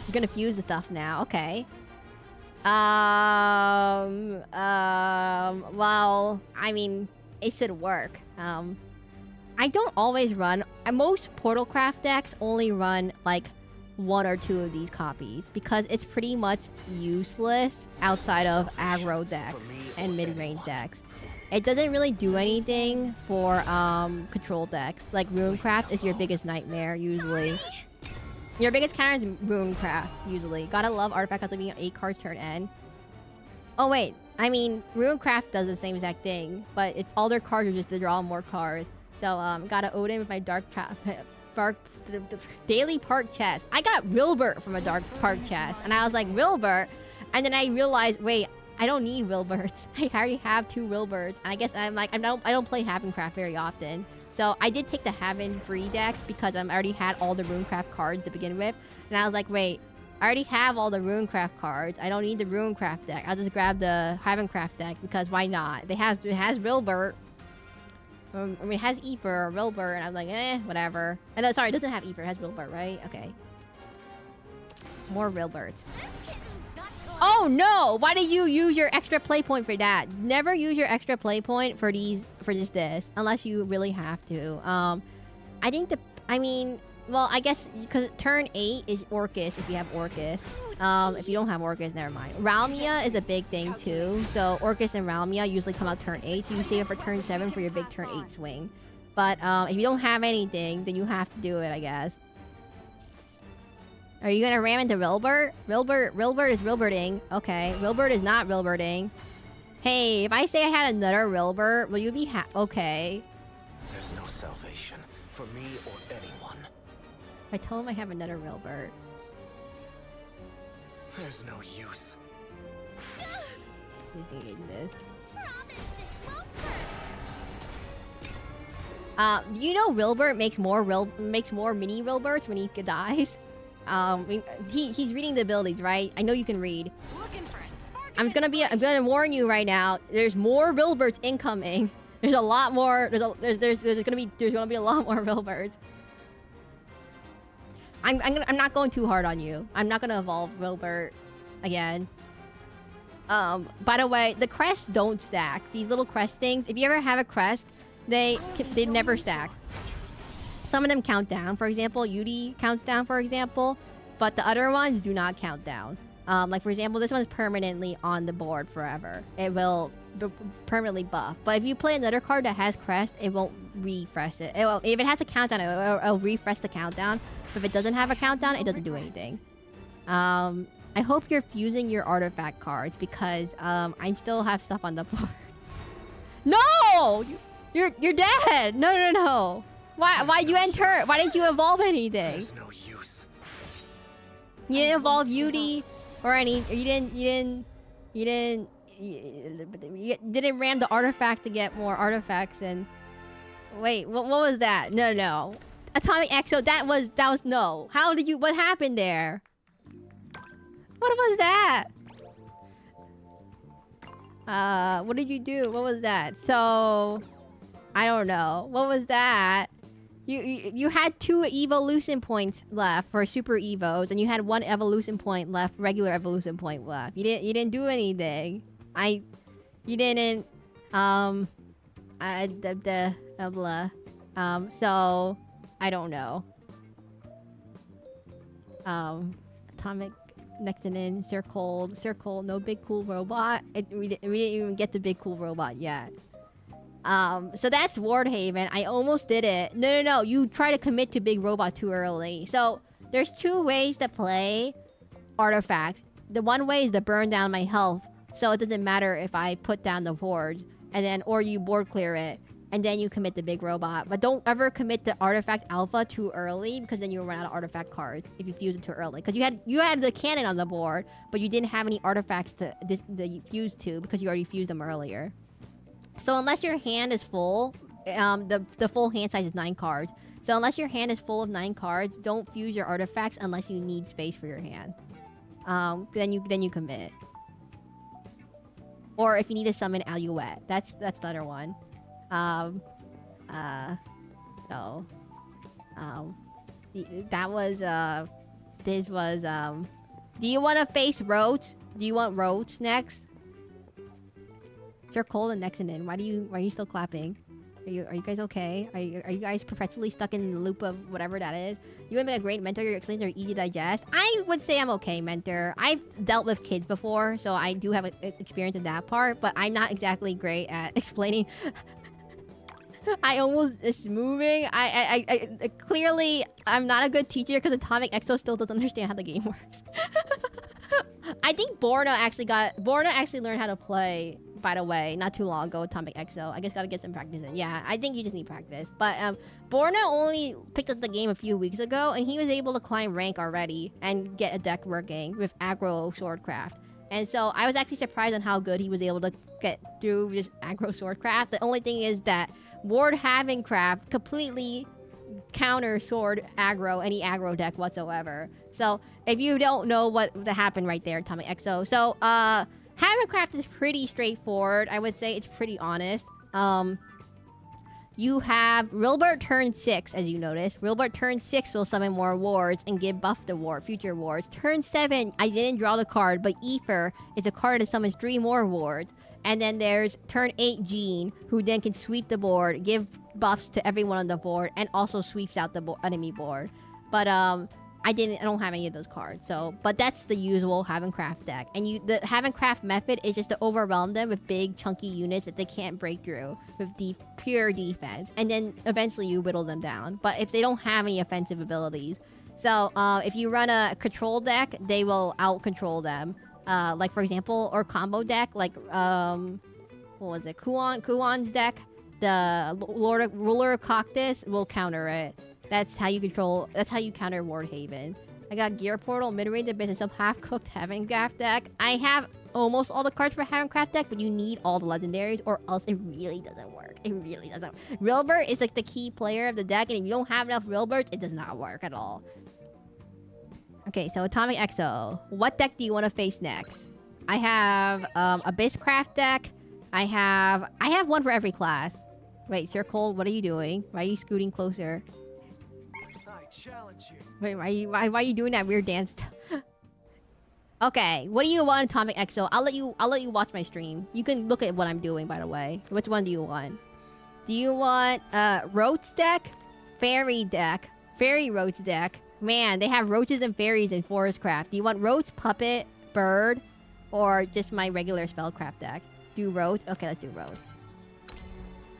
I'm gonna fuse the stuff now. Okay. Well, I mean, it should work. I don't always run. Most Portalcraft decks only run like 1 or 2 of these copies because it's pretty much useless outside of aggro decks and mid-range decks. It doesn't really do anything for control decks. Like Runecraft is your biggest nightmare usually. Your biggest counter is Runecraft usually. Gotta love artifact because of being 8 cards turn end. Oh wait, I mean Runecraft does the same exact thing, but it's all their cards are just to draw more cards. So gotta Odin with my dark daily park chest. I got Wilbert from a dark park chest, and I was like Wilbert, and then I realized, wait, I don't need Wilberts. I already have 2 Wilberts, and I guess I'm like I don't play Havencraft very often. So I did take the Haven free deck because I already had all the Runecraft cards to begin with, and I was like, wait, I already have all the Runecraft cards. I don't need the Runecraft deck. I'll just grab the Havencraft deck because why not? It has Wilbert. I mean, it has Ether or Wilbur, and I'm like, whatever. And sorry, it doesn't have Ether, it has Wilbur, right? Okay. More Wilburts. Oh no! Why did you use your extra play point for that? Never use your extra play point for this, unless you really have to. I think well, I guess because turn 8 is Orcus if you have Orcus. If you don't have Orcus, never mind. Ralmia is a big thing too. So Orcus and Ralmia usually come out turn 8, so you save it for turn 7 for your big turn 8 swing. But if you don't have anything, then you have to do it, I guess. Are you gonna ram into Wilbert? Wilbert is Wilberting. Okay, Wilbert is not Wilberting. Hey, if I say I had another Wilbert, will you be okay? There's no salvation for me or anyone. I tell him I have another Wilbert. There's no use. He's thinking this. Promise this won't hurt. You know Wilbert makes more mini Wilberts when he dies. He's reading the abilities, right? I know you can read. Looking for a spark. I'm gonna warn you right now. There's more Wilberts incoming. There's a lot more. There's gonna be a lot more Wilberts. I'm not going too hard on you. I'm not gonna evolve Wilbert again. By the way, the crests don't stack. These little crest things. If you ever have a crest, they never stack. Some of them count down. For example, Yudi counts down, for example, but the other ones do not count down. Like for example, this one's permanently on the board forever. It will permanently buff. But if you play another card that has crest, it won't refresh it. If it has a countdown, it'll refresh the countdown. But if it doesn't have a countdown, it doesn't do anything. I hope you're fusing your artifact cards because I still have stuff on the board. No! You're dead! No. Why'd you enter? Why didn't you evolve anything? There's no use. You didn't evolve Yudi or any. You didn't ram the artifact to get more artifacts and. Wait, what was that? No. Atomic Exo. That was no. How did you? What happened there? What was that? What did you do? What was that? So, I don't know. What was that? You had 2 evolution points left for super evos, and you had 1 evolution point left, regular evolution point left. You didn't do anything. You didn't. So I don't know. Atomic. Next and in circle, no big cool robot. We didn't even get the big cool robot yet. So that's Wardhaven. I almost did it. No. You try to commit to big robot too early. So there's 2 ways to play artifacts. The one way is to burn down my health, so it doesn't matter if I put down the board, and then or you board clear it. and then you commit the big robot. But don't ever commit the artifact alpha too early, because then you'll run out of artifact cards if you fuse it too early. Because you had the cannon on the board, but you didn't have any artifacts to fuse to because you already fused them earlier. So unless your hand is full, the full hand size is 9 cards. So unless your hand is full of 9 cards, don't fuse your artifacts unless you need space for your hand. Then you commit. Or if you need to summon Alouette, that's the other one. That was this was do you want to face Roach? Do you want Roach next? Sir Cole and Nexonin, why are you still clapping? Are you guys okay? Are you guys perpetually stuck in the loop of whatever that is? You would be a great mentor. Your explains are easy to digest. I would say I'm okay, mentor. I've dealt with kids before, so I do have experience in that part. But I'm not exactly great at explaining. I almost is moving. I clearly I'm not a good teacher because Atomic Exo still doesn't understand how the game works. I think Borna actually learned how to play, by the way, not too long ago, Atomic Exo. I guess gotta get some practice in. Yeah, I think you just need practice. But Borna only picked up the game a few weeks ago, and he was able to climb rank already and get a deck working with aggro swordcraft. And so I was actually surprised on how good he was able to get through just aggro swordcraft. The only thing is that Ward Having Craft completely counter sword aggro any aggro deck whatsoever. So if you don't know what happened right there, Atomic Exo. So Havencraft is pretty straightforward. I would say it's pretty honest. You have Rilbert turn 6, as you notice. Rilbert turn 6 will summon more wards and give buff to future wards. Turn 7, I didn't draw the card, but Ether is a card that summons 3 more wards. And then there's turn 8 Jean, who then can sweep the board, give buffs to everyone on the board, and also sweeps out the enemy board. But I don't have any of those cards. So, but that's the usual Havencraft deck. And the Havencraft method is just to overwhelm them with big chunky units that they can't break through with pure defense. And then eventually you whittle them down. But if they don't have any offensive abilities, so if you run a control deck, they will out control them. Like for example, or combo deck, like what was it? Kuon's deck, the Ruler of Coctus will counter it. That's how you counter Wardhaven. I got Gear Portal, Mid-Range Abyss, and some half-cooked Havencraft deck. I have almost all the cards for Havencraft deck, but you need all the legendaries or else it really doesn't work. It really doesn't. Rilbert is like the key player of the deck, and if you don't have enough Rilberts, it does not work at all. Okay, so Atomic Exo. What deck do you want to face next? I have Abysscraft deck. I have one for every class. Wait, Sir Cole, what are you doing? Why are you scooting closer? Challenge you. Wait, why are you doing that weird dance? Okay, what do you want, Atomic Exo? I'll let you watch my stream. You can look at what I'm doing, by the way. Which one do you want? Do you want Roach deck, Fairy deck, Fairy Roach deck? Man, they have roaches and fairies in Forestcraft. Do you want Roach, Puppet, Bird, or just my regular Spellcraft deck? Do Roach? Okay, let's do Roach.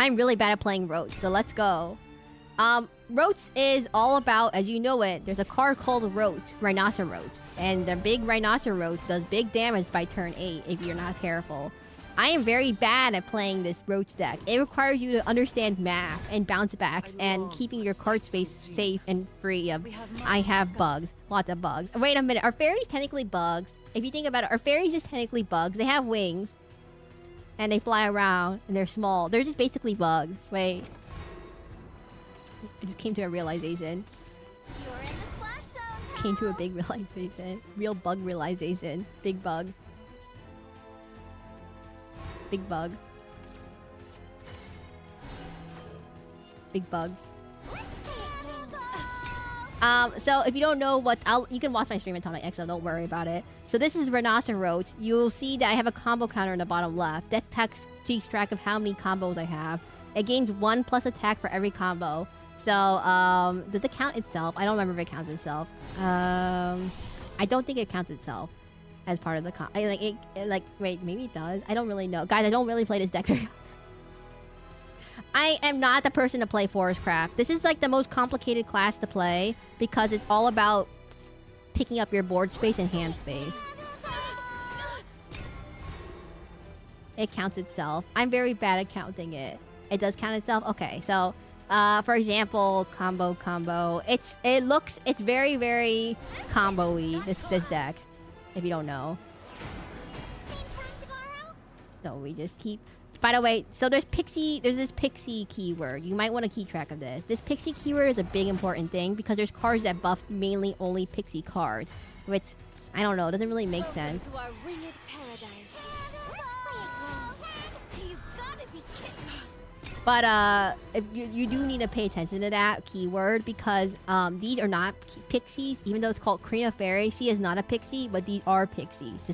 I'm really bad at playing Roach, so let's go. Roach is all about, as you know it, there's a card called Roach, Rhinoceros. And the big Rhinoceros does big damage by turn 8 if you're not careful. I am very bad at playing this Roach deck. It requires you to understand math and bounce backs and keeping your card space safe and free of... I have bugs. Lots of bugs. Wait a minute. Are fairies technically bugs? If you think about it, are fairies just technically bugs? They have wings. And they fly around. And they're small. They're just basically bugs. Wait. I just came to a realization. You're in the splash zone. Came to a big realization. Real bug realization. Big bug. Big bug. Big bug. So if you don't know what... you can watch my stream at Atomic Exo, don't worry about it. So this is Rhinoceros. You'll see that I have a combo counter in the bottom left. That text keeps track of how many combos I have. It gains 1 plus attack for every combo. So, does it count itself? I don't remember if it counts itself. I don't think it counts itself as part of the wait, maybe it does. I don't really know. Guys, I don't really play this deck very often. I am not the person to play Forestcraft. This is like the most complicated class to play because it's all about picking up your board space and hand space. It counts itself. I'm very bad at counting it. It does count itself? Okay, so, for example, combo. It's very, very combo-y, this deck, if you don't know. So we just keep... By the way, so there's this pixie keyword. You might want to keep track of this. This pixie keyword is a big important thing because there's cards that buff mainly only pixie cards, which, I don't know, doesn't really make sense. To our winged paradise. You gotta be kidding me. But if you do need to pay attention to that keyword because these are not pixies, even though it's called Queen of Fairy. She is not a pixie, but these are pixies.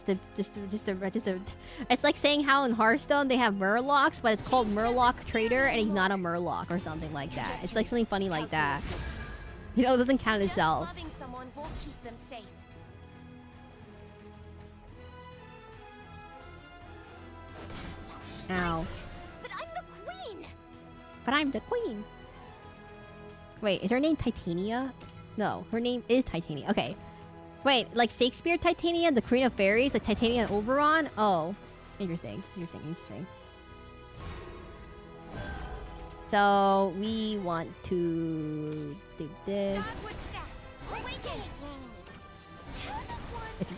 It's like saying how in Hearthstone they have Murlocs, but it's called Murloc Trader, and he's not a Murloc or something like that. It's like something funny like that. You know, it doesn't count itself. Loving someone won't keep them safe. Ow. But I'm the queen. But I'm the queen. Wait, is her name Titania? No, her name is Titania. Okay. Wait, like Shakespeare Titania, the Queen of Fairies, like Titania and Oberon? Oh. Interesting. So, we want to do this.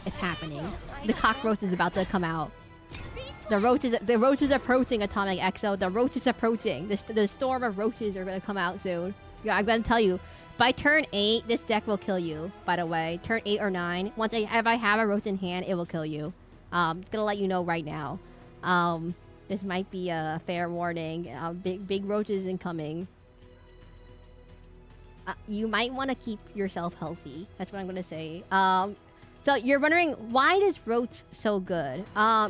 It's happening. The cockroach is about to come out. The roach is approaching, Atomic Exo. The roach is approaching. The storm of roaches are gonna come out soon. Yeah, I'm gonna tell you. By turn 8, this deck will kill you, by the way. Turn 8 or 9. If I have a roach in hand, it will kill you. Just gonna let you know right now. This might be a fair warning. Big roaches incoming. You might want to keep yourself healthy. That's what I'm gonna say. So you're wondering, why is Roach so good?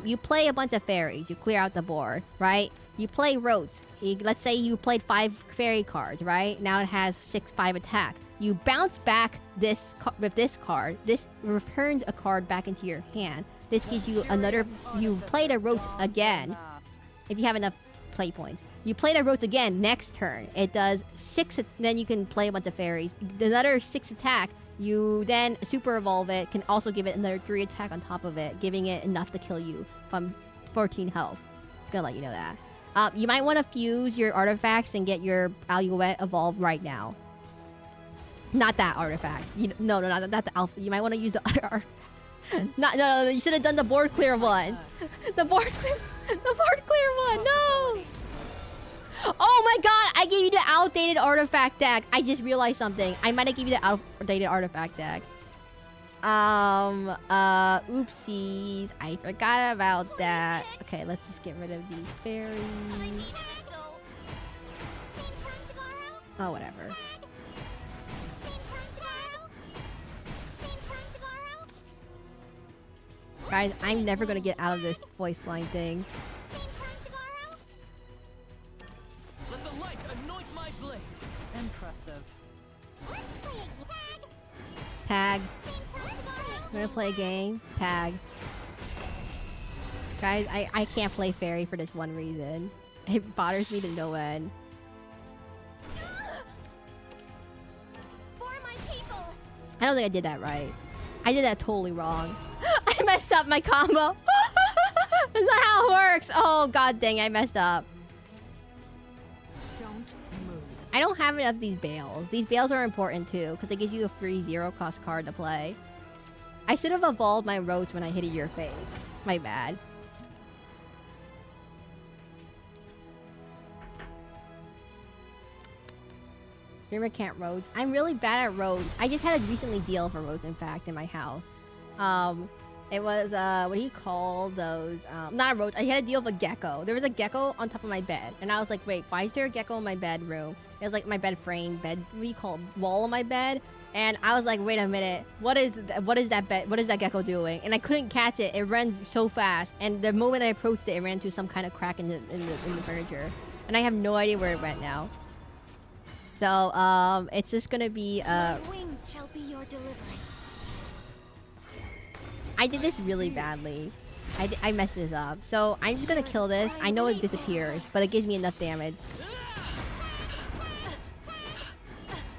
You play a bunch of fairies. You clear out the board, right? You play Roach. Let's say you played 5 fairy cards, right? Now it has 5 attack. You bounce back with this card. This returns a card back into your hand. This gives you another... You played a Roach again, if you have enough play points. You play the Roach again next turn. It does 6... Then you can play a bunch of fairies. Another 6 attack. You then super evolve it, can also give it another 3 attack on top of it, giving it enough to kill you from 14 health. Just gonna let you know that. You might want to fuse your artifacts and get your Alouette evolved right now. Not that artifact. No, not the alpha. You might want to use the other artifact. No, you should have done the board clear one. The board clear one, no! Oh my god, I gave you the outdated artifact deck. I just realized something. I might have given you the outdated artifact deck. Oopsies. I forgot about that. Okay, let's just get rid of these fairies. Oh, whatever. Guys, I'm never gonna get out of this voice line thing. Let the light anoint my blade. Impressive. Tag. We're gonna play a game. Tag. Guys, I can't play fairy for this one reason. It bothers me to no end. I don't think I did that right. I did that totally wrong. I messed up my combo. That's not how it works. Oh, god dang, I messed up. Don't move. I don't have enough of these bales. These bales are important too, because they give you a free 0-cost card to play. I should have evolved my Roach when I hit your face. My bad. Dreamer can't Roach. I'm really bad at Roach. I just had a recently deal for Roach, in fact, in my house. It was, what do you call those? Not a Roach. I had a deal with a gecko. There was a gecko on top of my bed. And I was like, wait, why is there a gecko in my bedroom? It was like my bed frame, what do you call it? Wall on my bed. And I was like, wait a minute. What is that gecko doing? And I couldn't catch it. It ran so fast. And the moment I approached it, it ran into some kind of crack in the furniture. And I have no idea where it went now. So, it's just gonna be, Wings shall be your deliverance. I did this really badly. I messed this up. So, I'm just gonna kill this. I know it disappears, but it gives me enough damage.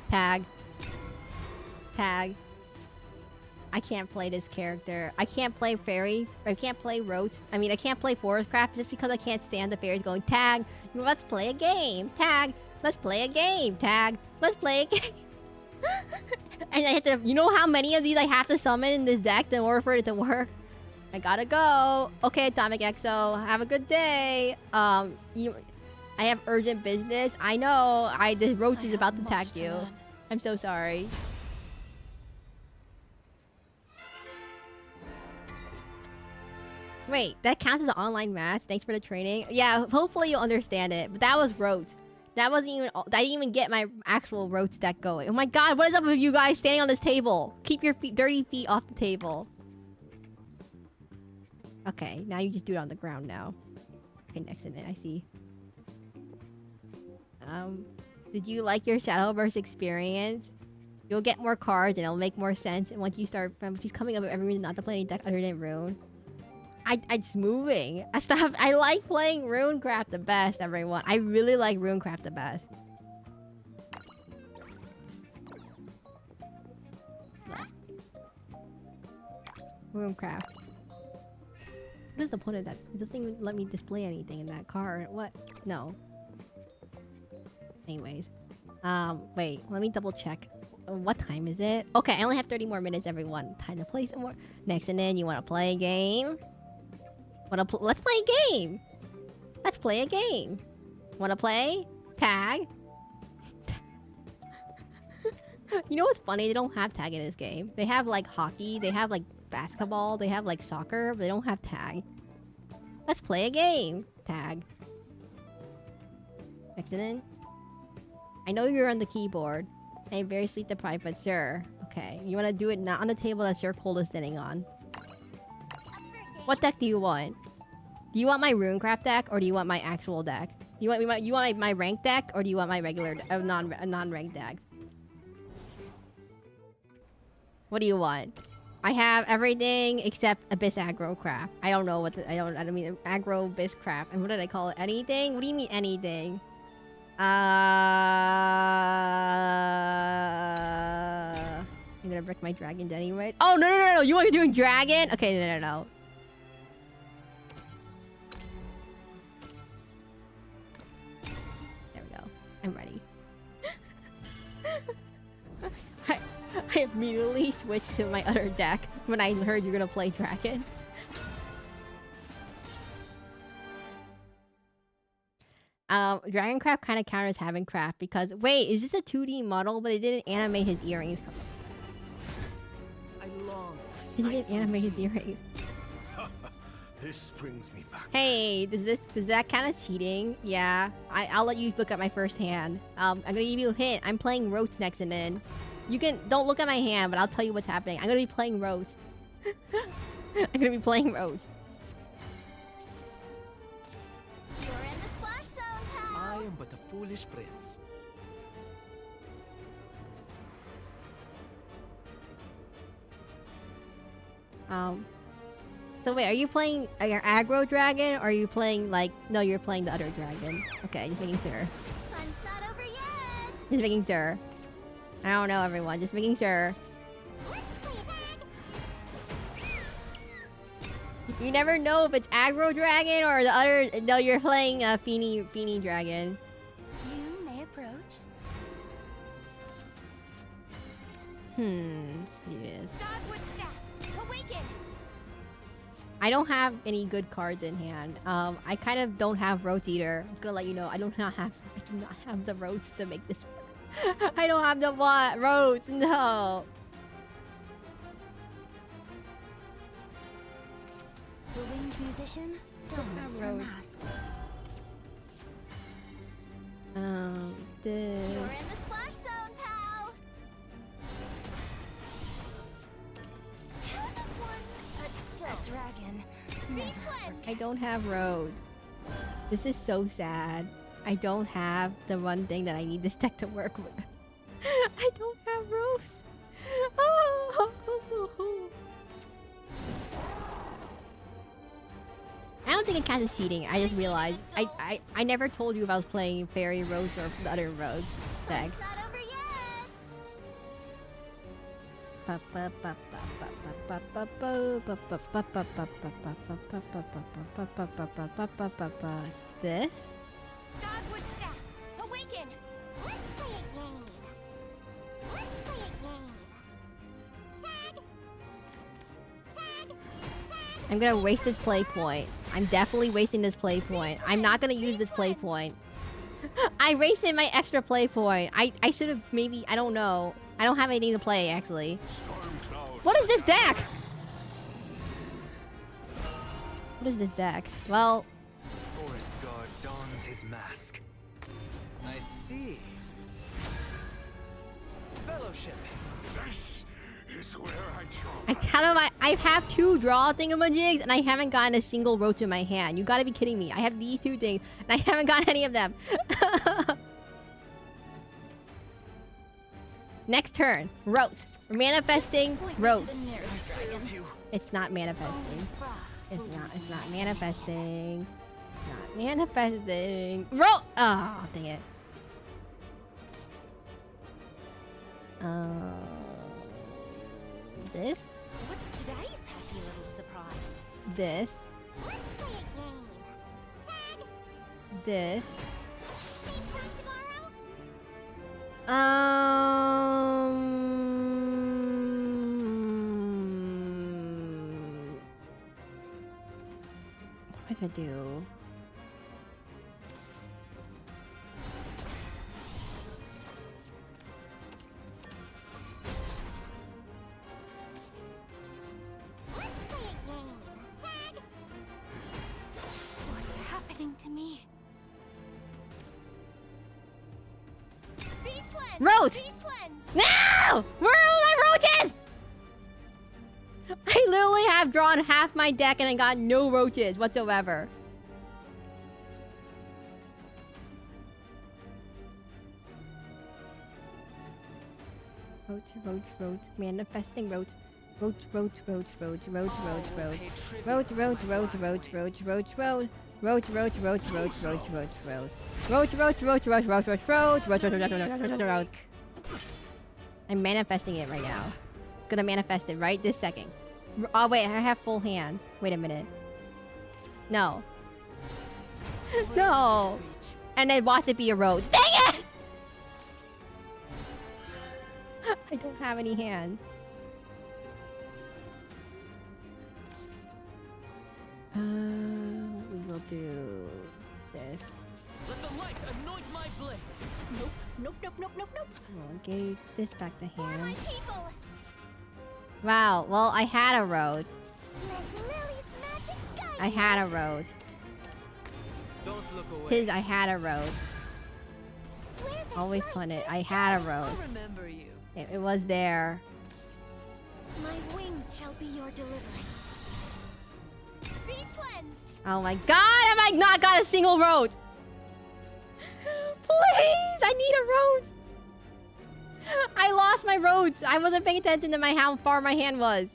Tag. Tag. I can't play this character. I can't play fairy. I can't play roach. I mean, I can't play forest craft just because I can't stand the fairies going tag. Let's play a game. Tag. Let's play a game. Tag. Let's play a game. And I have to. You know how many of these I have to summon in this deck in order for it to work? I gotta go. Okay, Atomic Exo. Have a good day. I have urgent business. I know. This roach is about to attack you. I'm so sorry. Wait, that counts as an online match? Thanks for the training. Yeah, hopefully you'll understand it. But that was roach. That wasn't even... I didn't even get my actual roach deck going. Oh my god, what is up with you guys standing on this table? Keep your dirty feet off the table. Okay, now you just do it on the ground now. Okay, next in it, I see. Did you like your Shadowverse experience? You'll get more cards and it'll make more sense. And once you start she's coming up with every reason not to play any deck other than Rune. It's moving. I like playing Runecraft the best, everyone. I really like Runecraft the best. Runecraft. What is the point of that? It doesn't even let me display anything in that card. What? No. Anyways. Wait. Let me double check. What time is it? Okay, I only have 30 more minutes, everyone. Time to play some more. Next and then, you want to play a game? Let's play a game. Let's play a game. Want to play? Tag? You know what's funny? They don't have tag in this game. They have like hockey. They have like basketball. They have like soccer. But they don't have tag. Let's play a game. Tag. Accident. I know you're on the keyboard. I'm very sleep deprived, but sure. Okay. You want to do it not on the table that Sir Cold is sitting on. What deck do you want? Do you want my Runecraft deck or do you want my actual deck? You want my ranked deck or do you want my regular non-ranked deck? What do you want? I have everything except Abyss Aggro Craft. I don't know what I don't mean Aggro Abyss Craft. And what did I call it? Anything? What do you mean anything? I'm gonna break my dragon anyway. Oh no! You want me doing dragon? Okay, no. There we go. I'm ready. I immediately switched to my other deck when I heard you're gonna play dragon. Dragoncraft kind of counters Heavencraft because wait, is this a 2D model? But they didn't animate his earrings. They didn't animate his earrings. This brings me back. Hey, does that count as cheating? Yeah, I'll let you look at my first hand. I'm gonna give you a hint. I'm playing Roach next, and then you don't look at my hand, but I'll tell you what's happening. I'm gonna be playing Roach. I'm gonna be playing Roach. I am but a foolish prince. So wait, are you playing your aggro dragon or are you playing like no, you're playing the other dragon. Okay, just making sure. Fun's not over yet. Just making sure. I don't know everyone, just making sure. Let's play tag. You never know if it's aggro dragon or the other. No, you're playing Feeny dragon. You may approach. Yes. Dogwood staff. Awaken. I don't have any good cards in hand. I kind of don't have Roach either. I'm gonna let you know. I do not have the Roach to make this. I don't have the what? Roach, no. The winged musician. Have Dons her Rose. mask. This. You're in the splash zone, pal. How does one a dragon never I don't have Roach. This is so sad. I don't have the one thing that I need this deck to work with. I don't have Roach. Oh. I don't think it counts as cheating. I just realized I never told you if I was playing Fairy Roach or the other Roach deck. It's not over yet. This? Dogwood staff, awaken! Let's play a game. Let's play a game. Tag! Tag! Tag! I'm gonna waste this play point. I'm definitely wasting this play point. I'm not gonna use this play point. I wasted my extra play point. I should have maybe, I don't know. I don't have anything to play, actually. What is this deck? What is this deck? Well... Forest guard dons his mask. I see. Fellowship. This is where I I kind of... I have 2 draw thingamajigs, and I haven't gotten a single roach in my hand. You gotta be kidding me. I have these 2 things, and I haven't gotten any of them. Next turn. Roach. Manifesting roach. It's not manifesting. It's not manifesting. It's not manifesting. Roach! Oh, dang it. This? What's today's happy little surprise? This. Let's play a game. Tag! This. Same time tomorrow? What am I gonna do? Let's play a game. Tag! What's happening to me? Be cleansed! Roach! Be cleansed! No! Where are all my roaches? I literally have drawn half my deck and I got no roaches whatsoever. Roach, roach, roach, manifesting roach. Roach, roach, roach, roach, roach, roach, roach. Roach, roach, roach, roach, roach, roach, roach. Roach, roach, roach, roach, roach, roach, roach. Roach, roach, roach, roach, roach, roach, roach, roach, roach, roach. I'm manifesting it right now. Gonna manifest it right this second. Oh wait, I have full hand. Wait a minute. No. No. And then watch it be a rose. Dang it! I don't have any hand. We will do this. Let the light anoint my blade. Nope, nope, nope, nope, nope, nope. We'll engage this back to For my hand. people! Wow, well, I had a rose. Let Lily's magic guide I had a rose. Don't look away. Tis, I had a rose. Where there's Always light, pun it. there's I had a joy. rose. I'll remember you. It was there. My wings shall be your deliverance. Be cleansed! Oh my god, have I not got a single rose? Please, I need a rose. I lost my rose. I wasn't paying attention to how far my hand was.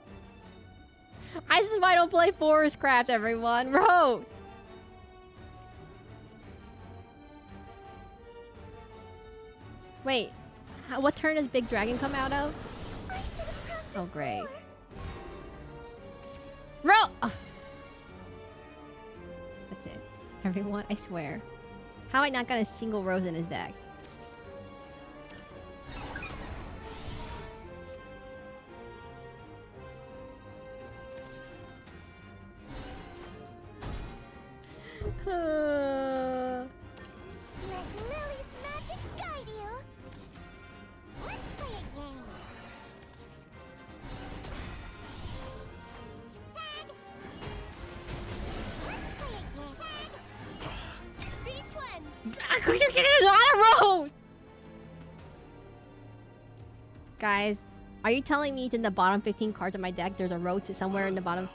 This is why I don't play Forest Craft, everyone. Rose. Wait, what turn does Big Dragon come out of? I should have practiced Oh, great. more. Oh. That's it. Everyone, I swear. How I not got a single rose in his deck? Let Lily's magic guide you. Let's play a game. Tag. Let's play a game. Tag. Be cleansed. You're getting a lot of roads! Guys, are you telling me it's in the bottom 15 cards of my deck there's a roach somewhere in the bottom?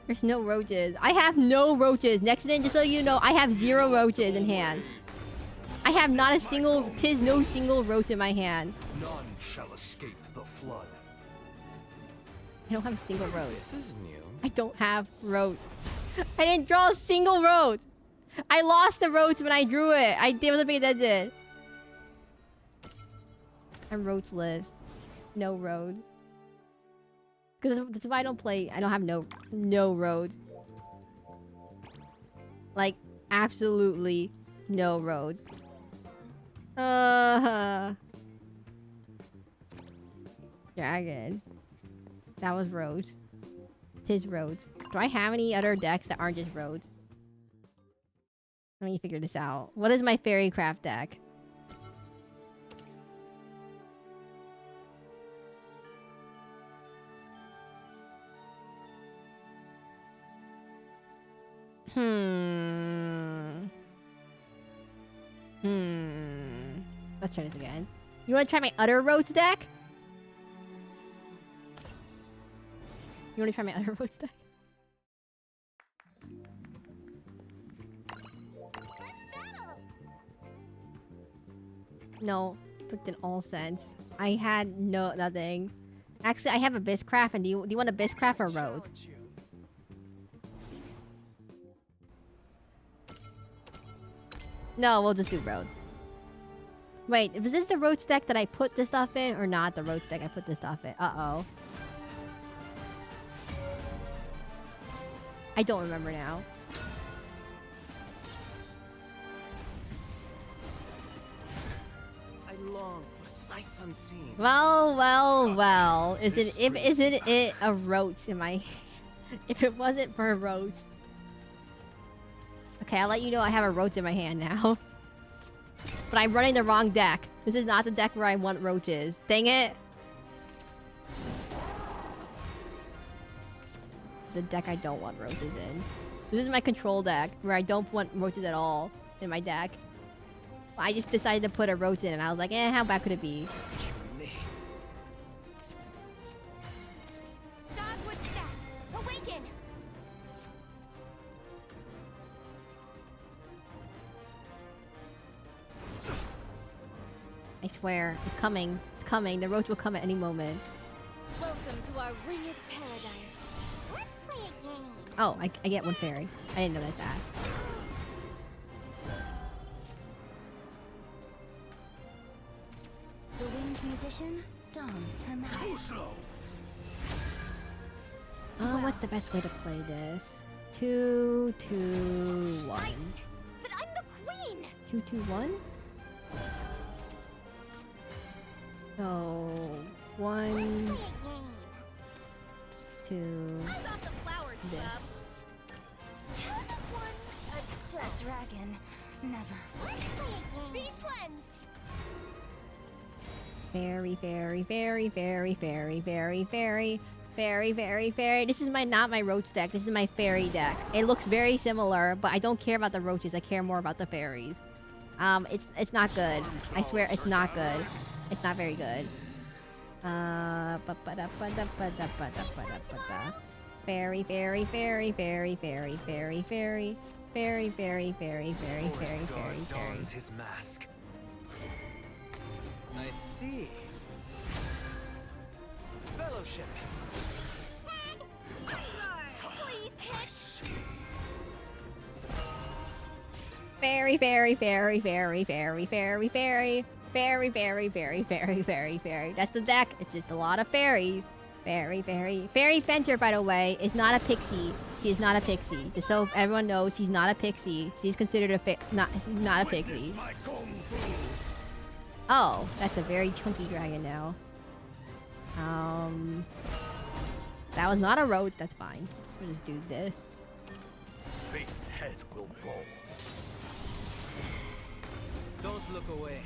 There's no roaches. I have no roaches. Next to just so you know, I have 0 roaches in hand. I have not a single, no single roach in my hand. None shall escape the flood. I don't have a single roach. This is new. I don't have roach. I didn't draw a single roach. I lost the roach when I drew it. I wasn't paying attention. I'm roachless. No road. Because that's why I don't play. I don't have no road. Like absolutely no road. Dragon. That was road. Tis road. Do I have any other decks that aren't just road? Let me figure this out. What is my fairycraft deck? Let's try this again. You want to try my Utter Roach deck? You want to try my Utter Roach deck? No, freaking all sense. I had nothing. Actually, I have a Biscraft, and do you want a Biscraft or Road? No, we'll just do Road. Wait, was this the Roach deck that I put this stuff in, or not the Roach deck I put this stuff in? Uh-oh. I don't remember now. I long for sights unseen. Well. Isn't it a Roach in my... If it wasn't for a Roach... Okay, I'll let you know I have a Roach in my hand now. But I'm running the wrong deck. This is not the deck where I want roaches. Dang it! The deck I don't want roaches in. This is my control deck, where I don't want roaches at all in my deck. I just decided to put a roach in, and I was like, how bad could it be? Dogwood staff, awaken! I swear, it's coming. It's coming. The roach will come at any moment. Welcome to our winged paradise. Let's play a game. Oh, I get one fairy. I didn't notice that. The winged musician dons her mask. What's the best way to play this? 2, 2, 1. But I'm the queen! 2, 2, 1? So, 1, Let's play a game. 2, Eyes off the flowers, this. club. How does one a dragon never Let's play a game. Be cleansed. Very, very, very, very, very, very, very, very, very, very. This is not my roach deck. This is my fairy deck. It looks very similar, but I don't care about the roaches. I care more about the fairies. It's not good. I swear it's not good. It's not very good. Very, very, very, very, very, very, very, very, very, very, very, very, very, very, dons his mask. I see. Fellowship. Please hit. very, very, very, very, very, very, very, very, very, very, very, very, very. That's the deck. It's just a lot of fairies. Very, very. Fairy Fencer, by the way, is not a pixie. She is not a pixie. Just so everyone knows, she's not a pixie. She's considered a she's not a pixie. Oh, that's a very chunky dragon now. That was not a roach. That's fine. We'll just do this. Fate's head will roll. Don't look away.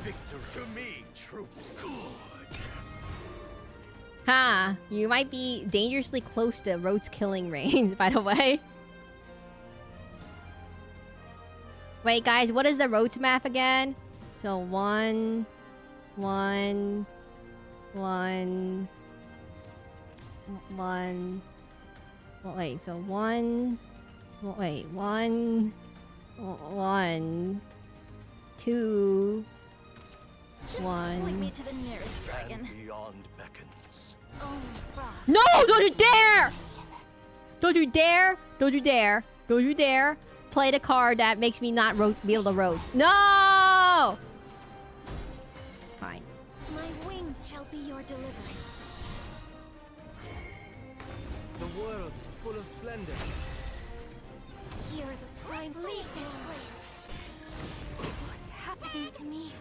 Victory to me, troops. Good. Ha! You might be dangerously close to roach killing range, by the way. Wait, guys, what is the roach math again? So 1, 1, 1, 1. Wait, so 1. Wait, 1, 1, 2, Just 1. point me to the nearest dragon. And beyond beckons. Oh, frost. No! Don't you dare! Don't you dare! Don't you dare! Don't you dare! Play the card that makes me not be able to roach. No! Fine. My wings shall be your deliverance. world is full of splendor. Here are the prime. Leave this place. What's happening to me?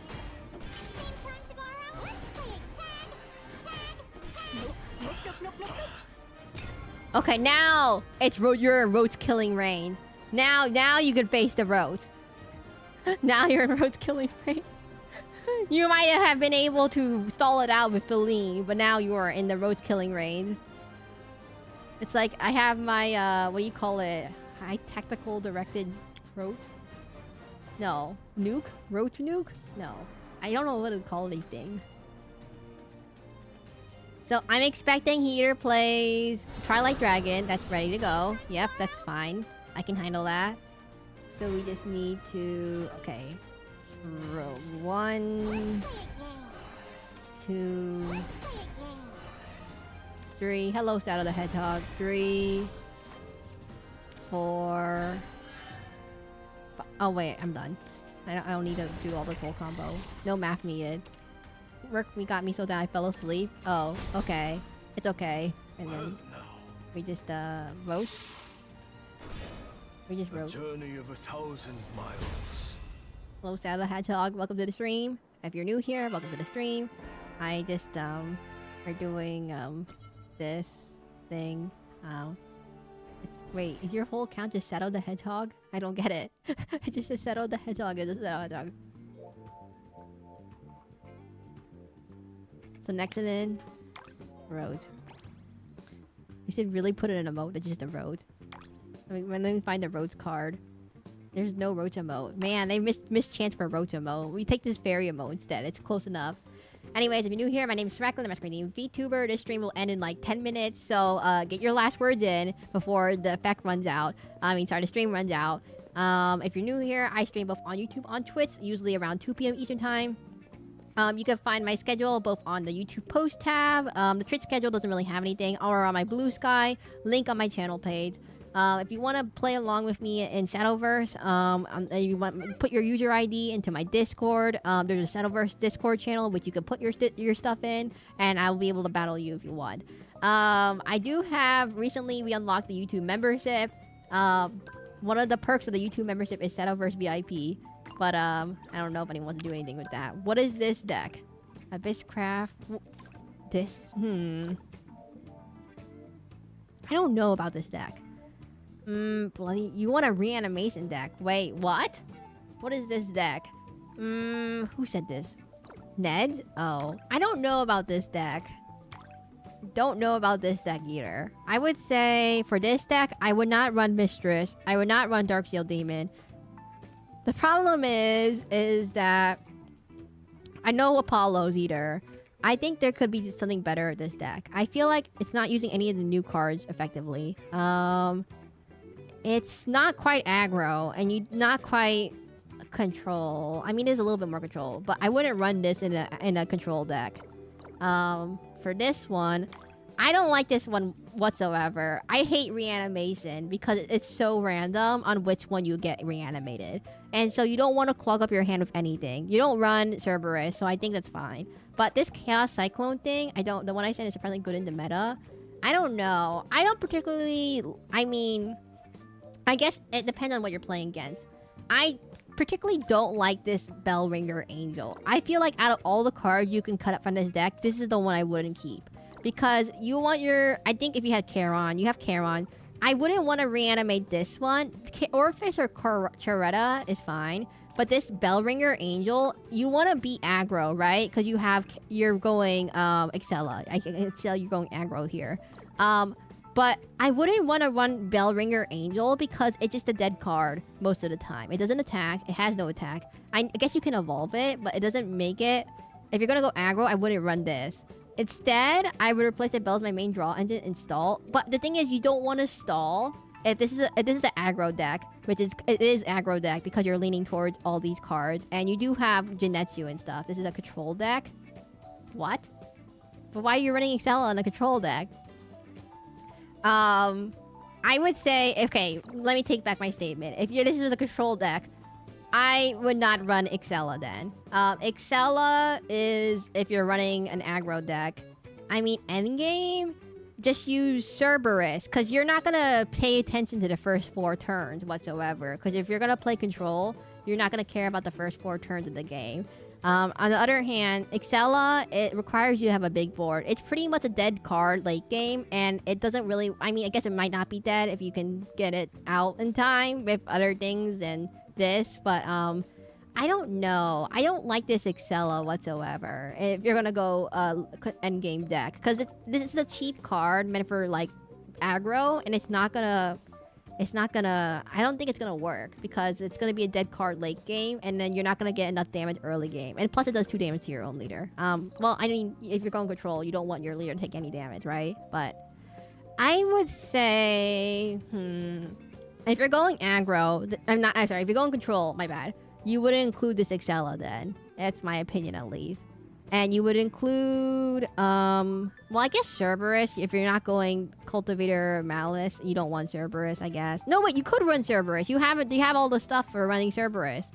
Same time tomorrow. Let's play tag, tag, tag. Nope. Okay, now it's you're in Roach killing reign. Now you can face the Roach. Now you're in Roach killing reign. You might have been able to stall it out with Feline, but now you are in the Roach killing reign. It's like I have my what do you call it? High tactical directed Roach? No. Nuke? Roach nuke? No. I don't know what to call these things. So I'm expecting he either plays Twilight Dragon. That's ready to go. Yep, that's fine. I can handle that. So we just need to... Okay. 1, 2, 3. Hello, Shadow the Hedgehog. 3, 4... Oh wait, I'm done. I don't need to do all this whole combo. No math needed. Work me got me so that I fell asleep. Oh, okay. It's okay. And then we just roast. We just roast. Journey of 1,000 miles. Hello, Shadow the Hedgehog. Welcome to the stream. If you're new here, welcome to the stream. I just are doing this thing. Wait, is your whole account just Shadow the Hedgehog? I don't get it. It just says Shadow the Hedgehog. It's just Shadow the Hedgehog. So next and then, road. You should really put it in a emote. It's just a road. I mean, let me find the road card. There's no roach emote. Man, they missed chance for a roach emote. We take this fairy emote instead. It's close enough. Anyways, if you're new here, my name is Seraclin, the masquerade VTuber. This stream will end in like 10 minutes, so get your last words in before the effect runs out. The stream runs out. If you're new here, I stream both on YouTube, on Twitch, usually around 2 p.m. Eastern Time. You can find my schedule both on the YouTube post tab. The Twitch schedule doesn't really have anything, or on my Blue Sky, link on my channel page. If you want to play along with me in Shadowverse, you want to put your user ID into my Discord. There's a Shadowverse Discord channel which you can put your stuff in, and I will be able to battle you if you want. I do have recently we unlocked the YouTube membership. One of the perks of the YouTube membership is Shadowverse VIP, but I don't know if anyone wants to do anything with that. What is this deck? Abysscraft. This. I don't know about this deck. Bloody... You want a reanimation deck. Wait, what? What is this deck? Who said this? Ned? Oh. I don't know about this deck. Don't know about this deck either. I would say, for this deck, I would not run Mistress. I would not run Darksteel Demon. The problem is that... I know Apollo's either. I think there could be something better at this deck. I feel like it's not using any of the new cards effectively. It's not quite aggro, and you not quite control. I mean, there's a little bit more control, but I wouldn't run this in a control deck. For this one, I don't like this one whatsoever. I hate reanimation because it's so random on which one you get reanimated, and so you don't want to clog up your hand with anything. You don't run Cerberus, so I think that's fine. But this Chaos Cyclone thing, the one I said is surprisingly good in the meta. I don't know. I don't particularly. I mean. I guess it depends on what you're playing against. I particularly don't like this Bellringer Angel. I feel like out of all the cards you can cut up from this deck, this is the one I wouldn't keep. Because you want your... I think if you had Charon, you have Charon. I wouldn't want to reanimate this one. Orpheus or Charetta is fine. But this Bellringer Angel, you want to be aggro, right? Because you're going Excella. Excella, you're going aggro here. But I wouldn't want to run Bellringer Angel because it's just a dead card most of the time. It doesn't attack. It has no attack. I guess you can evolve it, but it doesn't make it... If you're going to go aggro, I wouldn't run this. Instead, I would replace it Bell as my main draw engine and stall. But the thing is, you don't want to stall if this is an aggro deck, which it is aggro deck because you're leaning towards all these cards. And you do have Genetsu and stuff. This is a control deck. What? But why are you running Excella on a control deck? I would say, okay, let me take back my statement. If this was a control deck, I would not run Excella then. Excella is if you're running an aggro deck. I mean, endgame, just use Cerberus, because you're not gonna pay attention to the first 4 turns whatsoever. Because if you're gonna play control, you're not gonna care about the first 4 turns of the game. On the other hand, Excella, it requires you to have a big board. It's pretty much a dead card late game, and it doesn't really... I mean, I guess it might not be dead if you can get it out in time with other things and this, but I don't know. I don't like this Excella whatsoever if you're gonna go endgame deck, because this is a cheap card meant for like aggro, and it's not gonna... I don't think it's gonna work, because it's gonna be a dead card late game, and then you're not gonna get enough damage early game. And plus it does 2 damage to your own leader. Well, I mean, if you're going control, you don't want your leader to take any damage, right? But I would say, if you're going aggro, I'm sorry, if you're going control, my bad, you wouldn't include this Excella then. That's my opinion at least. And you would include, well, I guess Cerberus. If you're not going Cultivator or Malice, you don't want Cerberus, I guess. No, wait, you could run Cerberus. You have all the stuff for running Cerberus.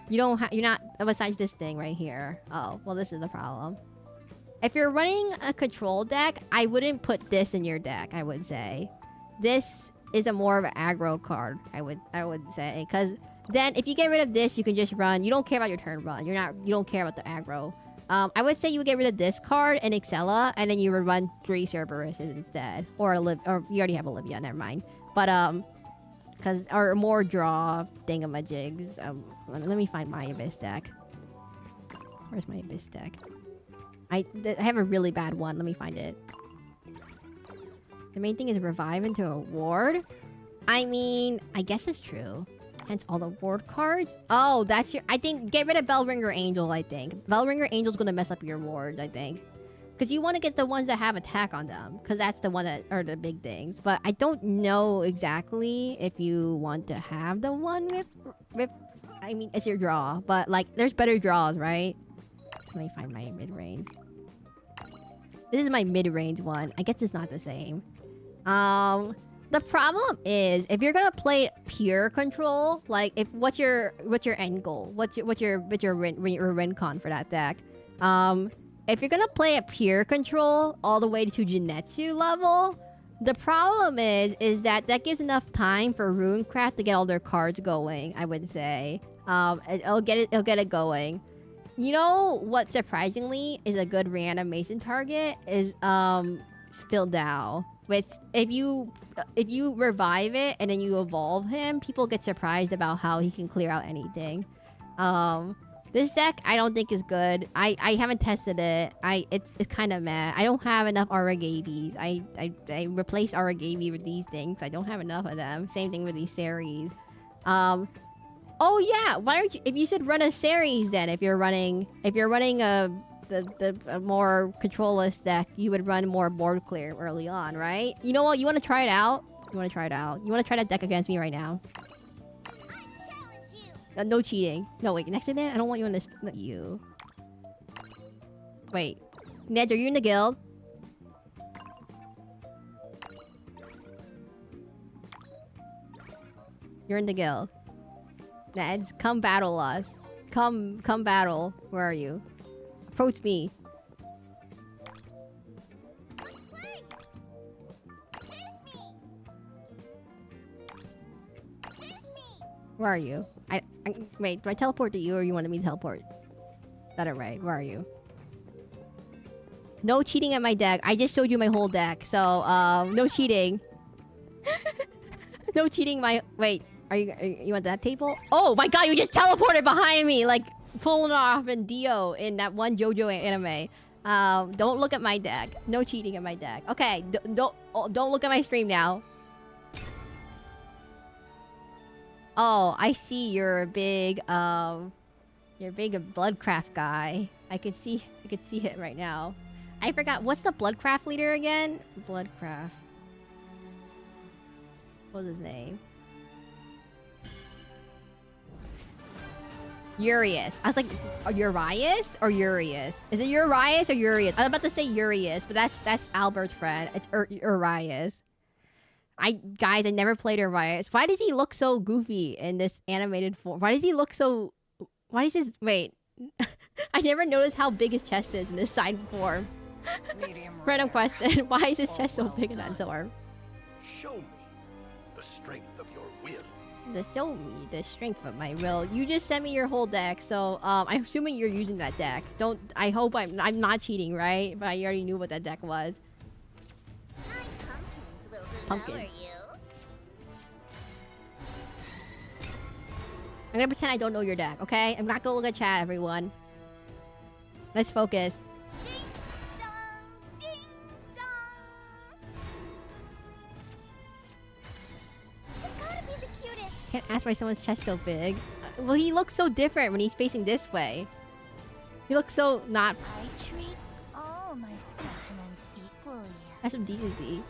You're not, besides this thing right here. Oh, well, this is the problem. If you're running a control deck, I wouldn't put this in your deck, I would say. This is a more of an aggro card, I would say. Because then, if you get rid of this, you can just run. You don't care about your turn run. You don't care about the aggro. I would say you would get rid of this card and Excella, and then you would run 3 Cerberuses instead. Or you already have Olivia, never mind. But, or more draw thingamajigs. Let me find my Abyss deck. Where's my Abyss deck? I have a really bad one. Let me find it. The main thing is revive into a ward? I mean, I guess it's true. Hence all the ward cards. Oh, that's your... I think get rid of Bellringer Angel, I think. Bellringer Angel's gonna mess up your wards, I think. Because you want to get the ones that have attack on them. Because that's the one that are the big things. But I don't know exactly if you want to have the one with... I mean, it's your draw. But, like, there's better draws, right? Let me find my mid-range. This is my mid-range one. I guess it's not the same. The problem is, if you're gonna play pure control, like, what's your end goal? What's your win con for that deck? If you're gonna play a pure control all the way to Genetsu level, the problem is that gives enough time for Runecraft to get all their cards going, I would say. It'll get it going. You know what surprisingly is a good reanimation target is Phil Dow. Which, if you revive it and then you evolve him, people get surprised about how he can clear out anything. This deck I don't think is good. I haven't tested it. It's kind of meh. I don't have enough Aragabies. I replaced Aragabi with these things. I don't have enough of them. Same thing with these series. Oh yeah, why aren't you? If you should run a series then, if you're running a more control-less deck, you would run more board clear early on, right? You know what? You want to try it out? You want to try that deck against me right now? No cheating. No, wait. Next to that, I don't want you in this. Not you. Wait. Ned, are you in the guild? You're in the guild. Neds, come battle us. Come battle. Where are you? Approach me. Where are you? Wait, do I teleport to you or you wanted me to teleport? That right? Where are you? No cheating at my deck. I just showed you my whole deck, so no cheating. No cheating. Wait, you want that table? Oh my god, you just teleported behind me, like pulling off in Dio in that one JoJo anime. Don't look at my deck. No cheating at my deck. Okay, don't look at my stream now. Oh, I see you're a big Bloodcraft guy. I could see it right now. I forgot, what's the Bloodcraft leader again? Bloodcraft. What was his name? Urias. I was like, Urias or Urias? Is it Urias or Urias? I was about to say Urias, but that's Albert's friend. It's Urias. Guys, I never played Urias. Why does he look so goofy in this animated form? Why does he look so... Why does his... Wait. I never noticed how big his chest is in this side form. Medium Random rare. question. Why is his Or chest so well big in done. that sword? Show me the strength of your will. Show me the strength of my will. You just sent me your whole deck, so I'm assuming you're using that deck. Don't. I hope I'm not cheating, right? But I already knew what that deck was. 9 pumpkins will devour Pumpkins. you. I'm gonna pretend I don't know your deck, okay? I'm not gonna look at chat, everyone. Let's focus. Ding dong, ding dong. You've gotta be the cutest. Can't ask why someone's chest so big. Well, he looks so different when he's facing this way. He looks so not I treat all my specimens equally. have some decency.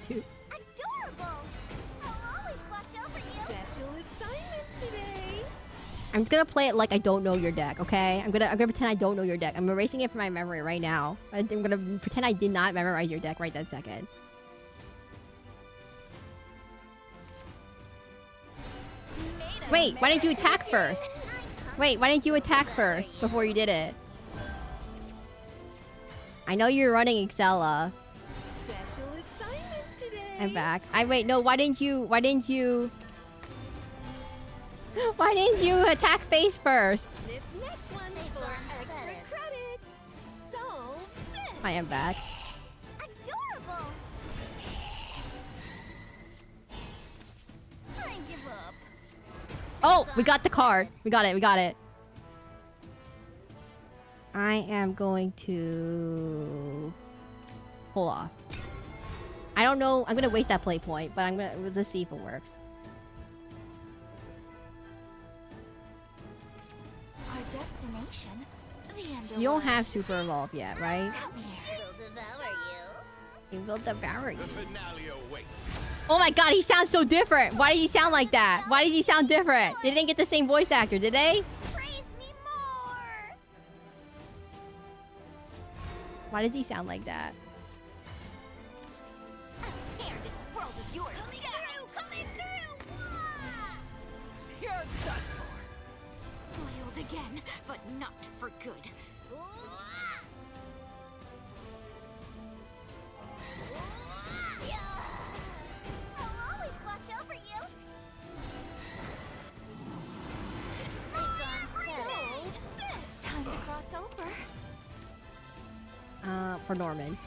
Dude. Adorable. I'll always watch over you. Special assignment today. I'm gonna play it like I don't know your deck, okay? I'm gonna pretend I don't know your deck. I'm erasing it from my memory right now. I'm gonna pretend I did not memorize your deck right that second. Wait, why didn't you attack first? Wait, why didn't you attack first before you did it? I know you're running Excella. Special assignment today. I'm back. Wait, no, why didn't you why didn't you attack face first? This next one for extra credit. Solve this. I am back. Adorable. I give up. Oh, we got the card. We got it. I am going to hold off. I don't know. I'm gonna waste that play point, but let's see if it works. Our destination, the underworld. You don't have super evolve yet, right? Come here. Will devour you. You will devour you. The finale awaits. Oh my god, he sounds so different. Why does he sound like that? Why does he sound different? They didn't get the same voice actor, did they? Praise me more. Why does he sound like that? I'll tear this world of yours coming through. Wah! You're done for. Boiled again, but not for good. Wah! Wah! Yeah. I'll always watch over you. Time to cross over. For Norman.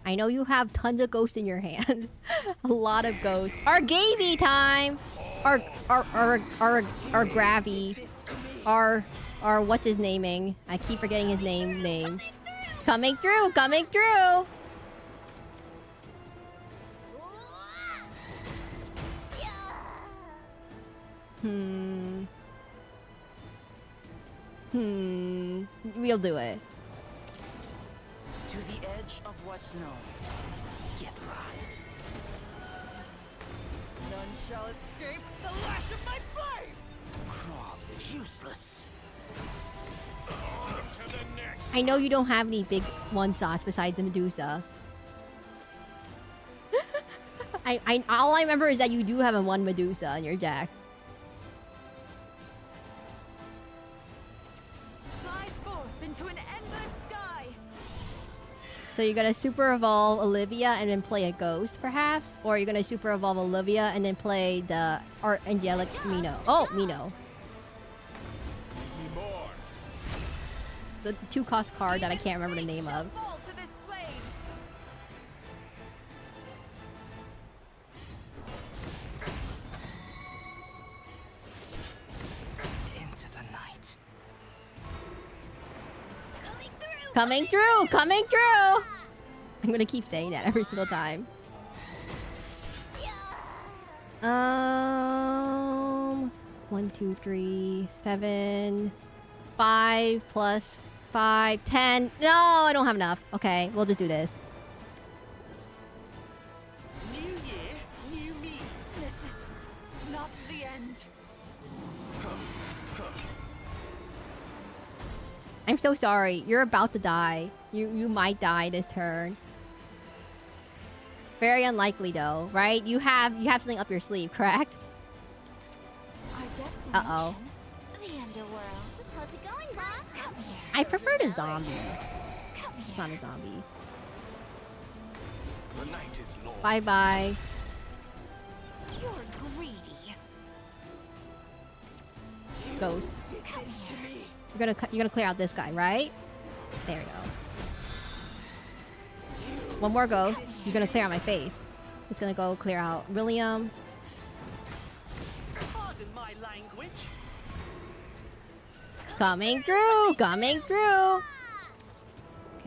I know you have tons of ghosts in your hand. A lot of ghosts. Our Gavy time! Our Gravy. Our what's his naming? I keep forgetting his name. Coming through! Wah! Yeah. We'll do it. To the edge of what's known. Get lost. None shall escape the lash of my flame. Crawl. Useless. On to the next. I know you don't have any big one-shots besides the Medusa. All I remember is that you do have a one Medusa in your deck. Fly forth into an endless sky. So you're gonna super evolve Olivia and then play a ghost, perhaps? Or you're gonna super evolve Olivia and then play the angelic Mino. Oh, Mino. Need me more. The 2-cost card that I can't remember the name of. Fall to this blade. Into the night. Coming through. Coming through! I'm gonna keep saying that every single time. Yeah. 1, 2, 3, 7, 5 plus 5, 10. No, I don't have enough. Okay, we'll just do this. New year, new me. This is not the end. I'm so sorry. You're about to die. You might die this turn. Very unlikely though, right? You have something up your sleeve, correct? Our destination. Uh-oh. The I prefer the zombie. It's not a zombie. The night is long. Bye bye. You're greedy. Ghost. You're gonna clear out this guy, right? There we go. One more ghost. You're gonna clear out my face. It's gonna go clear out William. Pardon my language. Coming through! Coming through! Okay,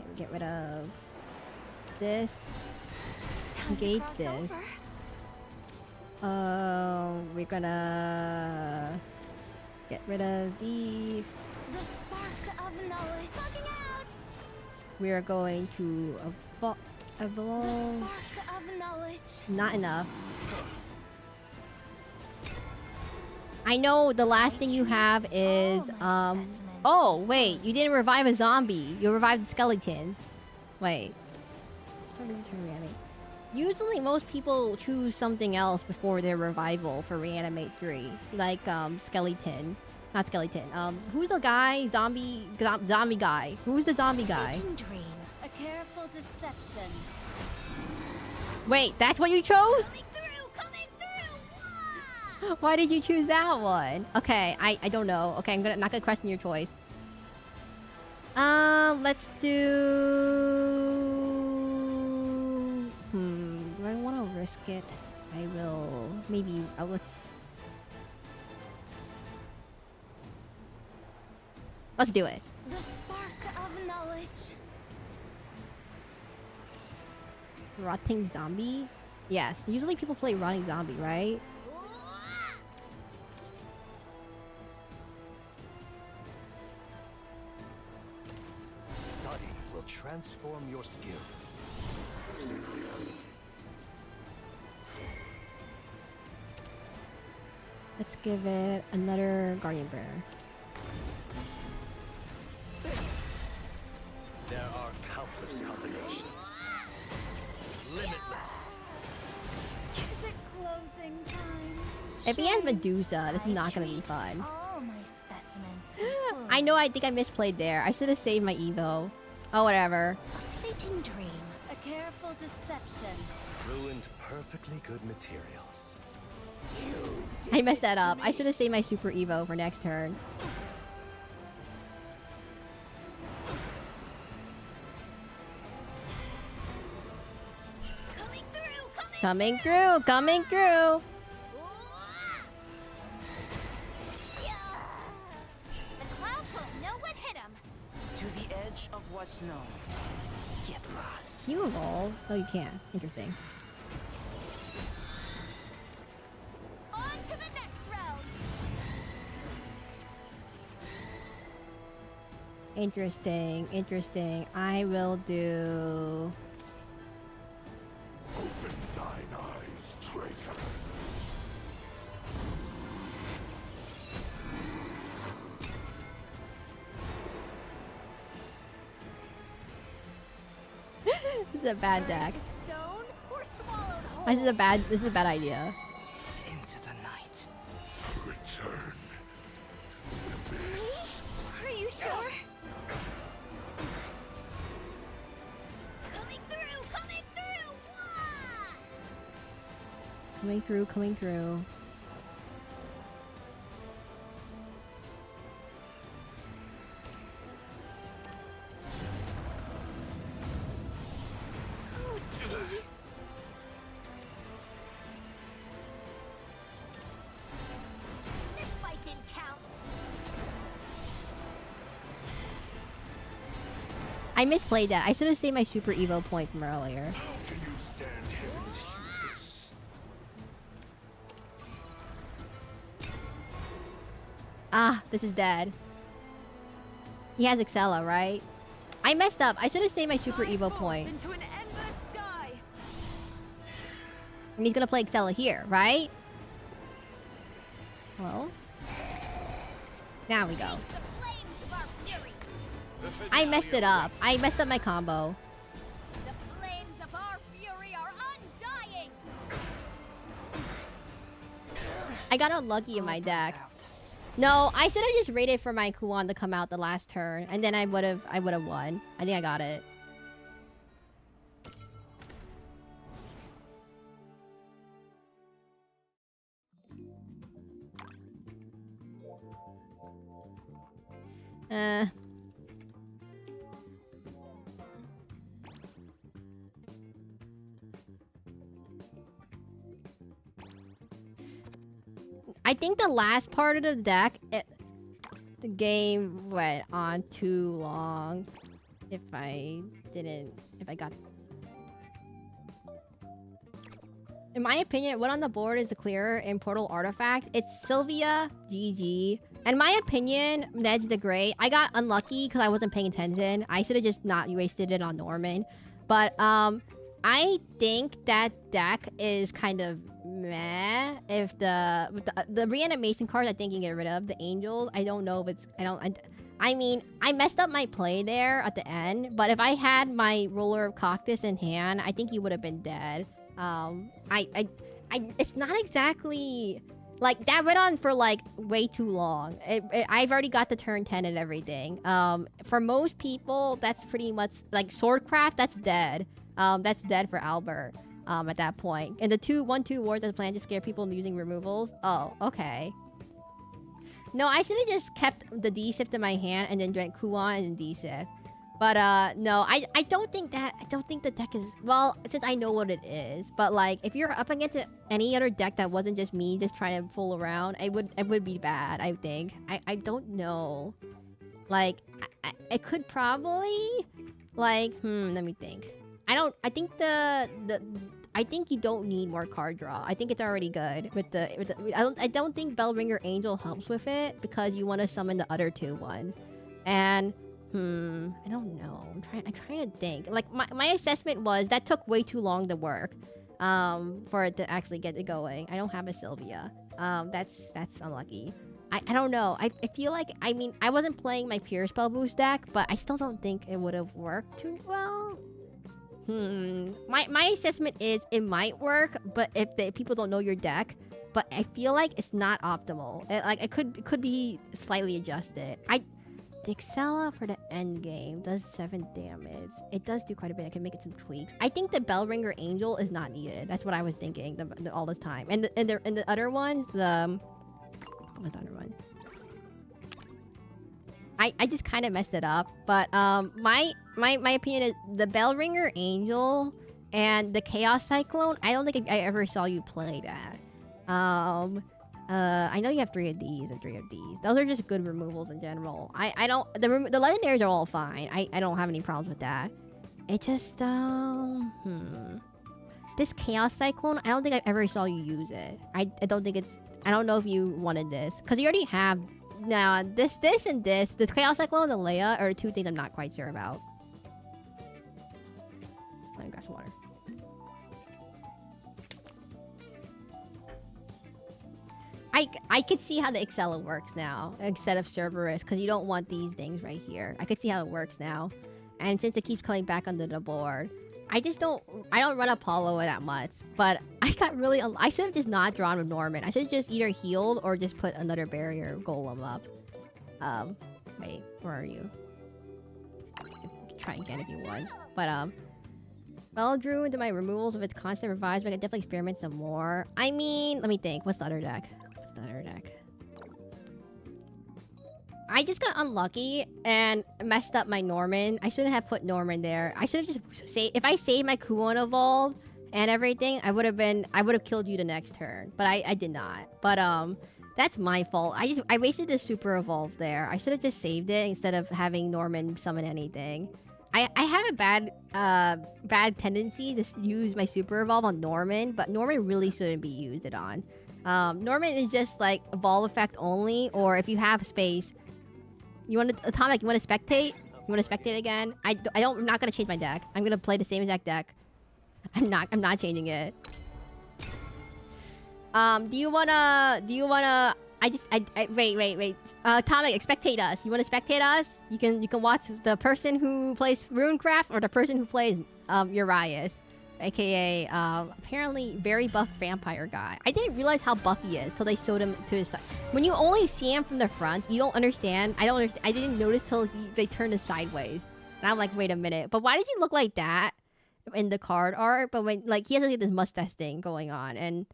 we get rid of this. Engage this. We're gonna get rid of these. The spark of knowledge. Poking out. We are going to The evolve. spark of knowledge. Not enough. I know the last thing you have is oh wait, you didn't revive a zombie. You revived the skeleton. Wait. Starting to reanimate. Usually most people choose something else before their revival for reanimate 3. Like skeleton. Not skeleton. Who's the guy? Zombie guy. Who's the zombie guy? Waking dream. A careful deception. Wait, that's what you chose? Coming through. Coming through. Wah! Why did you choose that one? Okay, I don't know. Okay, I'm not gonna question your choice. Let's do. Do I want to risk it? I will. Maybe. Let's do it. The spark of knowledge. Rotting zombie. Yes. Usually people play rotting zombie, right? Wah! Study will transform your skills. Let's give it another guardian bearer. There are countless combinations. Limitless. Is it closing time? If he has Medusa, this is not gonna be fun. All my specimens. equally. I know. I think I misplayed there. I should have saved my Evo. Oh, whatever. A fleeting dream. A careful deception. Ruined perfectly good materials. I messed that up. I should have saved my Super Evo for next turn. Coming through. Coming through. Coming through. The clouds won't know what hit them. To the edge of what's known. Get lost. Can you evolve? Oh, you can. Interesting. On to the next round. Interesting. Interesting. I will do. Open thine eyes, traitor. This is a bad deck. To stone or swallowed whole. This is a bad idea. Into the night. Return to the abyss. Are you sure? Coming through. Coming through. Wah! Coming through. Coming through. Oh, jeez. This fight didn't count. I misplayed that. I should have saved my Super Evo point from earlier. How can you stand heaven's hubris? Ah, this is dead. He has Excella, right? I messed up. I should have saved my Super Evo point. Into an endless sky. And he's gonna play Excella here, right? Well. Now we go. The flames of our fury. I messed it up. I messed up my combo. The flames of our fury are undying. I got unlucky in my deck. No, I should have just waited for my Kuon to come out the last turn, and then I would have won. I think I got it. I think the last part of the deck, the game went on too long. If I got... In my opinion, what on the board is the clearer in Portal Artifact? It's Sylvia, GG. In my opinion, Ned's the Great. I got unlucky because I wasn't paying attention. I should have just not wasted it on Norman. But, I think that deck is kind of meh. If the reanimation cards, I think you can get rid of. The angels, I don't know if it's... I mean, I messed up my play there at the end. But if I had my Ruler of Cactus in hand, I think he would have been dead. It's not exactly... Like, that went on for, like, way too long. I've already got the turn 10 and everything. For most people, that's pretty much... Like, Swordcraft, that's dead. That's dead for Albert, at that point. And the 1/2 wards that's planned to scare people using removals. Oh, okay. No, I should have just kept the D-Shift in my hand and then drank Kuon and then D-Shift. But, no, I don't think the deck is... Well, since I know what it is. But, like, if you're up against any other deck that wasn't just me just trying to fool around, it would be bad, I think. I don't know. Like, I could probably... Like, let me think. I think you don't need more card draw. I think it's already good I don't think Bellringer Angel helps with it because you want to summon the other 2 ones. And I don't know. I'm trying to think. Like my assessment was that took way too long to work for it to actually get it going. I don't have a Sylvia. That's unlucky. I don't know. I feel like, I mean, I wasn't playing my pure spell boost deck, but I still don't think it would have worked too well. My assessment is it might work, but if people don't know your deck, but I feel like it's not optimal. It could be slightly adjusted. The Excella for the end game does 7 damage. It does do quite a bit. I can make it some tweaks. I think the Bellringer Angel is not needed. That's what I was thinking all this time. And the other ones, what's the other one? I just kind of messed it up, but my opinion is the Bellringer Angel and the Chaos Cyclone. I don't think I ever saw you play that. I know you have 3 of these and 3 of these. Those are just good removals in general. I don't... The legendaries are all fine. I don't have any problems with that. It just... This Chaos Cyclone, I don't think I ever saw you use it. I don't think it's... I don't know if you wanted this. Because you already have... Now, this and this. The Chaos Cyclone and the Leia are 2 things I'm not quite sure about. Let me grab some water. I could see how the Excella works now instead of Cerberus, because you don't want these things right here. I could see how it works now. And since it keeps coming back onto the board, I don't run Apollo that much. But I got really... I should have just not drawn with Norman. I should have just either healed or just put another barrier golem up. Wait, where are you? You can try again if you want. But, well, drew into my removals with its constant revives, but I could definitely experiment some more. I mean, let me think. What's the other deck? I just got unlucky and messed up my Norman. I shouldn't have put Norman there. I should have just saved... If I saved my Kuon Evolved and everything, I would have killed you the next turn. But I did not. But, that's my fault. I wasted the Super Evolve there. I should have just saved it instead of having Norman summon anything. I have a bad tendency to use my Super Evolve on Norman, but Norman really shouldn't be used it on. Norman is just like Evolve effect only, or if you have space, you want to... Atomic, you want to spectate? You want to spectate again? I'm not gonna change my deck. I'm gonna play the same exact deck. I'm not changing it. Do you wanna... Wait. Atomic, spectate us. You wanna spectate us? You can watch the person who plays Runecraft or the person who plays Aroace. aka apparently very buff vampire guy. I didn't realize how buff he is till they showed him to his side. When you only see him from the front, you don't understand. I don't understand. I didn't notice till they turned it sideways, and I'm like, wait a minute. But why does he look like that in the card art? But when like he has like this mustache thing going on, and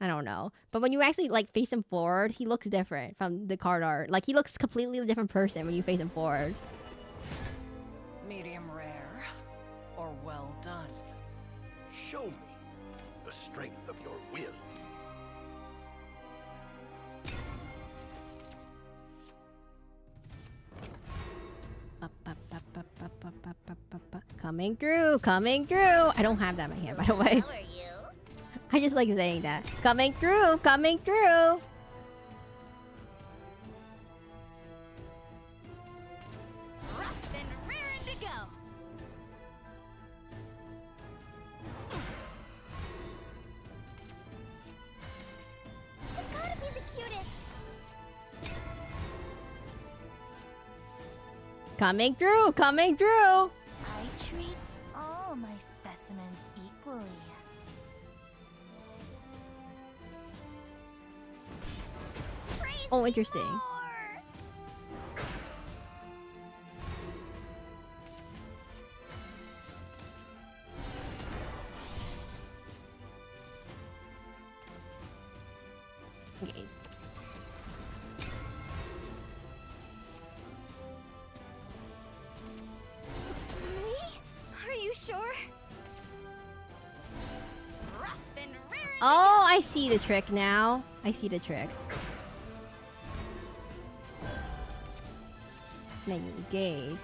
I don't know. But when you actually like face him forward, he looks different from the card art. Like he looks completely a different person when you face him forward. Medium rare. Or well done. Show me the strength of your will. Coming through, coming through. I don't have that in my hand, by the way. How are you? I just like saying that. Coming through, coming through. Rough and raring to go. You've gotta be the cutest. Coming through, coming through. I treat all my specimens equally. Praise Oh, the interesting. Lord. Okay. Me? Are you sure? Rough and raring. Oh, I see the trick now. I see the trick. Then you engage.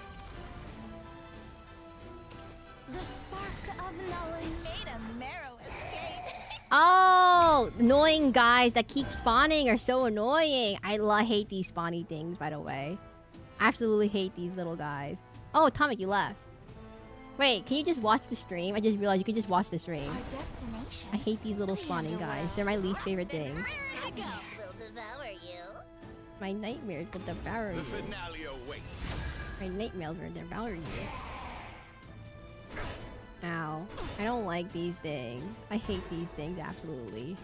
The spark of knowledge made a marrow escape. Oh, annoying guys that keep spawning are so annoying. I hate these spawny things, by the way. Absolutely hate these little guys. Oh, Atomic, you left. Wait, can you just watch the stream? I just realized you can just watch the stream. Our destination. I hate these little spawning guys. They're my least favorite thing. Nightmares will devour you. My nightmares will devour The you. finale awaits. My nightmares will devour you. Ow. I don't like these things. I hate these things, absolutely.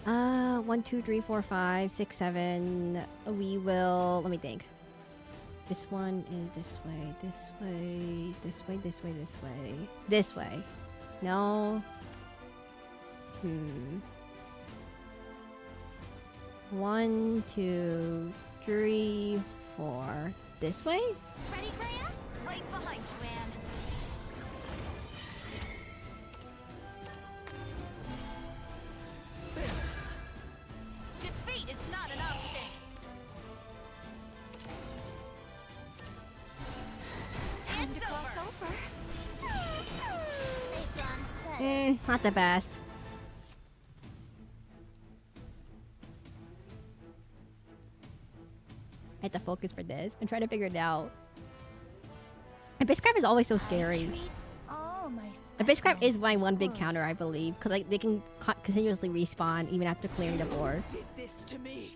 1, 2, 3, 4, 5, 6, 7. We will... Let me think. This one is this way, this way, this way, this way, this way. This way. No. 1, 2, 3, 4. This way? Ready, Graham? Right behind you, Anne. Defeat is not an option. Time to cross over. They've gone better. Not the best. I have to focus for this. I'm trying to figure it out. Abyss Crab is always so scary. Treat all my Abyss Crab is specimens my one big equally. counter, I believe, because like they can continuously respawn even after clearing the board. Did this to me.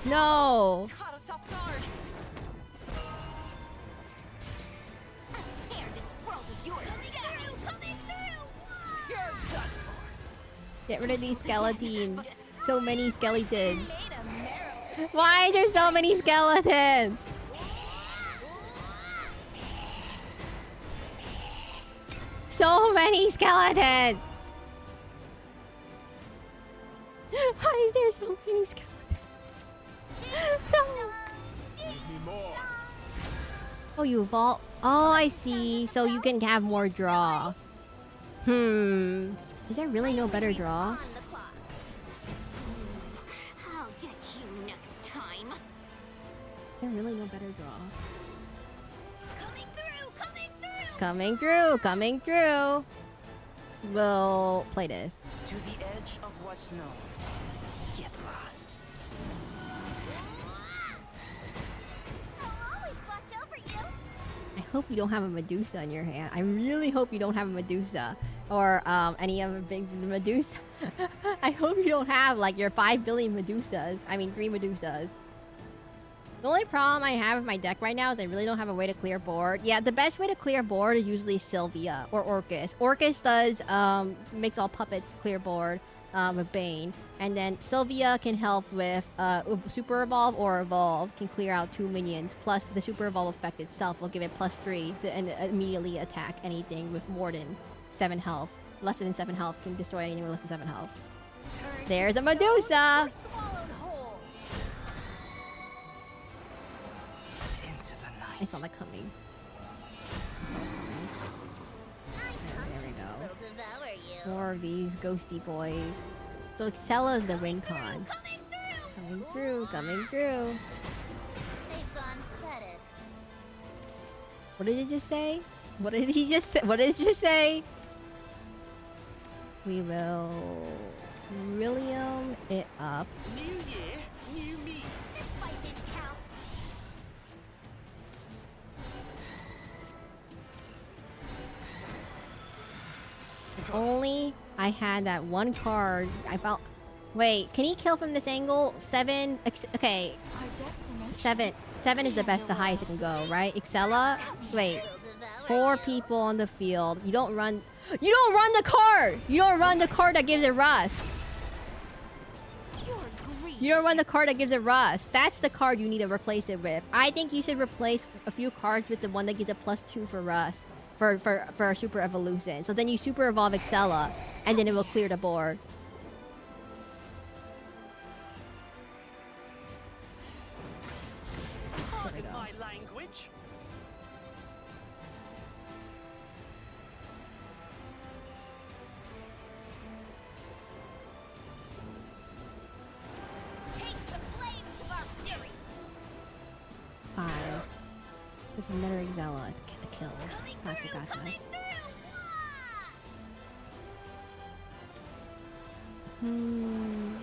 No. Caught us off guard. I'll tear this world of yours down. Coming through. You're done Get rid of these skeletons. So many skeletons. Made a marrow. Why are there so many skeletons? So many skeletons. Why is there so many skeletons? No. Give me more. Oh, you vault. Oh, I see. So you can have more draw. Is there really no better draw? On the clock. I'll get you next time. Is there really no better draw? Coming through. Coming through. Coming through, coming through. We'll play this. To the edge of what's known. Get lost. I'll always watch over you. I hope you don't have a Medusa in your hand. I really hope you don't have a Medusa. Or any other big Medusa. I hope you don't have like your 5 billion Medusas. I mean 3 Medusas. The only problem I have with my deck right now is I really don't have a way to clear board. Yeah, the best way to clear board is usually Sylvia or Orcus. Orcus does makes all puppets clear board with Bane, and then Sylvia can help with Super Evolve or Evolve can clear out 2 minions. Plus the Super Evolve effect itself will give it +3 and immediately attack anything with more than 7 health. Less than 7 health can destroy anything with less than 7 health. There's a Medusa. Swallowed whole. Into the night. I saw that coming. There we go. Will devour you. More of these ghosty boys. So Excella's the win con. Coming through. Coming through, coming through. They've gone fetid. What did it just say? What did he just say? What did it just say? We will William it up. New year, new me. This fight didn't count. If only I had that one card. I felt. Wait, can he kill from this angle? 7. Okay, Our destination. 7. 7 is the best, the highest it can go, right? Excella. Wait, Will devour 4 you. people on the field. You don't run. You don't run the card. You don't run the card that gives it rust. Pure greed. You don't run the card that gives it rust. That's the card you need to replace it with. I think you should replace a few cards with the one that gives it +2 for rust. For super evolution. So then you super evolve Excella, and then it will clear the board. Pardon my language. Taste the flames of our fury. 5. With another Excella, a kill. Gotcha, gotcha. Coming through. Wah! Hmm.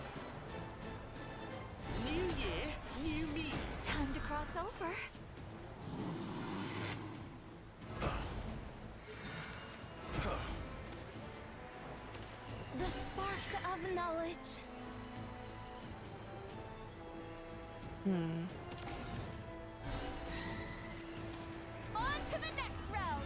New year, new me. Time to cross over. The spark of knowledge. Hmm. On to the next round.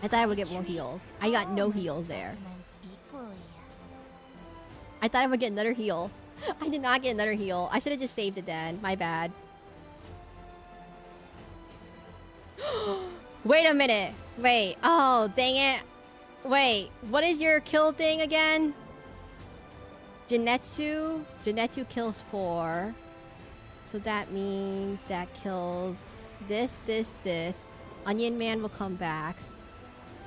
I thought I would get more heals. I got no heals there. I thought I would get another heal. I did not get another heal. I should have just saved it then. My bad. Wait a minute. Wait. Oh, dang it. Wait. What is your kill thing again? Genetsu. Genetsu kills 4. So that means that kills this, this, this. Onion Man will come back.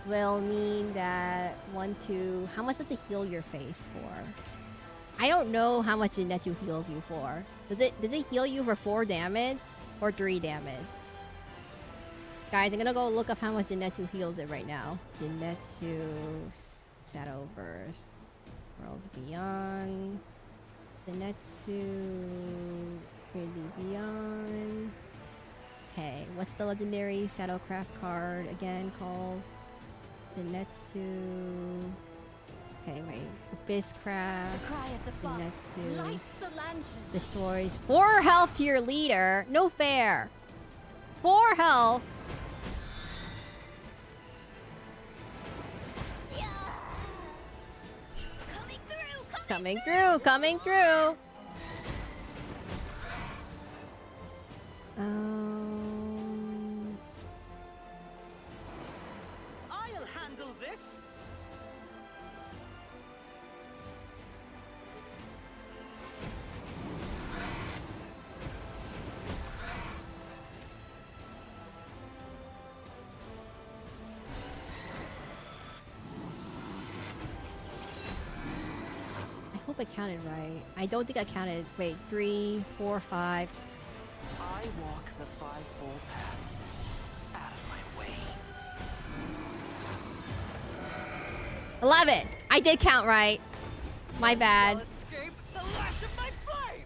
Will mean that 1, 2. How much does it heal your face for? I don't know how much Genetsu heals you for. Does it heal you for 4 damage or 3 damage? Guys, I'm gonna go look up how much Genetsu heals it right now. Genetsu Shadowverse. Worlds Beyond. Genetsu Pretty Beyond. Okay, what's the legendary Shadowcraft card again called? Genetsu. Okay, wait. Abysscraft. Cry of the fox. Genetsu. Lights the lantern. Destroys 4 health to your leader. No fair. 4 health. Yeah. Coming through. Coming through. Coming through. I'll handle this. I hope I counted right. I don't think I counted. Wait, 3, 4, 5. I walk the 5-fold path. Out of my way. 11. I did count right. My bad. Shall escape the lash of my flame.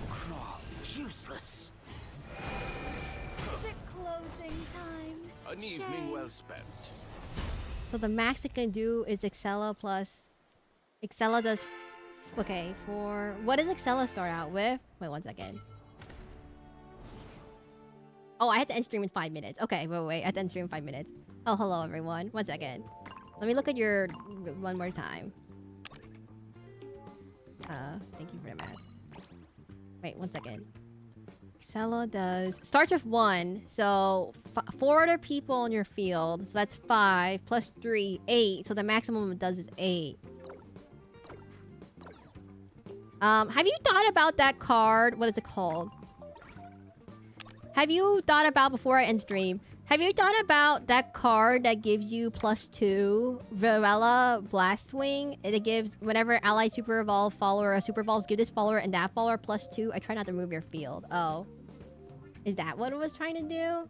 Crawl, useless. Is it closing time? An evening well spent. So the max it can do is Excella plus... Excella does... Okay, for... What does Excella start out with? Wait, 1 second. Oh, I had to end stream in 5 minutes. Okay, wait. I had to end stream in 5 minutes. Oh, hello, everyone. 1 second. Let me look at your... one more time. Thank you for the math. Wait, 1 second. Excella does... Starts with 1. So, 4 other people in your field. So that's 5. Plus 3. 8. So the maximum it does is 8. Have you thought about that card? What is it called? Have you thought about, before I end stream, have you thought about that card that gives you +2 Varela Blastwing? It gives whenever allied super evolve follower or super evolves, give this follower and that follower +2. I try not to remove your field. Oh. Is that what it was trying to do?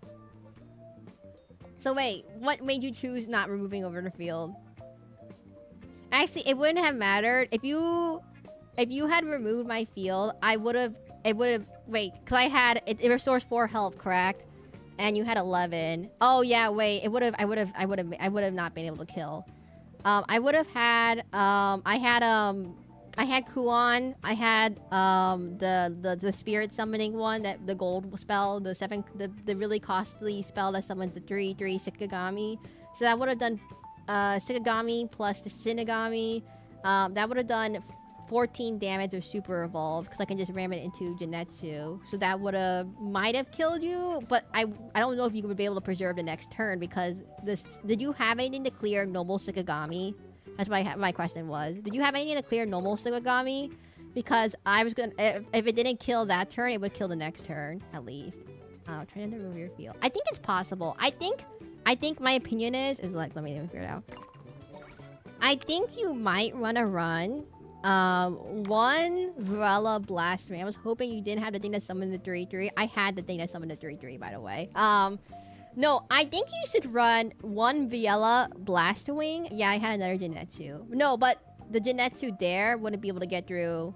So wait, what made you choose not removing over the field? Actually, it wouldn't have mattered. If you had removed my field, it would have, wait, because I had, it restores 4 health, correct? And you had 11. Oh yeah, wait, I would have not been able to kill. I would have had, I had Kuon, I had the spirit summoning one, that the gold spell, the really costly spell that summons the 3/3 Shikigami. So that would have done Shikigami plus the Shinigami. That would have done 14 damage with super evolve because I can just ram it into Genetsu. So that would have might have killed you, but I don't know if you would be able to preserve the next turn because did you have anything to clear normal Shikigami? That's my question was. Did you have anything to clear normal Shikigami? Because I was gonna, if it didn't kill that turn, it would kill the next turn at least. Trying to remove your field. I think it's possible. I think my opinion is like, let me figure it out. I think you might run a run. 1 Varela Blast Ring. I was hoping you didn't have the thing that summoned the 3/3. I had the thing that summoned the 3/3, by the way. No, I think you should run 1 Viella Blast Wing. Yeah, I had another Genetsu. No, but the Genetsu there wouldn't be able to get through.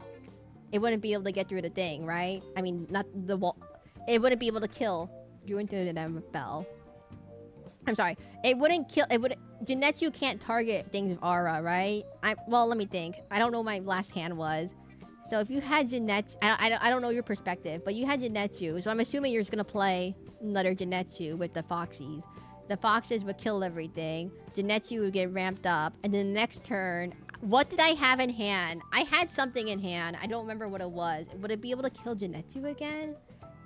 It wouldn't be able to get through the thing, right? I mean, not the wall. It wouldn't be able to kill. Drew into the bell. I'm sorry. It wouldn't kill. It would. Genetsu can't target things with aura, right? Well, let me think. I don't know what my last hand was. So if you had Genetsu, I don't know your perspective, but you had Genetsu. So I'm assuming you're just gonna play another Genetsu with the Foxies. The Foxes would kill everything. Genetsu would get ramped up, and then the next turn, what did I have in hand? I had something in hand. I don't remember what it was. Would it be able to kill Genetsu again?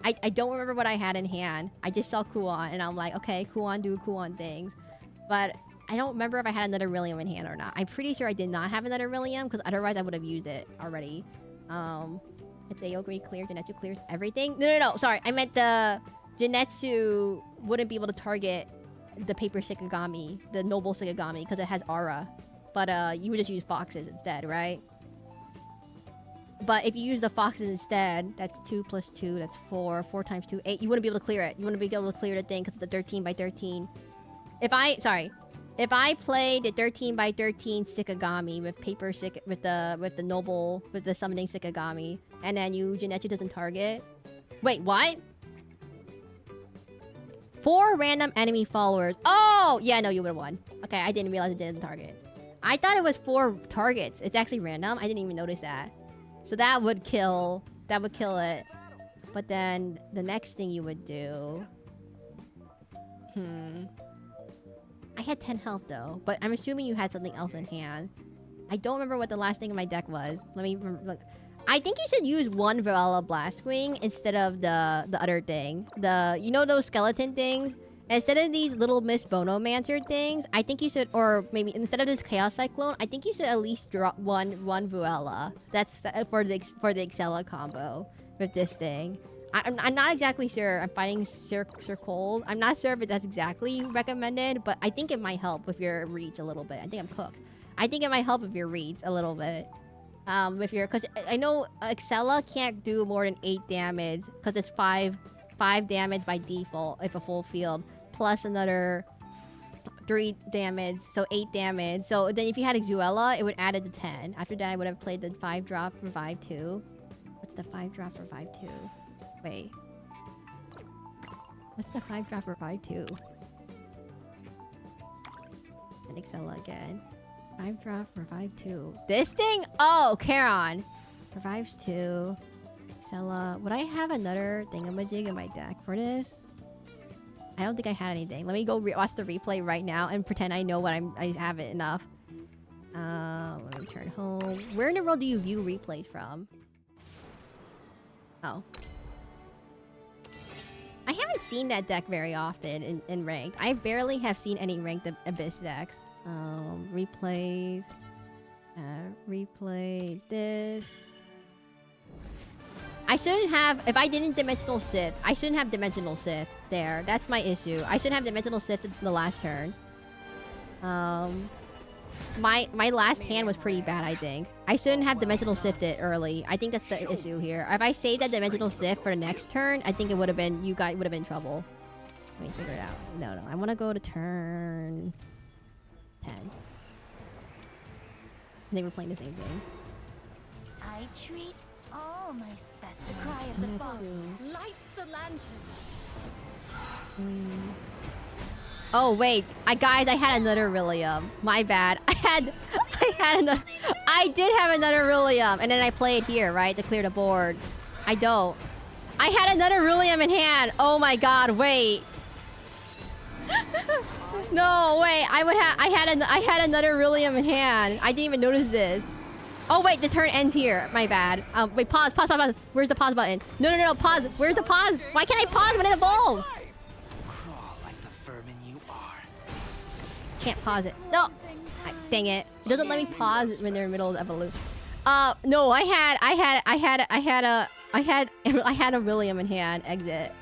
I don't remember what I had in hand. I just saw Kuon, and I'm like, okay, Kuon do Kuon things. But I don't remember if I had another Rillium in hand or not. I'm pretty sure I did not have another Rillium, because otherwise I would have used it already. It's Aoguri clear. Genetsu clears everything. No. Sorry, I meant the Genetsu wouldn't be able to target the paper Shikigami, the noble Shikigami, because it has aura. But you would just use Foxes instead, right? But if you use the Foxes instead, that's 2 plus 2, that's 4. 4 times 2, 8. You wouldn't be able to clear it. You wouldn't be able to clear the thing because it's a 13 by 13. If I played the 13 by 13 Shikigami with paper with the noble, with the summoning Shikigami, and then Genetsu doesn't target. Wait, what? 4 random enemy followers. Oh! Yeah, no, you would have won. Okay, I didn't realize it didn't target. I thought it was 4 targets. It's actually random. I didn't even notice that. So that would kill it. But then the next thing you would do... I had 10 health though, but I'm assuming you had something else in hand. I don't remember what the last thing in my deck was. Let me look. I think you should use 1 Varela Blastwing instead of the other thing. You know those skeleton things? Instead of these little Miss Bonomancer things, I think you should, or maybe instead of this Chaos Cyclone, I think you should at least drop one Varela. That's for the Excella combo with this thing. I'm not exactly sure. I'm fighting Sir Cold. I'm not sure if that's exactly recommended, but I think it might help with your reads a little bit. I think I'm cooked. I think it might help with your reads a little bit. Because I know Excella can't do more than 8 damage because it's 5 damage by default if a full field, plus another 3 damage, so 8 damage. So then if you had Exuella, it would add it to 10. After that, I would have played the 5-drop Revive 2. What's the 5-drop Revive 2? Wait. What's the 5-drop Revive 2? And Excella again. 5 drop, revive 2. This thing? Oh, Charon. Revives 2. Excella. Would I have another thingamajig in my deck for this? I don't think I had anything. Let me go watch the replay right now and pretend I know what I have it enough. Let me return home. Where in the world do you view replays from? Oh. I haven't seen that deck very often in ranked. I barely have seen any ranked Abyss decks. Replays. Replay this. I shouldn't have... If I didn't Dimensional Shift, I shouldn't have Dimensional Shift there. That's my issue. I shouldn't have Dimensional Shift in the last turn. My last hand was pretty bad, I think. I shouldn't have Dimensional Shifted early. I think that's the issue here. If I saved that Dimensional Shift for the next turn, I think it would have been... You guys would have been in trouble. Let me figure it out. No. I want to go to turn... 10. They were playing the same thing. I treat all my specimens. Cry of the That's boss. true. Lights the lanterns. Oh wait, guys, I had another Rillium. My bad. I did have another Rillium, and then I play it here, right, to clear the board. I don't. I had another Rillium in hand. Oh my god, wait. No, wait. I had another Rillium in hand. I didn't even notice this. Oh wait, the turn ends here. My bad. Wait, pause. Where's the pause button? No, pause. Where's the pause? Why can't I pause when it evolves? Crawl like the vermin you are. Can't pause it. No. Dang it. It doesn't let me pause when they're in the middle of evolution. No, I had a Rillium in hand. Exit.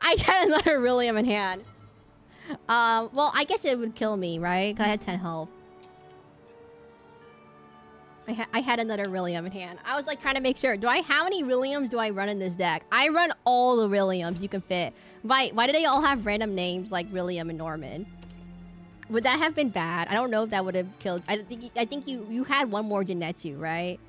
I had another Rillium in hand. Well, I guess it would kill me, right? 'Cause I had 10 health. I had another Rillium in hand. I was like trying to make sure. How many Rilliums do I run in this deck? I run all the Rilliums you can fit. Why do they all have random names like Rillium and Norman? Would that have been bad? I don't know if that would have killed. I think you had one more Genetsu, right?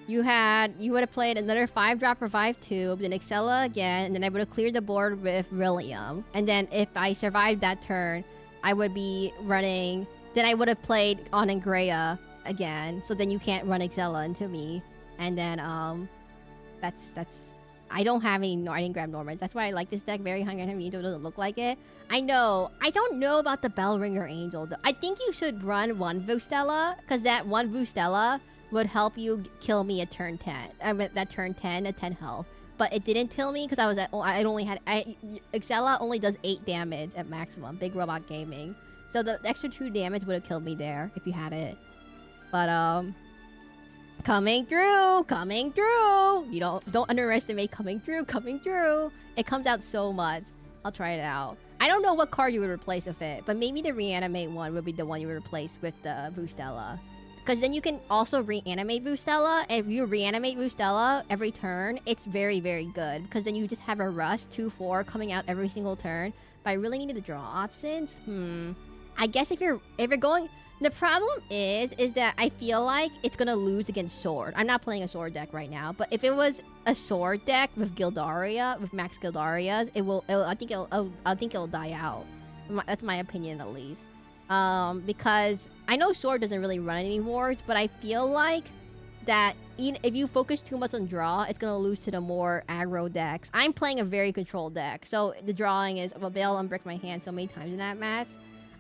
You would have played another 5-drop Revive Tube, then Excella again, and then I would have cleared the board with Rillium. And then if I survived that turn, I would be running. Then I would have played on Angrea again. So then you can't run Excella into me. And then that's. I don't have any. I didn't grab Normans. That's why I like this deck. Very Hungry Angel doesn't look like it. I know. I don't know about the Bellringer Angel though. I think you should run one Vustella, because that one Vustella would help you kill me at turn 10. I mean, that turn 10 at 10 health. But it didn't kill me because I only had... Excella only does 8 damage at maximum. Big Robot Gaming. So the extra 2 damage would have killed me there if you had it. But, coming through! You don't underestimate coming through! It comes out so much. I'll try it out. I don't know what card you would replace with it, but maybe the reanimate one would be the one you would replace with the Vustella. Because then you can also reanimate Vustella. And if you reanimate Vustella every turn, it's very, very good. Because then you just have a rush 2-4 coming out every single turn. But I really needed to draw options. I guess if you're going... The problem is that I feel like it's gonna lose against Sword. I'm not playing a Sword deck right now. But if it was a Sword deck with Gildaria, with Max Gildarias, I think it'll die out. That's my opinion at least. Because I know Sword doesn't really run any wards, but I feel like that if you focus too much on draw, it's going to lose to the more aggro decks. I'm playing a very controlled deck, so the drawing is, well, Bell unbrick my hand so many times in that match.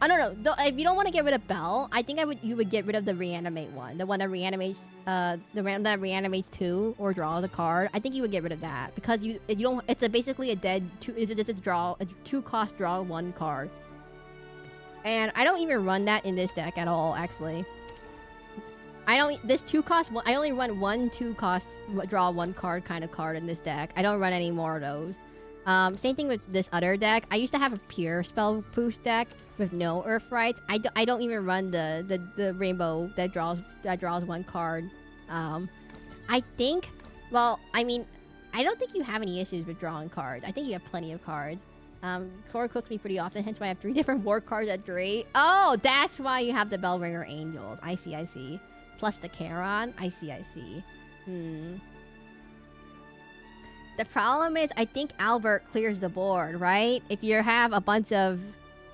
Oh, no. If you don't want to get rid of Bell, I think you would get rid of the reanimate one. The one that reanimates, that reanimates 2 or draws a card. I think you would get rid of that, because you don't, it's basically a dead 2, it's just a 2-cost draw 1 card. And I don't even run that in this deck at all, actually. This 2-cost, I only run 1 2-cost draw 1 card kind of card in this deck. I don't run any more of those. Same thing with this other deck. I used to have a pure spell boost deck with no Earth Rights. I don't even run the rainbow that draws 1 card. I think, well, I mean, I don't think you have any issues with drawing cards. I think you have plenty of cards. Core cooks me pretty often, hence why I have 3 different war cards at 3. Oh, that's why you have the Bellringer Angels. I see. Plus the Charon. I see. The problem is, I think Albert clears the board, right? If you have a bunch of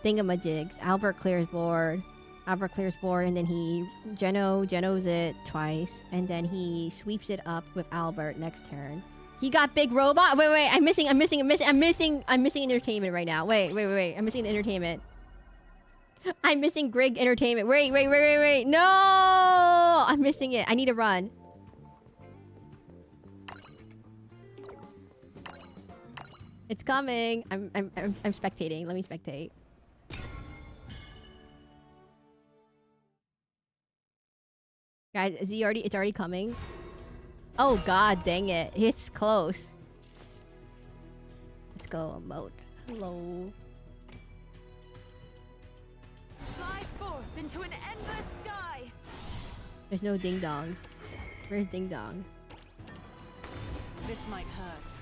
thingamajigs, Albert clears board. Albert clears board, and then he Genos it twice, and then he sweeps it up with Albert next turn. He got big robot. Wait. I'm missing entertainment right now. Wait. I'm missing the entertainment. I'm missing Grig entertainment. Wait. No! I'm missing it. I need to run. It's coming. I'm spectating. Let me spectate. Guys, is he already? It's already coming. Oh god, dang it! It's close. Let's go emote. Hello. Fly forth into an endless sky. There's no ding dong. Where's ding dong? This might hurt.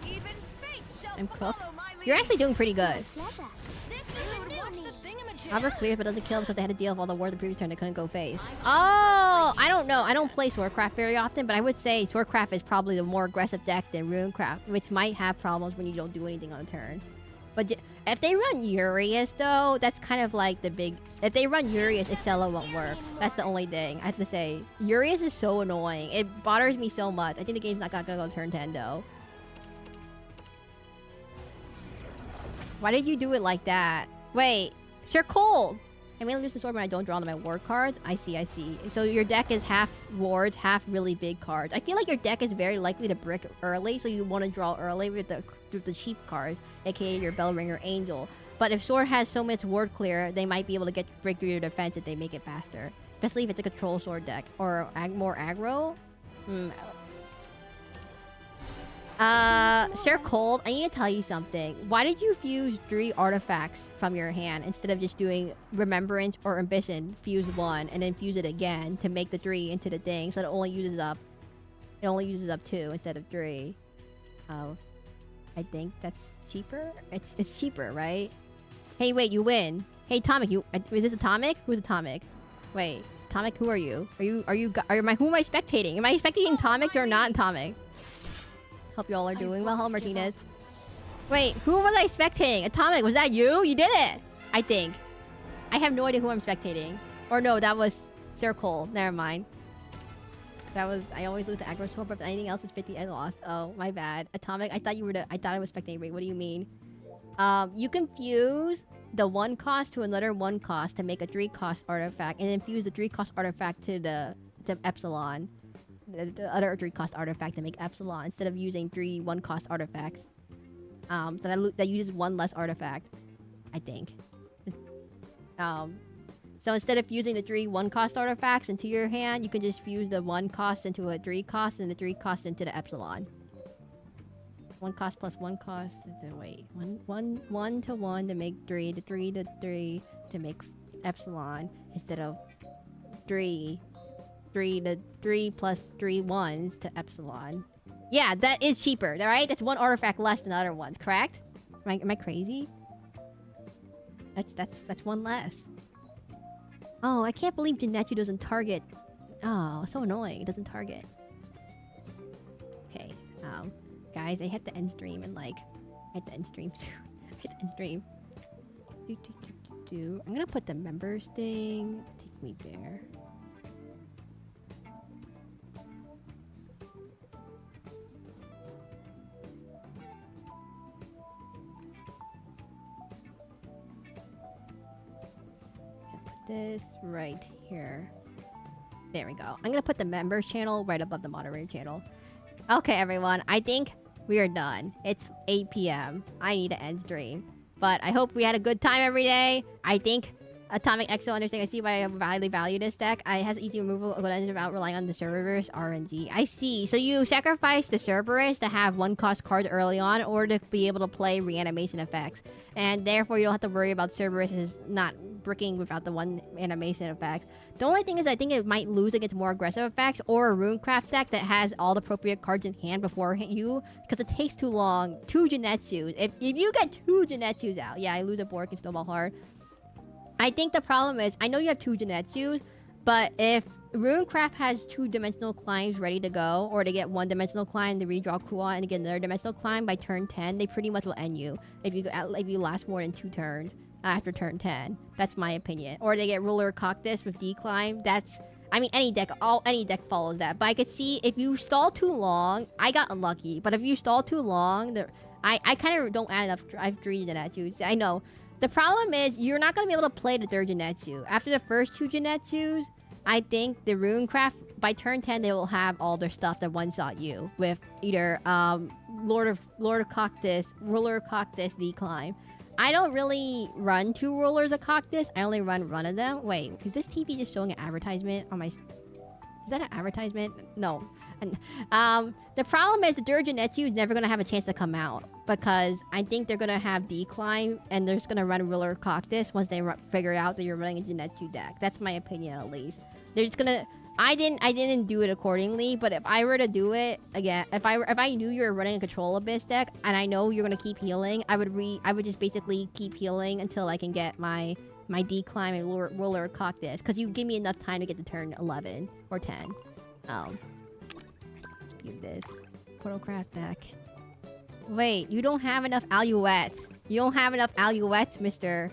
Even fate shall I'm cooked. follow my lead. You're actually doing pretty good. Clever. This is the watch the thingamajig. Albert clears but doesn't kill because they had to deal with all the war the previous turn they couldn't go phase. Oh, I don't know. I don't play Swordcraft very often, but I would say Swordcraft is probably the more aggressive deck than Runecraft, which might have problems when you don't do anything on a turn. But if they run Urias, though, that's kind of like the big... If they run Urias, Excella won't work. That's the only thing. I have to say, Urias is so annoying. It bothers me so much. I think the game's not gonna go turn 10, though. Why did you do it like that? Wait, Sir Cold! I mainly use the sword when I don't draw on my war cards. I see. So your deck is half wards, half really big cards. I feel like your deck is very likely to brick early, so you want to draw early with the cheap cards, aka your Bellringer Angel. But if Sword has so much ward clear, they might be able to break through your defense if they make it faster. Especially if it's a control sword deck or more aggro. Sir Cold, I need to tell you something. Why did you fuse 3 artifacts from your hand instead of just doing Remembrance or Ambition, fuse 1, and then fuse it again to make the 3 into the thing, so it only uses up 2 instead of 3. I think that's cheaper. It's cheaper, right? Hey, wait, you win. Hey, Atomic, is this Atomic? Who's Atomic? Wait, Atomic, who are you? Who am I spectating? Am I spectating Atomic or not Atomic? Hope you all are doing well. Hello, Martinez. Wait, who was I spectating? Atomic, was that you? You did it! I think. I have no idea who I'm spectating. Or no, that was Sir Cole. Never mind. That was... I always lose to aggro sword, but if anything else is 50, I lost. Oh, my bad. Atomic, I thought you were I thought I was spectating. Wait, what do you mean? You can fuse the 1 cost to another 1 cost to make a 3 cost artifact, and then fuse the 3 cost artifact to the Epsilon. The other 3 cost artifact to make Epsilon instead of using 3 1 cost artifacts. That uses 1 less artifact, I think. So instead of using the 3 1 cost artifacts into your hand, you can just fuse the 1 cost into a 3 cost and the 3 cost into the Epsilon. 1 cost plus 1 cost. Wait, 1 to 1 to make 3, the 3 to 3 to make Epsilon instead of 3 to 3 plus 3 1s to Epsilon. Yeah, that is cheaper, right? That's 1 artifact less than the other ones, correct? Am I crazy? That's 1 less. Oh, I can't believe Jinetsu doesn't target. Oh, so annoying. It doesn't target. Okay, guys, I hit the end stream and I hit the end stream soon. I hit the end stream. I'm gonna put the members thing. Take me there. This right here. There we go. I'm gonna put the members channel right above the moderator channel. Okay, everyone. I think we are done. It's 8 p.m. I need to end stream. But I hope we had a good time every day. I think Atomic Exo understands. I see why I highly value this deck. It has easy removal without relying on the Seraclin RNG. I see. So you sacrifice the Cerberus to have 1 cost cards early on, or to be able to play reanimation effects. And therefore, you don't have to worry about Cerberus is not bricking without the 1 animation effects. The only thing is, I think it might lose against more aggressive effects, or a Runecraft deck that has all the appropriate cards in hand before you, because it takes too long. 2 Jinetsus. If you get 2 Jinetsus out, yeah, I lose a board and snowball hard. I think the problem is, I know you have 2 Jinetsus, but if Runecraft has 2-dimensional climbs ready to go, or to get 1-dimensional climb to redraw Kuan and to get another dimensional climb by turn 10, they pretty much will end you if you last more than 2 turns. after turn 10. That's my opinion. Or they get ruler cactus with decline. That's, I mean, any deck follows that. But I could see if you stall too long, I got unlucky. But if you stall too long, I kind of don't add enough. I have 3 Genetsus. I know. The problem is you're not going to be able to play the 3rd Genetsu. After the first 2 Genetsus, I think the Runecraft, by turn 10, they will have all their stuff that one-shot you with either Lord of Cactus, Ruler Cactus, Decline. I don't really run 2 Rulers of Cactus. I only run one of them. Wait, is this TP just showing an advertisement on my... Is that an advertisement? No. And, the problem is the Genetsu is never going to have a chance to come out because I think they're going to have Decline and they're just going to run Ruler Cactus once they figure out that you're running a Genetsu deck. That's my opinion, at least. They're just going to... I didn't do it accordingly, but if I were to do it again, if I knew you were running a Control Abyss deck and I know you're gonna keep healing, I would just basically keep healing until I can get my Decline and Ruler Cactus, because you give me enough time to get to turn 11 or 10. Let's view this Portalcraft deck. Wait, you don't have enough Alouettes. You don't have enough Alouettes, Mr.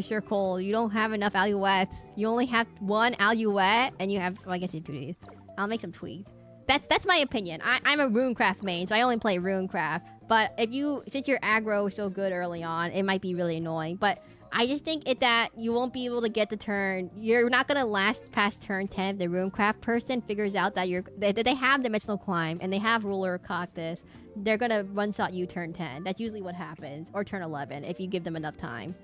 Circle. You don't have enough Alouettes. You only have 1 Alouette, and you have... Well, I guess you have 2 of these. I'll make some tweaks. That's my opinion. I'm a Runecraft main, so I only play Runecraft. But if you... Since your aggro is so good early on, it might be really annoying. But I just think that you won't be able to get the turn... You're not going to last past turn 10 if the Runecraft person figures out that they have Dimensional Climb, and they have Ruler Cactus. They're going to one-shot you turn 10. That's usually what happens. Or turn 11, if you give them enough time.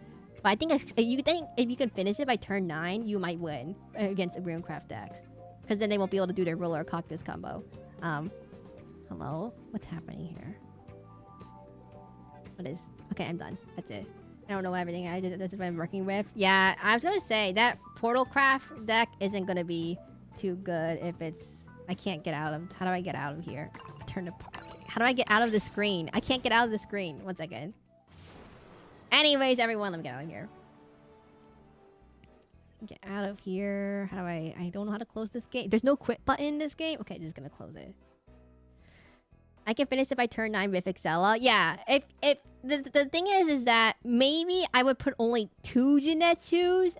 But I think if you can finish it by turn 9, you might win against a Runecraft decks. Because then they won't be able to do their Ruler Cactus combo. Hello? What's happening here? What is... Okay, I'm done. That's it. I don't know everything that's what I'm working with. Yeah, I was gonna say, that Portalcraft deck isn't gonna be too good if it's... I can't get out of... How do I get out of here? How do I get out of the screen? I can't get out of the screen. 1 second. Anyways, everyone, let me get out of here. Get out of here. How do I don't know how to close this game. There's no quit button in this game. Okay, just gonna close it. I can finish it by turn 9 with Excella. Yeah, if the thing is that maybe I would put only 2 Genetsus.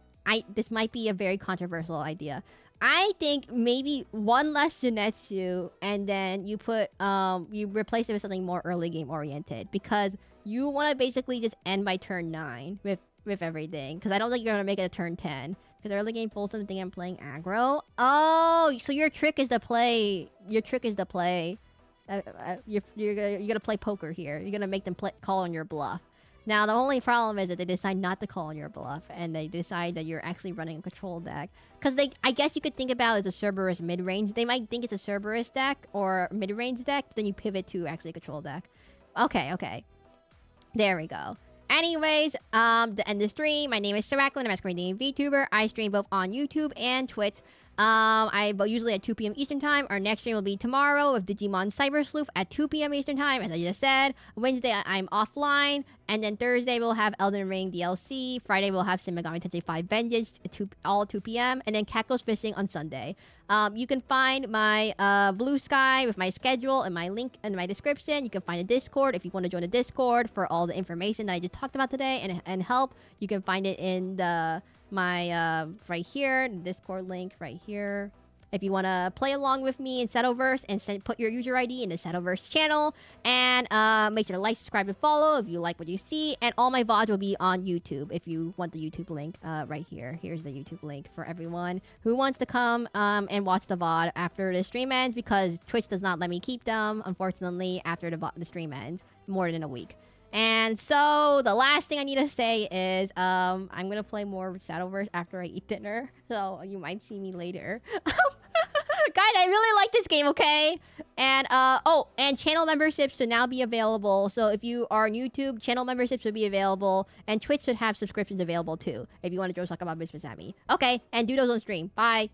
This might be a very controversial idea. I think maybe 1 less Genetsu, and then you put you replace it with something more early game oriented, because you want to basically just end by turn 9 with everything, because I don't think you're gonna make it a turn 10. Because early game full something I'm playing aggro. Oh, so your trick is to play. Your trick is to play. You're gonna play poker here. You're gonna make them call on your bluff. Now the only problem is that they decide not to call on your bluff, and they decide that you're actually running a control deck. Because I guess you could think about it as a Cerberus mid-range. They might think it's a Cerberus deck or mid-range deck, but then you pivot to actually a control deck. Okay. There we go. Anyways, to end the stream, my name is Seraclin. I'm a masquerade VTuber. I stream both on YouTube and Twitch. Usually at 2 p.m. Eastern Time. Our next stream will be tomorrow with Digimon Cyber Sleuth at 2 p.m. Eastern Time, as I just said. Wednesday, I'm offline. And then Thursday, we'll have Elden Ring DLC. Friday, we'll have Shin Megami Tensei 5 Vengeance, all 2 p.m. And then Cat Goes Fishing on Sunday. You can find my Blue Sky with my schedule and my link in my description. You can find a Discord if you want to join the Discord for all the information that I just talked about today and help. You can find it in my right here, Discord link right here. If you want to play along with me in Shadowverse and put your user ID in the Shadowverse channel. And make sure to like, subscribe, and follow if you like what you see. And all my VODs will be on YouTube if you want the YouTube link right here. Here's the YouTube link for everyone who wants to come and watch the VOD after the stream ends, because Twitch does not let me keep them, unfortunately, after the stream ends, more than a week. And so the last thing I need to say is I'm going to play more Shadowverse after I eat dinner. So you might see me later. Guys, I really like this game, okay? And, and channel memberships should now be available. So if you are on YouTube, channel memberships should be available. And Twitch should have subscriptions available, too. If you want to talk about business at me. Okay, and do those on stream. Bye.